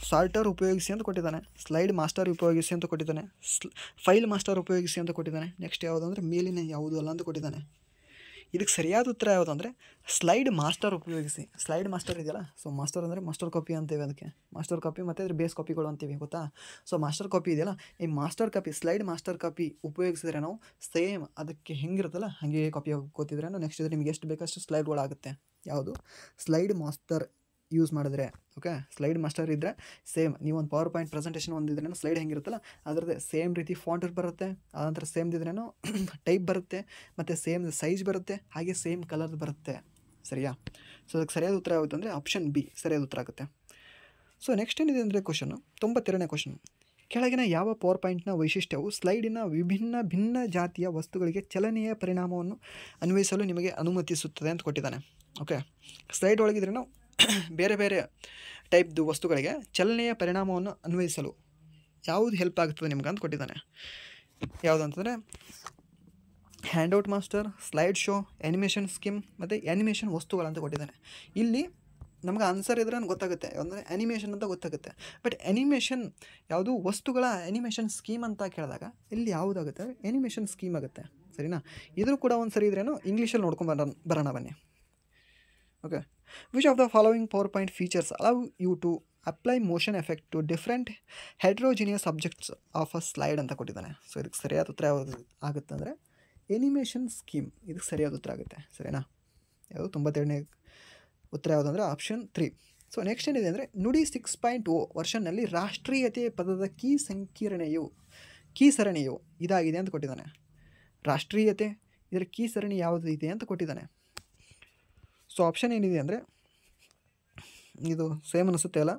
ಸಾರ್ಟರ್ ಉಪಯೋಗಿಸಿ ಅಂತ ಕೊಟ್ಟಿದ್ದಾನೆ. ಸ್ಲೈಡ್ ಮಾಸ್ಟರ್ ಉಪಯೋಗಿಸಿ ಅಂತ ಕೊಟ್ಟಿದ್ದಾನೆ. ಫೈಲ್ ಮಾಸ್ಟರ್ ಉಪಯೋಗಿಸಿ ಅಂತ ಕೊಟ್ಟಿದ್ದಾನೆ. ನೆಕ್ಸ್ಟ್ ಯಾವುದು ಅಂದರೆ ಮೇಲಿನ ಯಾವುದು ಅಲ್ಲ ಅಂತ ಕೊಟ್ಟಿದ್ದಾನೆ. ಇದಕ್ಕೆ ಸರಿಯಾದ ಉತ್ತರ ಯಾವುದು ಅಂದರೆ ಸ್ಲೈಡ್ ಮಾಸ್ಟರ್ ಉಪಯೋಗಿಸಿ. ಸ್ಲೈಡ್ ಮಾಸ್ಟರ್ ಇದೆಯಲ್ಲ, ಸೊ ಮಾಸ್ಟರ್ ಅಂದರೆ ಮಾಸ್ಟರ್ ಕಾಪಿ ಅಂತೀವಿ ಅದಕ್ಕೆ. ಮಾಸ್ಟರ್ ಕಾಪಿ ಮತ್ತು ಅದ್ರ ಬೇಸ್ ಕಾಪಿಗಳು ಅಂತೀವಿ, ಗೊತ್ತಾ. ಸೊ ಮಾಸ್ಟರ್ ಕಾಪಿ ಇದೆಯಲ್ಲ, ಈ master copy, slide master copy ಉಪಯೋಗಿಸಿದ್ರೆ ನಾವು ಸೇಮ್ ಅದಕ್ಕೆ ಹೆಂಗಿರುತ್ತಲ್ಲ ಹಾಗೆ ಕಾಪಿ ಹಾಕೋತಿದ್ರೆ ನೆಕ್ಸ್ಟ್ ಇದ್ರೆ ನಿಮಗೆ ಎಷ್ಟು ಬೇಕಷ್ಟು ಸ್ಲೈಡ್ಗಳಾಗುತ್ತೆ. ಯಾವುದು ಸ್ಲೈಡ್ ಮಾಸ್ಟರ್ ಯೂಸ್ ಮಾಡಿದ್ರೆ. ಓಕೆ, ಸ್ಲೈಡ್ ಮಾಸ್ಟರ್ ಇದ್ದರೆ ಸೇಮ್ ನೀವು ಒಂದು ಪವರ್ ಪಾಯಿಂಟ್ ಪ್ರೆಸೆಂಟೇಷನ್ ಒಂದಿದ್ರೇನೋ ಸ್ಲೈಡ್ ಹೆಂಗಿರುತ್ತಲ್ಲ ಅದರದ್ದೇ ಸೇಮ್ ರೀತಿ ಫಾಂಟ್ ಬರುತ್ತೆ. ಆನಂತರ ಸೇಮ್ ಇದ್ರೇನೋ ಟೈಪ್ ಬರುತ್ತೆ, ಮತ್ತು ಸೇಮ್ ಸೈಜ್ ಬರುತ್ತೆ, ಹಾಗೆ ಸೇಮ್ ಕಲರ್ ಬರುತ್ತೆ. ಸರಿಯಾ. ಸೊ ಅದಕ್ಕೆ ಸರಿಯಾದ ಉತ್ತರ ಯಾವುದು ಅಂದರೆ ಆಪ್ಷನ್ ಬಿ ಸರಿಯಾದ ಉತ್ತರ ಆಗುತ್ತೆ. ಸೊ ನೆಕ್ಸ್ಟ್ ಏನಿದೆ ಅಂದರೆ ಕ್ವಶನು 92ನೇ ಕ್ವಶನ್. ಕೆಳಗಿನ ಯಾವ ಪವರ್ ಪಾಯಿಂಟ್ನ ವೈಶಿಷ್ಟ್ಯವು ಸ್ಲೈಡಿನ ಭಿನ್ನ ಜಾತಿಯ ವಸ್ತುಗಳಿಗೆ ಚಲನೆಯ ಪರಿಣಾಮವನ್ನು ಅನ್ವಯಿಸಲು ನಿಮಗೆ ಅನುಮತಿಸುತ್ತದೆ ಅಂತ ಕೊಟ್ಟಿದ್ದಾನೆ. ಓಕೆ, ಸ್ಲೈಡ್ ಒಳಗಿದ್ರೇನೋ ಬೇರೆ ಬೇರೆ ಟೈಪ್ದು ವಸ್ತುಗಳಿಗೆ ಚಲನೆಯ ಪರಿಣಾಮವನ್ನು ಅನ್ವಯಿಸಲು ಯಾವುದು ಹೆಲ್ಪ್ ಆಗ್ತದೆ ನಿಮ್ಗೆ ಅಂತ ಕೊಟ್ಟಿದ್ದಾನೆ. ಯಾವುದು ಅಂತಂದರೆ handout master, slide show, animation scheme ಮತ್ತು ಆ್ಯನಿಮೇಷನ್ ವಸ್ತುಗಳಂತ ಕೊಟ್ಟಿದ್ದಾನೆ. ಇಲ್ಲಿ ನಮ್ಗೆ ಆನ್ಸರ್ ಇದ್ರೆ ಗೊತ್ತಾಗುತ್ತೆ, ಅಂದರೆ ಆ್ಯನಿಮೇಷನ್ ಅಂತ ಗೊತ್ತಾಗುತ್ತೆ. ಬಟ್ ಆ್ಯನಿಮೇಷನ್ ಯಾವುದು ವಸ್ತುಗಳ ಆ್ಯನಿಮೇಷನ್ ಸ್ಕೀಮ್ ಅಂತ ಕೇಳಿದಾಗ ಇಲ್ಲಿ ಯಾವುದಾಗುತ್ತೆ, ಆ್ಯನಿಮೇಷನ್ ಸ್ಕೀಮ್ ಆಗುತ್ತೆ. ಸರಿನಾ. ಇದ್ರೂ ಕೂಡ ಒಂದು ಸರಿ ಇದ್ರೇನು ಇಂಗ್ಲೀಷಲ್ಲಿ ನೋಡ್ಕೊಂಡು ಬರೋಣ ಬನ್ನಿ. Okay, which of the following power point features allow you to apply motion effect to different heterogeneous subjects of a slide ಅಂತ ಕೊಟ್ಟಿದ್ದಾನೆ. ಸೊ ಇದಕ್ಕೆ ಸರಿಯಾದ ಉತ್ತರ ಯಾವುದು ಆಗುತ್ತೆ ಅಂದರೆ ಎನಿಮೇಷನ್ ಸ್ಕೀಮ್ ಇದಕ್ಕೆ ಸರಿಯಾದ ಉತ್ತರ ಆಗುತ್ತೆ. ಸರಿನಾ. ಯಾವುದು 92ನೇ ಉತ್ತರ ಯಾವುದು ಅಂದರೆ ಆಪ್ಷನ್ 3. ಸೊ ನೆಕ್ಸ್ಟ್ ಏನಿದೆ ಅಂದರೆ ನುಡಿ 6.0 ವರ್ಷನ್ನಲ್ಲಿ ರಾಷ್ಟ್ರೀಯತೆ ಪದದ ಕೀ ಸರಣಿಯು ಇದಾಗಿದೆ ಅಂತ ಕೊಟ್ಟಿದ್ದಾನೆ. ರಾಷ್ಟ್ರೀಯತೆ ಇದರ ಕೀ ಸರಣಿ ಯಾವುದು ಇದೆ ಅಂತ ಕೊಟ್ಟಿದ್ದಾನೆ. ಸೊ ಆಪ್ಷನ್ ಏನಿದೆ ಅಂದರೆ ಇದು ಸೇಮ್ ಅನಿಸುತ್ತೆ ಅಲ್ಲ.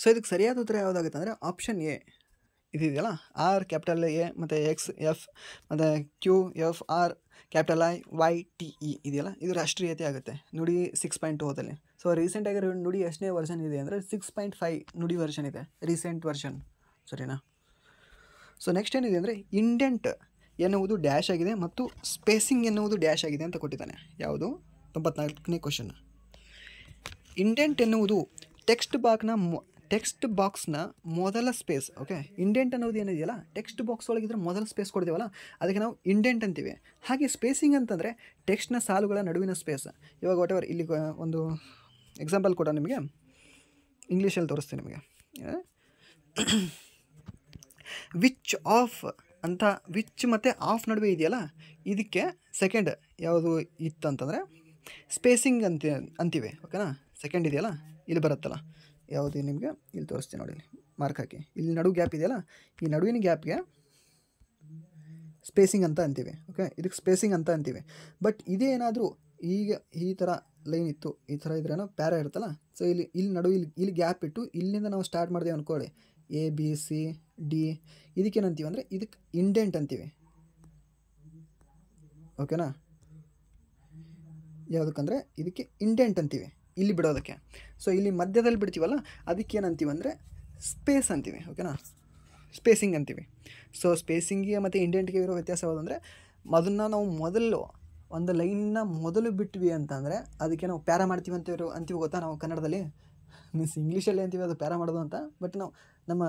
ಸೊ ಇದಕ್ಕೆ ಸರಿಯಾದ ಉತ್ತರ ಯಾವುದಾಗುತ್ತೆ ಅಂದರೆ ಆಪ್ಷನ್ ಎ ಇದೆಯಲ್ಲ, ಆರ್ ಕ್ಯಾಪಿಟಲ್ ಎ ಮತ್ತು ಎಕ್ಸ್ ಎಫ್ ಮತ್ತು Q F R capital I Y T E ಇದೆಯಲ್ಲ, ಇದು ರಾಷ್ಟ್ರೀಯತೆ ಆಗುತ್ತೆ ನುಡಿ 6.0ದಲ್ಲಿ. ಸೊ ರೀಸೆಂಟಾಗಿ ನುಡಿ ಎಷ್ಟನೇ ವರ್ಷನ್ ಇದೆ ಅಂದರೆ 6.5 ನುಡಿ ವರ್ಷನ್ ಇದೆ, ರೀಸೆಂಟ್ ವರ್ಷನ್. ಸರಿನಾ. ಸೊ ನೆಕ್ಸ್ಟ್ ಏನಿದೆ ಅಂದರೆ ಇಂಡೆಂಟ್ ಎನ್ನುವುದು ಡ್ಯಾಶ್ ಆಗಿದೆ ಮತ್ತು ಸ್ಪೇಸಿಂಗ್ ಎನ್ನುವುದು ಡ್ಯಾಶ್ ಆಗಿದೆ ಅಂತ ಕೊಟ್ಟಿದ್ದಾನೆ. ಯಾವುದು 94ನೇ ಕ್ವಶನ್. ಇಂಡೆಂಟ್ ಎನ್ನುವುದು ಟೆಕ್ಸ್ಟ್ ಬಾಕ್ಸ್ನ ಮೊದಲ ಸ್ಪೇಸ್. ಓಕೆ, ಇಂಡೆಂಟ್ ಅನ್ನೋದು ಏನಿದೆಯಲ್ಲ ಟೆಕ್ಸ್ಟ್ ಬಾಕ್ಸ್ ಒಳಗಿದ್ರೆ ಮೊದಲ ಸ್ಪೇಸ್ ಕೊಡ್ತೀವಲ್ಲ ಅದಕ್ಕೆ ನಾವು ಇಂಡೆಂಟ್ ಅಂತೀವಿ. ಹಾಗೆ ಸ್ಪೇಸಿಂಗ್ ಅಂತಂದರೆ ಟೆಕ್ಸ್ಟ್ನ ಸಾಲುಗಳ ನಡುವಿನ ಸ್ಪೇಸ್. ಇವಾಗ ವಾಟ್ ಎವರ್ ಇಲ್ಲಿ ಒಂದು ಎಕ್ಸಾಂಪಲ್ ಕೂಡ ನಿಮಗೆ ಇಂಗ್ಲೀಷಲ್ಲಿ ತೋರಿಸ್ತೀನಿ ನಿಮಗೆ. ವಿಚ್ ಮತ್ತು ಆಫ್ ನಡುವೆ ಇದೆಯಲ್ಲ ಇದಕ್ಕೆ ಸೆಕೆಂಡ್ ಯಾವುದು ಇತ್ತು ಅಂತಂದರೆ ಸ್ಪೇಸಿಂಗ್ ಅಂತೀವಿ. ಓಕೆನಾ. ಸೆಕೆಂಡ್ ಇದೆಯಲ್ಲ ಇಲ್ಲಿ ಬರುತ್ತಲ್ಲ, ಯಾವುದು ನಿಮಗೆ ಇಲ್ಲಿ ತೋರಿಸ್ತೀನಿ ನೋಡಿ, ಮಾರ್ಕ್ ಹಾಕಿ. ಇಲ್ಲಿ ನಡು ಗ್ಯಾಪ್ ಇದೆಯಲ್ಲ, ಈ ನಡುವಿನ ಗ್ಯಾಪ್ಗೆ ಸ್ಪೇಸಿಂಗ್ ಅಂತ ಅಂತೀವಿ. ಓಕೆ, ಇದಕ್ಕೆ ಸ್ಪೇಸಿಂಗ್ ಅಂತ ಅಂತೀವಿ. ಬಟ್ ಇದೇನಾದರೂ ಈಗ ಈ ಥರ ಲೈನ್ ಇತ್ತು, ಈ ಥರ ಇದ್ರೇನೋ ಪ್ಯಾರಾ ಇರುತ್ತಲ್ಲ, ಸೊ ಇಲ್ಲಿ ಗ್ಯಾಪ್ ಇಟ್ಟು ಇಲ್ಲಿಂದ ನಾವು ಸ್ಟಾರ್ಟ್ ಮಾಡಿದೆ ಅಂದ್ಕೊಳ್ಳಿ, ಎ ಬಿ ಸಿ ಡಿ, ಇದಕ್ಕೇನಂತೀವಿ ಅಂದರೆ ಇದಕ್ಕೆ ಇಂಡೆಂಟ್ ಅಂತೀವಿ. ಓಕೆನಾ. ಯಾವುದಕ್ಕಂದರೆ ಇದಕ್ಕೆ ಇಂಡೆಂಟ್ ಅಂತೀವಿ ಇಲ್ಲಿ ಬಿಡೋದಕ್ಕೆ. ಸೊ ಇಲ್ಲಿ ಮಧ್ಯದಲ್ಲಿ ಬಿಡ್ತೀವಲ್ಲ ಅದಕ್ಕೇನಂತೀವಿ ಅಂದರೆ ಸ್ಪೇಸ್ ಅಂತೀವಿ. ಓಕೆನಾ, ಸ್ಪೇಸಿಂಗ್ ಅಂತೀವಿ. ಸೊ ಸ್ಪೇಸಿಂಗಿಗೆ ಮತ್ತು ಇಂಡೆಂಟ್ಗೆ ಇರೋ ವ್ಯತ್ಯಾಸ ಯಾವುದಂದರೆ ಅದನ್ನು ನಾವು ಮೊದಲು ಒಂದು ಲೈನ್ನ ಮೊದಲು ಬಿಟ್ವಿ ಅಂತಂದರೆ ಅದಕ್ಕೆ ನಾವು ಪ್ಯಾರಾ ಮಾಡ್ತೀವಿ ಅಂತೀವಿ ಗೊತ್ತಾ ನಾವು ಕನ್ನಡದಲ್ಲಿ. ಮೀನ್ಸ್ ಇಂಗ್ಲೀಷಲ್ಲಿ ಅಂತೀವಿ ಅದು ಪ್ಯಾರಾ ಮಾಡೋದು ಅಂತ, ಬಟ್ ನಾವು ನಮ್ಮ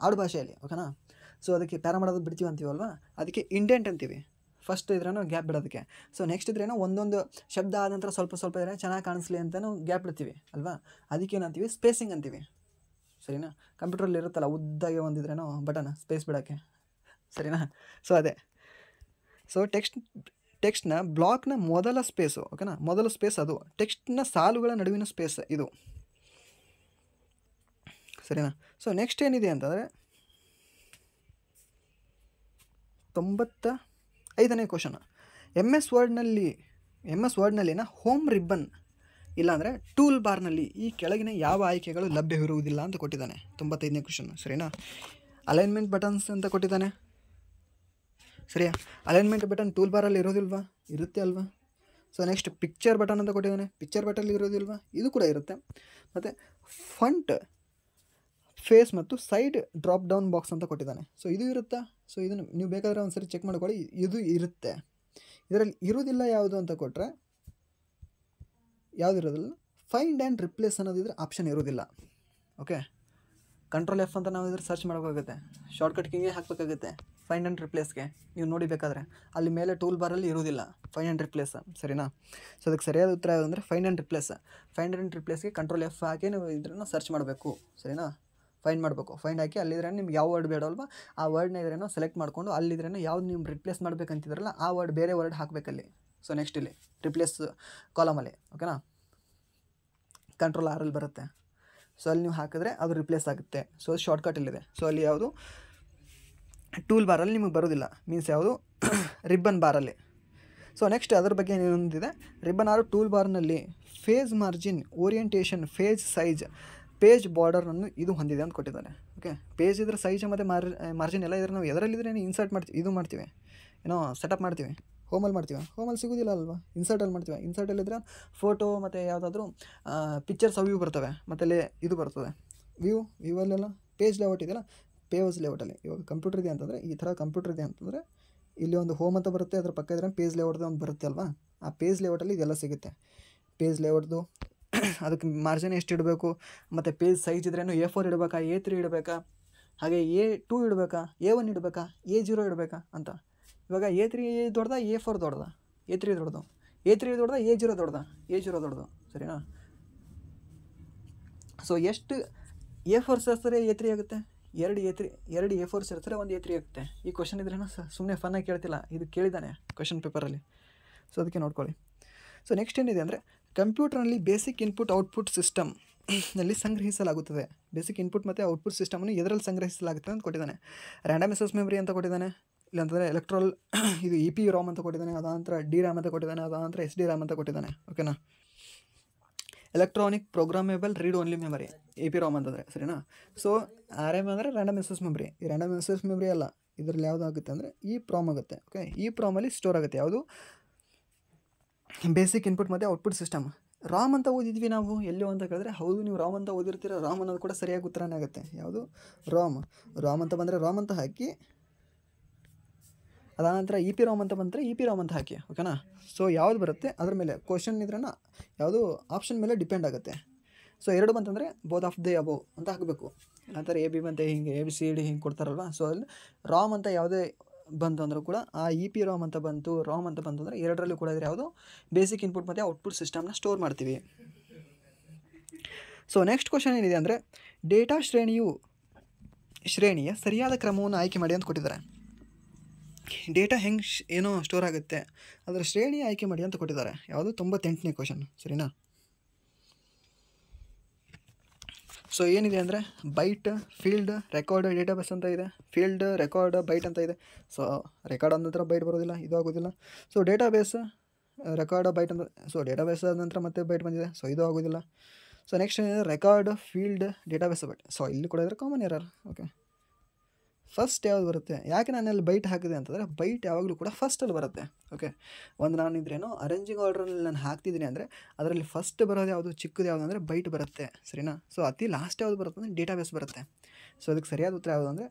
ಆಡು ಭಾಷೆಯಲ್ಲಿ. ಓಕೆನಾ. ಸೊ ಅದಕ್ಕೆ ಪ್ಯಾರ ಮಾಡೋದು ಬಿಡ್ತೀವಿ ಅಂತೀವಲ್ವ, ಅದಕ್ಕೆ ಇಂಡೆಂಟ್ ಅಂತೀವಿ. ಫಸ್ಟ್ ಇದ್ರೇನೋ ಗ್ಯಾಪ್ ಬಿಡೋದಕ್ಕೆ. ಸೊ ನೆಕ್ಸ್ಟ್ ಇದ್ರೇನೋ ಒಂದೊಂದು ಶಬ್ದ ಆದ ನಂತರ ಸ್ವಲ್ಪ ಸ್ವಲ್ಪ ಇದ್ರೆ ಚೆನ್ನಾಗಿ ಕಾಣಿಸ್ಲಿ ಅಂತ ನಾವು ಗ್ಯಾಪ್ ಬಿಡ್ತೀವಿ ಅಲ್ವಾ, ಅದಕ್ಕೆ ಏನಂತೀವಿ ಸ್ಪೇಸಿಂಗ್ ಅಂತೀವಿ. ಸರಿನಾ? ಕಂಪ್ಯೂಟ್ರಲ್ಲಿ ಇರುತ್ತಲ್ಲ ಉದ್ದಾಗೆ ಒಂದಿದ್ರೇನೋ ಬಟನ್ ಸ್ಪೇಸ್ ಬಿಡೋಕ್ಕೆ. ಸರಿನಾ? ಸೊ ಅದೇ. ಸೊ ಟೆಕ್ಸ್ಟ್ನ ಬ್ಲಾಕ್ನ ಮೊದಲ ಸ್ಪೇಸು, ಓಕೆನಾ, ಮೊದಲ ಸ್ಪೇಸ್ ಅದು. ಟೆಕ್ಸ್ಟ್ನ ಸಾಲುಗಳ ನಡುವಿನ ಸ್ಪೇಸ್ ಇದು. ಸರಿನಾ? ಸೊ ನೆಕ್ಸ್ಟ್ ಏನಿದೆ ಅಂತಂದರೆ 95ನೇ ಕ್ವಶನ್. ಎಮ್ ಎಸ್ ವರ್ಡ್ನಲ್ಲಿನ ಹೋಮ್ ರಿಬ್ಬನ್ ಇಲ್ಲಾಂದರೆ ಟೂಲ್ ಬಾರ್ನಲ್ಲಿ ಈ ಕೆಳಗಿನ ಯಾವ ಆಯ್ಕೆಗಳು ಲಭ್ಯವಿರುವುದಿಲ್ಲ ಅಂತ ಕೊಟ್ಟಿದ್ದಾನೆ. 95ನೇ ಕ್ವಶನ್. ಸರಿನಾ? ಅಲೈನ್ಮೆಂಟ್ ಬಟನ್ಸ್ ಅಂತ ಕೊಟ್ಟಿದ್ದಾನೆ. ಸರಿಯಾ? ಅಲೈನ್ಮೆಂಟ್ ಬಟನ್ ಟೂಲ್ ಬಾರಲ್ಲಿ ಇರೋದಿಲ್ವಾ? ಇರುತ್ತೆ ಅಲ್ವಾ? ಸೊ ನೆಕ್ಸ್ಟ್ ಪಿಕ್ಚರ್ ಬಟನ್ ಅಂತ ಕೊಟ್ಟಿದ್ದಾನೆ. ಪಿಕ್ಚರ್ ಬಟನ್ ಇರೋದಿಲ್ವಾ? ಇದು ಕೂಡ ಇರುತ್ತೆ. ಮತ್ತು ಫಂಟ್ ಫೇಸ್ ಮತ್ತು ಸೈಡ್ ಡ್ರಾಪ್ ಡೌನ್ ಬಾಕ್ಸ್ ಅಂತ ಕೊಟ್ಟಿದ್ದಾನೆ. ಸೊ ಇದು ಇರುತ್ತಾ? ಸೊ ಇದನ್ನು ನೀವು ಬೇಕಾದರೆ ಒಂದು ಸರಿ ಚೆಕ್ ಮಾಡ್ಕೊಳ್ಳಿ. ಇದು ಇರುತ್ತೆ. ಇದರಲ್ಲಿ ಇರೋದಿಲ್ಲ ಯಾವುದು ಅಂತ ಕೊಟ್ಟರೆ ಯಾವುದು ಇರೋದಿಲ್ಲ, ಫೈಂಡ್ ಆ್ಯಂಡ್ ರಿಪ್ಲೇಸ್ ಅನ್ನೋದಿದ್ರೆ ಆಪ್ಷನ್ ಇರೋದಿಲ್ಲ. ಓಕೆ, ಕಂಟ್ರೋಲ್ F ಅಂತ ನಾವು ಇದ್ರೆ ಸರ್ಚ್ ಮಾಡಬೇಕಾಗುತ್ತೆ. ಶಾರ್ಟ್ಕಟ್ ಕೀಗೆ ಹಾಕಬೇಕಾಗುತ್ತೆ ಫೈಂಡ್ ಆ್ಯಂಡ್ ರಿಪ್ಲೇಸ್ಗೆ. ನೀವು ನೋಡಿ ಬೇಕಾದರೆ ಅಲ್ಲಿ ಮೇಲೆ ಟೂಲ್ ಬಾರಲ್ಲಿ ಇರೋದಿಲ್ಲ ಫೈಂಡ್ ಆ್ಯಂಡ್ ರಿಪ್ಲೇಸ್. ಸರಿನಾ? ಸೊ ಅದಕ್ಕೆ ಸರಿಯಾದ ಉತ್ತರ ಯಾವುದು ಅಂದರೆ find and replace. Find and ರಿಪ್ಲೇಸ್ಗೆ ಕಂಟ್ರೋಲ್ F ಹಾಕಿ ನೀವು ಇದನ್ನು ಸರ್ಚ್ ಮಾಡಬೇಕು. ಸರಿನಾ? ಫೈಂಡ್ ಮಾಡಬೇಕು. ಫೈಂಡ್ ಹಾಕಿ ಅಲ್ಲಿದ್ರೆ ನಿಮ್ಗೆ ಯಾವ ವರ್ಡ್ ಬೇಡಲ್ವ ಆ ವರ್ಡ್ನ ಇದ್ರೇನೋ ಸೆಲೆಕ್ಟ್ ಮಾಡಿಕೊಂಡು ಅಲ್ಲಿದ್ರೇನೋ ಯಾವ್ದು ನೀವು ರಿಪ್ಲೇಸ್ ಮಾಡಬೇಕಂತಿದ್ರಲ್ಲ ಆ ವರ್ಡ್ ಬೇರೆ ವರ್ಡ್ ಹಾಕಬೇಕಲ್ಲಿ. ಸೊ ನೆಕ್ಸ್ಟ್ ಇಲ್ಲಿ ರಿಪ್ಲೇಸ್ ಕಾಲಮಲ್ಲಿ, ಓಕೆನಾ, ಕಂಟ್ರೋಲ್ R ಅಲ್ಲಿ ಬರುತ್ತೆ. ಸೊ ಅಲ್ಲಿ ನೀವು ಹಾಕಿದ್ರೆ ಅದು ರಿಪ್ಲೇಸ್ ಆಗುತ್ತೆ. ಸೊ ಶಾರ್ಟ್ಕಟಲ್ಲಿದೆ. ಸೊ ಅಲ್ಲಿ ಯಾವುದು ಟೂಲ್ ಬಾರಲ್ಲಿ ನಿಮಗೆ ಬರೋದಿಲ್ಲ, ಮೀನ್ಸ್ ಯಾವುದು ರಿಬ್ಬನ್ ಬಾರಲ್ಲಿ. ಸೊ ನೆಕ್ಸ್ಟ್ ಅದರ ಬಗ್ಗೆ ಏನೊಂದಿದೆ, ರಿಬ್ಬನ್ ಆರು ಟೂಲ್ ಬಾರ್ನಲ್ಲಿ face margin, orientation, page size, page ಬಾರ್ಡರನ್ನು ಇದು ಹೊಂದಿದೆ ಅಂತ ಕೊಟ್ಟಿದ್ದಾರೆ. ಓಕೆ, ಪೇಜ್ ಇದ್ರೆ ಸೈಜ್ ಮತ್ತು ಮಾರ್ಜಿನ್ ಎಲ್ಲ ಇದ್ರೆ ನಾವು ಎದರಲ್ಲಿದ್ರೆ ಇನ್ಸರ್ಟ್ ಮಾಡ್ತೀವಿ, ಇದು ಮಾಡ್ತೀವಿ, ಏನೋ ಸೆಟಪ್ ಮಾಡ್ತೀವಿ. ಹೋಮಲ್ಲಿ ಮಾಡ್ತೀವಿ, ಹೋಮಲ್ಲಿ ಸಿಗೋದಿಲ್ಲ ಅಲ್ವಾ, ಇನ್ಸರ್ಟಲ್ಲಿ ಮಾಡ್ತೀವಿ. ಇನ್ಸರ್ಟಲ್ಲಿದ್ದರೆ ಫೋಟೋ ಮತ್ತು ಯಾವುದಾದ್ರೂ ಪಿಕ್ಚರ್ಸ್ ವ್ಯೂ ಬರ್ತವೆ, ಮತ್ತು ಅಲ್ಲಿ ಇದು ಬರ್ತದೆ ವ್ಯೂವಲ್ಲೆಲ್ಲ ಪೇಜ್ ಲೇಔಟ್ ಇದೆಯಲ್ಲ, ಪೇಜ್ ಲೇಔಟಲ್ಲಿ. ಇವಾಗ ಕಂಪ್ಯೂಟರ್ ಇದೆ ಅಂತಂದರೆ ಈ ಥರ ಕಂಪ್ಯೂಟರ್ ಇದೆ ಅಂತಂದರೆ ಇಲ್ಲಿ ಒಂದು ಹೋಮ್ ಅಂತ ಬರುತ್ತೆ, ಅದರ ಪಕ್ಕ ಇದ್ರೆ ಪೇಜ್ ಲೇಔಟ್ದು ಒಂದು ಬರುತ್ತೆ ಅಲ್ವಾ, ಆ ಪೇಜ್ ಲೇಔಟಲ್ಲಿ ಇದೆಲ್ಲ ಸಿಗುತ್ತೆ. ಪೇಜ್ ಲೇಔಟ್ದು ಅದಕ್ಕೆ ಮಾರ್ಜಿನ್ ಎಷ್ಟು ಇಡಬೇಕು, ಮತ್ತು ಪೇಜ್ ಸೈಜ್ ಇದ್ರೇನು A4 ಇಡಬೇಕಾ, A3 ಇಡಬೇಕಾ, ಹಾಗೆ A2 ಇಡಬೇಕಾ, A1 ಇಡಬೇಕಾ, A0 ಇಡಬೇಕಾ ಅಂತ. ಇವಾಗ A3 ದೊಡ್ಡದ, A4 ದೊಡ್ಡದ, A3 ದೊಡ್ಡದು, A3 ದೊಡ್ಡದ, A0 ದೊಡ್ಡದ, A0 ದೊಡ್ಡದು. ಸರಿನಾ? ಸೊ ಎಷ್ಟು A4 ಸೇರಿಸಿದ್ರೆ A3 ಆಗುತ್ತೆ? ಎರಡು A4 ಸೇರಿಸಿದ್ರೆ ಒಂದು A3 ಆಗುತ್ತೆ. ಈ ಕ್ವಶನ್ ಇದ್ರೇನು ಸುಮ್ಮನೆ ಫನ್ನಾಗಿ ಕೇಳ್ತಿಲ್ಲ, ಇದು ಕೇಳಿದ್ದಾನೆ ಕ್ವಶನ್ ಪೇಪರಲ್ಲಿ. ಸೊ ಅದಕ್ಕೆ ನೋಡ್ಕೊಳ್ಳಿ. ಸೊ ನೆಕ್ಸ್ಟ್ ಏನಿದೆ ಅಂದರೆ ಕಂಪ್ಯೂಟರ್ನಲ್ಲಿ ಬೇಸಿಕ್ ಇನ್ಪುಟ್ ಔಟ್ಪುಟ್ ಸಿಸ್ಟಮ್ ನಲ್ಲಿ ಸಂಗ್ರಹಿಸಲಾಗುತ್ತದೆ. ಬೇಸಿಕ್ ಇನ್ಪುಟ್ ಮತ್ತು ಔಟ್ಪುಟ್ ಸಿಸ್ಟಮನ್ನು ಎದರಲ್ಲಿ ಸಂಗ್ರಹಿಸಲಾಗುತ್ತೆ ಅಂತ ಕೊಟ್ಟಿದ್ದಾನೆ. ರ್ಯಾಂಡಮ್ ಎಕ್ಸೆಸ್ ಮೆಮರಿ ಅಂತ ಕೊಟ್ಟಿದ್ದಾನೆ, ಇಲ್ಲಾಂತಂದರೆ ಎಲೆಕ್ಟ್ರಲ್ ಇದು EPROM ಅಂತ ಕೊಟ್ಟಿದ್ದಾನೆ, ಅದಾನಂತರ DRAM ಅಂತ ಕೊಟ್ಟಿದ್ದಾನೆ, ಅದಾನಂತರ SD-RAM ಅಂತ ಕೊಟ್ಟಿದ್ದಾನೆ. ಓಕೆನಾ? Electronic programmable read only memory EPROM ಅಂತಂದರೆ. ಸರಿನಾ? ಸೊ RAM ಅಂದರೆ ರ್ಯಾಂಡಮ್ ಎಕ್ಸೆಸ್ ಮೆಮರಿ. ಈ ರ್ಯಾಂಡಮ್ ಎಕ್ಸೆಸ್ ಮೆಮರಿ ಅಲ್ಲ, ಇದರಲ್ಲಿ ಯಾವುದು ಆಗುತ್ತೆ ಅಂದರೆ EPROM ಆಗುತ್ತೆ. ಓಕೆ, EPROMಲ್ಲಿ ಸ್ಟೋರ್ ಆಗುತ್ತೆ ಯಾವುದು ಬೇಸಿಕ್ ಇನ್ಪುಟ್ ಮತ್ತು ಔಟ್ಪುಟ್ ಸಿಸ್ಟಮ್. ರಾಮ್ ಅಂತ ಓದಿದ್ವಿ ನಾವು ಎಲ್ಲೋ ಅಂತ ಕೇಳಿದ್ರೆ, ಹೌದು ನೀವು ರಾಮ್ ಅಂತ ಓದಿರ್ತೀರ, ರಾಮ್ ಅನ್ನೋದು ಕೂಡ ಸರಿಯಾಗಿ ಉತ್ತರನೇ ಆಗುತ್ತೆ. ಯಾವುದು ರಾಮ್ ಅಂತ ಬಂದರೆ ರಾಮ್ ಅಂತ ಹಾಕಿ, ಅದಾನಂತರ EPROM ಅಂತ ಬಂದರೆ EPROM ಅಂತ ಹಾಕಿ. ಓಕೆನಾ? ಸೊ ಯಾವುದು ಬರುತ್ತೆ ಅದ್ರ ಮೇಲೆ ಕ್ವಶನ್ ಇದ್ರನ್ನ ಯಾವುದು ಆಪ್ಷನ್ ಮೇಲೆ ಡಿಪೆಂಡ್ ಆಗುತ್ತೆ. ಸೊ ಎರಡು ಬಂತಂದರೆ ಬೋತ್ ಆಫ್ ದಿ ಅಬೋವ್ ಅಂತ ಹಾಕಬೇಕು. ನಂತರ AB ಬಂತೆ ಹಿಂಗೆ ABCD ಹಿಂಗೆ ಕೊಡ್ತಾರಲ್ವ. ಸೊ ಅಲ್ಲಿ ರಾಮ್ ಅಂತ ಯಾವುದೇ ಬಂತು ಅಂದರೂ ಕೂಡ ಆ EPROM ಅಂತ ಬಂತು, ರಾಮ್ ಅಂತ ಬಂತು ಅಂದರೆ ಎರಡರಲ್ಲೂ ಕೂಡ ಇದ್ರೆ ಯಾವುದು ಬೇಸಿಕ್ ಇನ್ಪುಟ್ ಮತ್ತು ಔಟ್ಪುಟ್ ಸಿಸ್ಟಮ್ನ ಸ್ಟೋರ್ ಮಾಡ್ತೀವಿ. ಸೊ ನೆಕ್ಸ್ಟ್ ಕ್ವಶನ್ ಏನಿದೆ ಅಂದರೆ ಡೇಟಾ ಶ್ರೇಣಿಯ ಸರಿಯಾದ ಕ್ರಮವನ್ನು ಆಯ್ಕೆ ಮಾಡಿ ಅಂತ ಕೊಟ್ಟಿದ್ದಾರೆ. ಡೇಟಾ ಹೆಂಗೆ ಏನೋ ಸ್ಟೋರ್ ಆಗುತ್ತೆ ಅದರ ಶ್ರೇಣಿ ಆಯ್ಕೆ ಮಾಡಿ ಅಂತ ಕೊಟ್ಟಿದ್ದಾರೆ. ಯಾವುದು 98ನೇ ಕ್ವಶನ್. ಸರಿನಾ? ಸೊ ಏನಿದೆ ಅಂದರೆ ಬೈಟ್, ಫೀಲ್ಡ್, ರೆಕಾರ್ಡ್, ಡೇಟಾಬೇಸ್ ಅಂತ ಇದೆ. ಫೀಲ್ಡ್, ರೆಕಾರ್ಡ್, ಬೈಟ್ ಅಂತ ಇದೆ. ಸೊ ರೆಕಾರ್ಡ್ ಆದ ನಂತರ ಬೈಟ್ ಬರೋದಿಲ್ಲ, ಇದು ಆಗೋದಿಲ್ಲ. ಸೊ ಡೇಟಾಬೇಸ್, ರೆಕಾರ್ಡ್, ಬೈಟ್ ಅಂತ. ಸೊ ಡೇಟಾಬೇಸ್ ಆದ ನಂತರ ಮತ್ತೆ ಬೈಟ್ ಬಂದಿದೆ. ಸೊ ಇದು ಆಗೋದಿಲ್ಲ. ಸೊ ನೆಕ್ಸ್ಟ್ ಏನಿದೆ record, field, database, byte. So ಇಲ್ಲಿ ಕೂಡ ಇದ್ರೆ ಕಾಮನ್ ಎರರ್. ಓಕೆ, ಫಸ್ಟ್ ಯಾವುದು ಬರುತ್ತೆ? ಯಾಕೆ ನಾನು ಅಲ್ಲಿ ಬೈಟ್ ಹಾಕಿದೆ ಅಂತಂದರೆ ಬೈಟ್ ಯಾವಾಗಲೂ ಕೂಡ ಫಸ್ಟಲ್ಲಿ ಬರುತ್ತೆ. ಓಕೆ, ಒಂದು ನಾನಿದ್ರೇನೋ ಅರೇಂಜಿಂಗ್ ಆರ್ಡ್ರಲ್ಲಿ ನಾನು ಹಾಕ್ತಿದ್ದೀನಿ ಅಂದರೆ ಅದರಲ್ಲಿ ಫಸ್ಟ್ ಬರೋದು ಯಾವುದು, ಚಿಕ್ಕದು ಯಾವುದು ಅಂದರೆ ಬೈಟ್ ಬರುತ್ತೆ. ಸರಿನಾ? ಸೊ ಅತಿ ಲಾಸ್ಟ್ ಯಾವುದು ಬರುತ್ತೆ ಅಂದರೆ ಡೇಟಾಬೇಸ್ ಬರುತ್ತೆ. ಸೊ ಅದಕ್ಕೆ ಸರಿಯಾದ ಉತ್ತರ ಯಾವುದು ಅಂದರೆ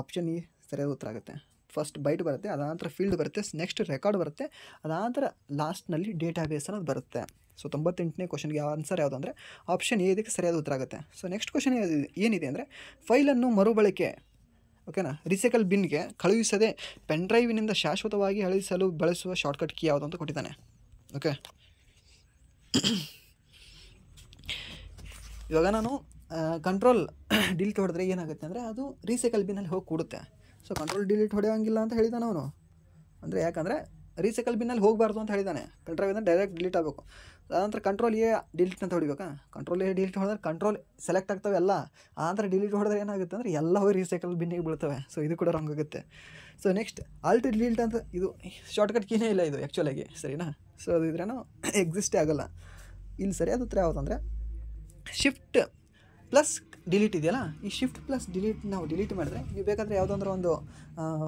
ಆಪ್ಷನ್ E ಸರಿಯಾದ ಉತ್ತರ ಆಗುತ್ತೆ. ಫಸ್ಟ್ ಬೈಟ್ ಬರುತ್ತೆ, ಅದಾನಂತರ ಫೀಲ್ಡ್ ಬರುತ್ತೆ, ನೆಕ್ಸ್ಟ್ ರೆಕಾರ್ಡ್ ಬರುತ್ತೆ, ಅದಾನಂತರ ಲಾಸ್ಟ್ನಲ್ಲಿ ಡೇಟಾಬೇಸ್ ಅನ್ನೋದು ಬರುತ್ತೆ. ಸೊ 98ನೇ ಕ್ವಶನ್ಗೆ ಆನ್ಸರ್ ಯಾವುದು ಅಂದರೆ ಆಪ್ಷನ್ A ಇದಕ್ಕೆ ಸರಿಯಾದ ಉತ್ತರ ಆಗುತ್ತೆ. ಸೊ ನೆಕ್ಸ್ಟ್ ಕ್ವಶನ್ ಏನಿದೆ ಅಂದರೆ ಫೈಲನ್ನು ಮರುಬಳಕೆ ಓಕೆನಾ. ರೀಸೈಕಲ್ ಬಿನ್ಗೆ ಕಳುಹಿಸದೆ ಪೆನ್ ಡ್ರೈವಿನಿಂದ ಶಾಶ್ವತವಾಗಿ ಅಳಿಸಲು ಬಳಸುವ ಶಾರ್ಟ್ಕಟ್ ಕೀ ಯಾವುದು ಅಂತ ಕೊಟ್ಟಿದ್ದಾನೆ. ಓಕೆ, ಇವಾಗ ನಾನು ಕಂಟ್ರೋಲ್ ಡಿಲೀಟ್ ಹೊಡೆದ್ರೆ ಏನಾಗುತ್ತೆ ಅಂದರೆ ಅದು ರೀಸೈಕಲ್ ಬಿನ್ನಲ್ಲಿ ಹೋಗಿ ಕೂಡುತ್ತೆ. ಸೊ ಕಂಟ್ರೋಲ್ ಡಿಲೀಟ್ ಹೊಡೆಯೋಂಗಿಲ್ಲ ಅಂತ ಹೇಳಿದ್ದಾನೆ ಅವನು. ಅಂದರೆ ಯಾಕಂದರೆ ರೀಸೈಕಲ್ ಬಿನ್ನಲ್ಲಿ ಹೋಗಬಾರ್ದು ಅಂತ ಹೇಳಿದ್ದಾನೆ. ಪೆನ್ ಡ್ರೈವಿಂದ ಡೈರೆಕ್ಟ್ ಡಿಲೀಟ್ ಆಗಬೇಕು. ಅದಂತರ ಕಂಟ್ರೋಲ್ ಎ ಡಿಲೀಟ್ ಅಂತ ಹೊಡಿಬೇಕಾ. ಕಂಟ್ರೋಲ್ ಎ ಡಿಲೀಟ್ ಹೊಡೆದ್ರೆ ಕಂಟ್ರೋಲ್ ಸೆಲೆಕ್ಟ್ ಆಗ್ತವೆ ಎಲ್ಲ. ಆನಂತರ ಡಿಲೀಟ್ ಹೊಡೆದ್ರೆ ಏನಾಗುತ್ತೆ ಅಂದರೆ ಎಲ್ಲ ಹೋಗಿ ರೀಸೈಕಲ್ ಬಿನ್ನಿಗೆ ಬೀಳ್ತವೆ. ಸೊ ಇದು ಕೂಡ ರಾಂಗ್ ಆಗುತ್ತೆ. ಸೊ ನೆಕ್ಸ್ಟ್ ಆಲ್ಟ್ ಡಿಲೀಟ್ ಅಂತ ಇದು ಶಾರ್ಟ್ಕಟ್ ಕೀನೇ ಇಲ್ಲ ಇದು ಆ್ಯಕ್ಚುಲಾಗಿ, ಸರಿನಾ. ಸೊ ಅದು ಇದ್ರೇನೋ ಎಕ್ಸಿಸ್ಟೇ ಆಗೋಲ್ಲ. ಇಲ್ಲಿ ಸರಿಯಾದ ಉತ್ತರ ಯಾವುದಂದರೆ ಶಿಫ್ಟ್ ಪ್ಲಸ್ ಡಿಲೀಟ್ ಇದೆಯಲ್ಲ, ಈ ಶಿಫ್ಟ್ ಪ್ಲಸ್ ಡಿಲೀಟ್ ನಾವು ಡಿಲೀಟ್ ಮಾಡಿದ್ರೆ ನೀವು ಬೇಕಾದರೆ ಯಾವುದಾದ್ರೂ ಒಂದು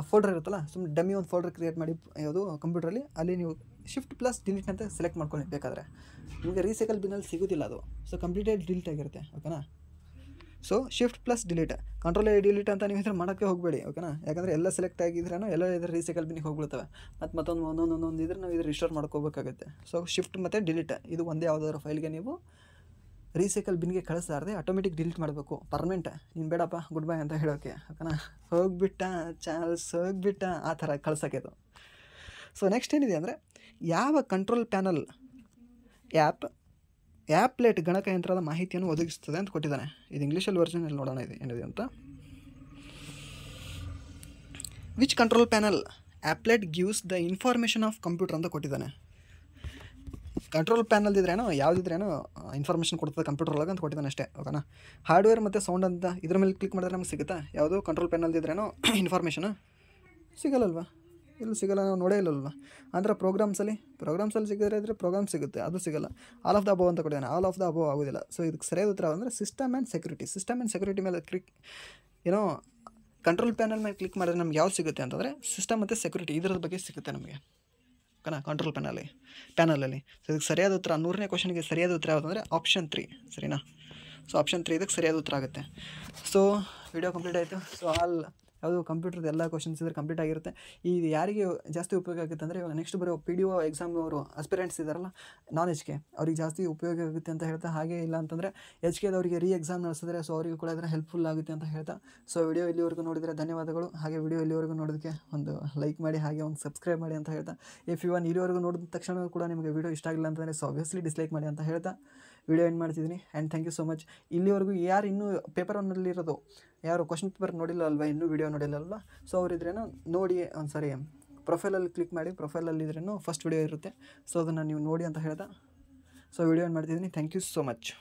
ಫೋಲ್ಡರ್ ಇರುತ್ತಲ್ಲ, ಸುಮ್ಮನೆ ಡಮ್ಮಿ ಒಂದು ಫೋಲ್ಡರ್ ಕ್ರಿಯೇಟ್ ಮಾಡಿ ಯಾವುದು ಕಂಪ್ಯೂಟ್ರಲ್ಲಿ, ಅಲ್ಲಿ ನೀವು ಶಿಫ್ಟ್ ಪ್ಲಸ್ ಡಿಲೀಟ್ ಅಂತ ಸೆಲೆಕ್ಟ್ ಮಾಡ್ಕೊಳ್ಳಿ ಬೇಕಾದರೆ. ನಿಮಗೆ ರೀಸೈಕಲ್ ಬಿನ್ನಲ್ಲಿ ಸಿಗೋದಿಲ್ಲ ಅದು. ಸೊ ಕಂಪ್ಲೀಟಾಗಿ ಡಿಲೀಟ್ ಆಗಿರುತ್ತೆ. ಓಕೆನಾ. So shift plus delete, control A delete ಅಂತ ನೀವು ಇದ್ರೆ ಮಾಡೋಕ್ಕೆ ಹೋಗಬೇಡಿ. ಓಕೆನಾ. ಯಾಕಂದರೆ ಎಲ್ಲ ಸೆಲೆಕ್ಟ್ ಆಗಿದ್ರೇನೋ ಎಲ್ಲ ಇದ್ರೆ ರೀಸೈಕಲ್ ಬಿನ್ನಿಗೆ ಹೋಗ್ಬಿಡ್ತವೆ. ಮತ್ತು ಒಂದೊಂದು ಇದ್ರೆ ನಾವು ಇದ್ರೆ ರಿಸ್ಟೋರ್ ಮಾಡ್ಕೋಬೇಕಾಗುತ್ತೆ. ಸೊ ಶಿಫ್ಟ್ ಮತ್ತು ಡಿಲೀಟ್ ಇದು ಒಂದೇ ಯಾವುದಾದ್ರು ಫೈಲ್ಗೆ ನೀವು ರೀಸೈಕಲ್ ಬಿನ್ಗೆ ಕಳಿಸ್ಲಾರ್ದೆ ಆಟೋಮೆಟಿಕ್ ಡಿಲೀಟ್ ಮಾಡಬೇಕು. ಪರ್ಮನೆಂಟ್ ನೀನು ಬೇಡಪ್ಪ ಗುಡ್ ಬೈ ಅಂತ ಹೇಳೋಕ್ಕೆ. ಓಕೆನಾ. ಹೋಗ್ಬಿಟ್ಟ ಚಾರ್ಲ್ಸ್ ಹೋಗ್ಬಿಟ್ಟ ಆ ಥರ ಕಳ್ಸೋಕ್ಕೆ ಅದು. ಸೊ ನೆಕ್ಸ್ಟ್ ಏನಿದೆ ಅಂದರೆ ಯಾವ ಕಂಟ್ರೋಲ್ ಪ್ಯಾನಲ್ ಆ್ಯಪ್ಲೆಟ್ ಗಣಕಯಂತ್ರದ ಮಾಹಿತಿಯನ್ನು ಒದಗಿಸ್ತದೆ ಅಂತ ಕೊಟ್ಟಿದ್ದಾನೆ. ಇದು ಇಂಗ್ಲೀಷಲ್ಲಿ ವರ್ಜನಲ್ಲಿ ನೋಡೋಣ ಇದು ಏನಿದೆ ಅಂತ. Which control panel applet gives the information of computer ಅಂತ ಕೊಟ್ಟಿದ್ದಾನೆ. ಕಂಟ್ರೋಲ್ ಪ್ಯಾನಲ್ ಇದ್ರೇನೋ ಯಾವುದಿದ್ರೇನೋ ಇನ್ಫಾರ್ಮೇಷನ್ ಕೊಡ್ತದೆ ಕಂಪ್ಯೂಟರ್ ಒಳಗೆ ಅಂತ ಕೊಟ್ಟಿದ್ದಾನೆ ಅಷ್ಟೇ. ಓಕೆನಾ. ಹಾರ್ಡ್ವೇರ್ ಮತ್ತು ಸೌಂಡ್ ಅಂತ ಇದ್ರ ಮೇಲೆ ಕ್ಲಿಕ್ ಮಾಡಿದ್ರೆ ನಮ್ಗೆ ಸಿಗುತ್ತಾ ಯಾವುದು ಕಂಟ್ರೋಲ್ ಪ್ಯಾನಲ್ ಇದ್ರೇನೋ ಇನ್ಫಾರ್ಮೇಷನ್ ಸಿಗಲ್ಲಲ್ವ. ಇಲ್ಲಿ ಸಿಗೋಲ್ಲ, ನಾವು ನೋಡೇ ಇಲ್ಲಲ್ವ. ಅಂದರೆ ಪ್ರೋಗ್ರಾಮ್ಸಲ್ಲಿ ಸಿಗಿದ್ರೆ ಇದ್ರೆ ಪ್ರೋಗ್ರಾಮ್ ಸಿಗುತ್ತೆ, ಅದು ಸಿಗೋಲ್ಲ. ಆಲ್ ಆಫ್ ದ ಅಬೋವ್ ಅಂತ ಕೊಟ್ಟಿದ್ದಾನೆ. ಆಲ್ ಆಫ್ ದ ಅಬೋವ್ ಆಗೋದಿಲ್ಲ. ಸೊ ಇದಕ್ಕೆ ಸರಿಯಾದ ಉತ್ತರ ಅಂದರೆ ಸಿಸ್ಟಮ್ ಆ್ಯಂಡ್ ಸೆಕ್ಯೂರಿಟಿ ಮೇಲೆ ಏನೋ ಕಂಟ್ರೋಲ್ ಪ್ಯಾನಲ್ ಮೇಲೆ ಕ್ಲಿಕ್ ಮಾಡಿದ್ರೆ ನಮ್ಗೆ ಯಾವ್ದು ಸಿಗುತ್ತೆ ಅಂತಂದರೆ ಸಿಸ್ಟಮ್ ಮತ್ತು ಸೆಕ್ಯೂರಿಟಿ ಇದರ ಬಗ್ಗೆ ಸಿಗುತ್ತೆ ನಮಗೆ. ಓಕೆನಾ. ಕಂಟ್ರೋಲ್ ಪ್ಯಾನಲಲ್ಲಿ. ಸೊ ಇದಕ್ಕೆ ಸರಿಯಾದ ಉತ್ತರ 100ನೇ ಕ್ವಶನ್ಗೆ ಸರಿಯಾದ ಉತ್ತರ ಯಾವುದಂದರೆ ಆಪ್ಷನ್ 3, ಸರಿನಾ. ಸೊ ಆಪ್ಷನ್ 3 ಇದಕ್ಕೆ ಸರಿಯಾದ ಉತ್ತರ ಆಗುತ್ತೆ. ಸೊ ವಿಡಿಯೋ ಕಂಪ್ಲೀಟ್ ಆಯಿತು. ಸೊ ಯಾವುದು ಕಂಪ್ಯೂಟರ್ದು ಎಲ್ಲ ಕ್ವಶನ್ಸ್ ಇದ್ರೆ ಕಂಪ್ಲೀಟ್ ಆಗಿರುತ್ತೆ. ಇದು ಯಾರಿಗೆ ಜಾಸ್ತಿ ಉಪಯೋಗ ಆಗುತ್ತೆ ಅಂದರೆ ಇವಾಗ ನೆಕ್ಸ್ಟ್ ಬರೋ PDO ಎಕ್ಸಾಮ್ ಅವರು ಆಸ್ಪಿರೆಂಟ್ಸ್ ಇದ್ದಾರಲ್ಲ ನಾನ್ HK ಅವ್ರಿಗೆ ಜಾಸ್ತಿ ಉಪಯೋಗ ಆಗುತ್ತೆ ಅಂತ ಹೇಳ್ತಾ, ಹಾಗೆ ಇಲ್ಲ ಅಂತಂದರೆ HKದವರಿಗೆ ಎಕ್ಸಾಮ್ ನಡೆಸಿದ್ರೆ ಸೊ ಅವರಿಗೂ ಕೂಡ ಇದರ ಹೆಲ್ಪ್ಫುಲ್ ಆಗುತ್ತೆ ಅಂತ ಹೇಳ್ತಾ. ಸೊ ವಿಡಿಯೋ ಇಲ್ಲಿವರೆಗೂ ನೋಡಿದರೆ ಧನ್ಯವಾದಗಳು. ಹಾಗೆ ವಿಡಿಯೋ ಇಲ್ಲಿವರೆಗೂ ನೋಡೋದಕ್ಕೆ ಒಂದು ಲೈಕ್ ಮಾಡಿ, ಹಾಗೆ ಒಂದು ಸಬ್ಸ್ಕ್ರೈಬ್ ಮಾಡಿ ಅಂತ ಹೇಳ್ತಾ, ಇಫ್ ಇವನ್ ಇಲ್ಲಿವರೆಗೂ ನೋಡಿದ ತಕ್ಷಣ ಕೂಡ ನಿಮಗೆ ವಿಡಿಯೋ ಇಷ್ಟ ಆಗಿಲ್ಲ ಅಂತಂದರೆ ಸೊ ಆಬ್ವಿಯಸ್ಲಿ ಡಿಸ್ಲೈಕ್ ಮಾಡಿ ಅಂತ ಹೇಳ್ತಾ ವಿಡಿಯೋ ಎಂಡ್ ಮಾಡ್ತಿದ್ದೀನಿ. And thank you so much. ಇಲ್ಲಿವರೆಗೂ ಯಾರು ಇನ್ನೂ ಪೇಪರ್ ಒನ್ನಲ್ಲಿರೋದು ಯಾರು ಕ್ವಶನ್ ಪೇಪರ್ ನೋಡಿಲ್ಲ ಅಲ್ವಾ, ಇನ್ನೂ ವಿಡಿಯೋ ನೋಡಿಲ್ಲ ಅಲ್ವಾ, ಸೊ ಅವರಿದ್ರೇನೋ ನೋಡಿ ಒಂದು ಸಾರಿ ಪ್ರೊಫೈಲಲ್ಲಿ ಕ್ಲಿಕ್ ಮಾಡಿ, ಪ್ರೊಫೈಲಲ್ಲಿ ಇದ್ರೇನೋ ಫಸ್ಟ್ ವಿಡಿಯೋ ಇರುತ್ತೆ. ಸೊ ಅದನ್ನು ನೀವು ನೋಡಿ ಅಂತ ಹೇಳ್ತಾ ಸೊ ವಿಡಿಯೋ ಏನು ಮಾಡ್ತಿದ್ದೀನಿ. Thank you so much.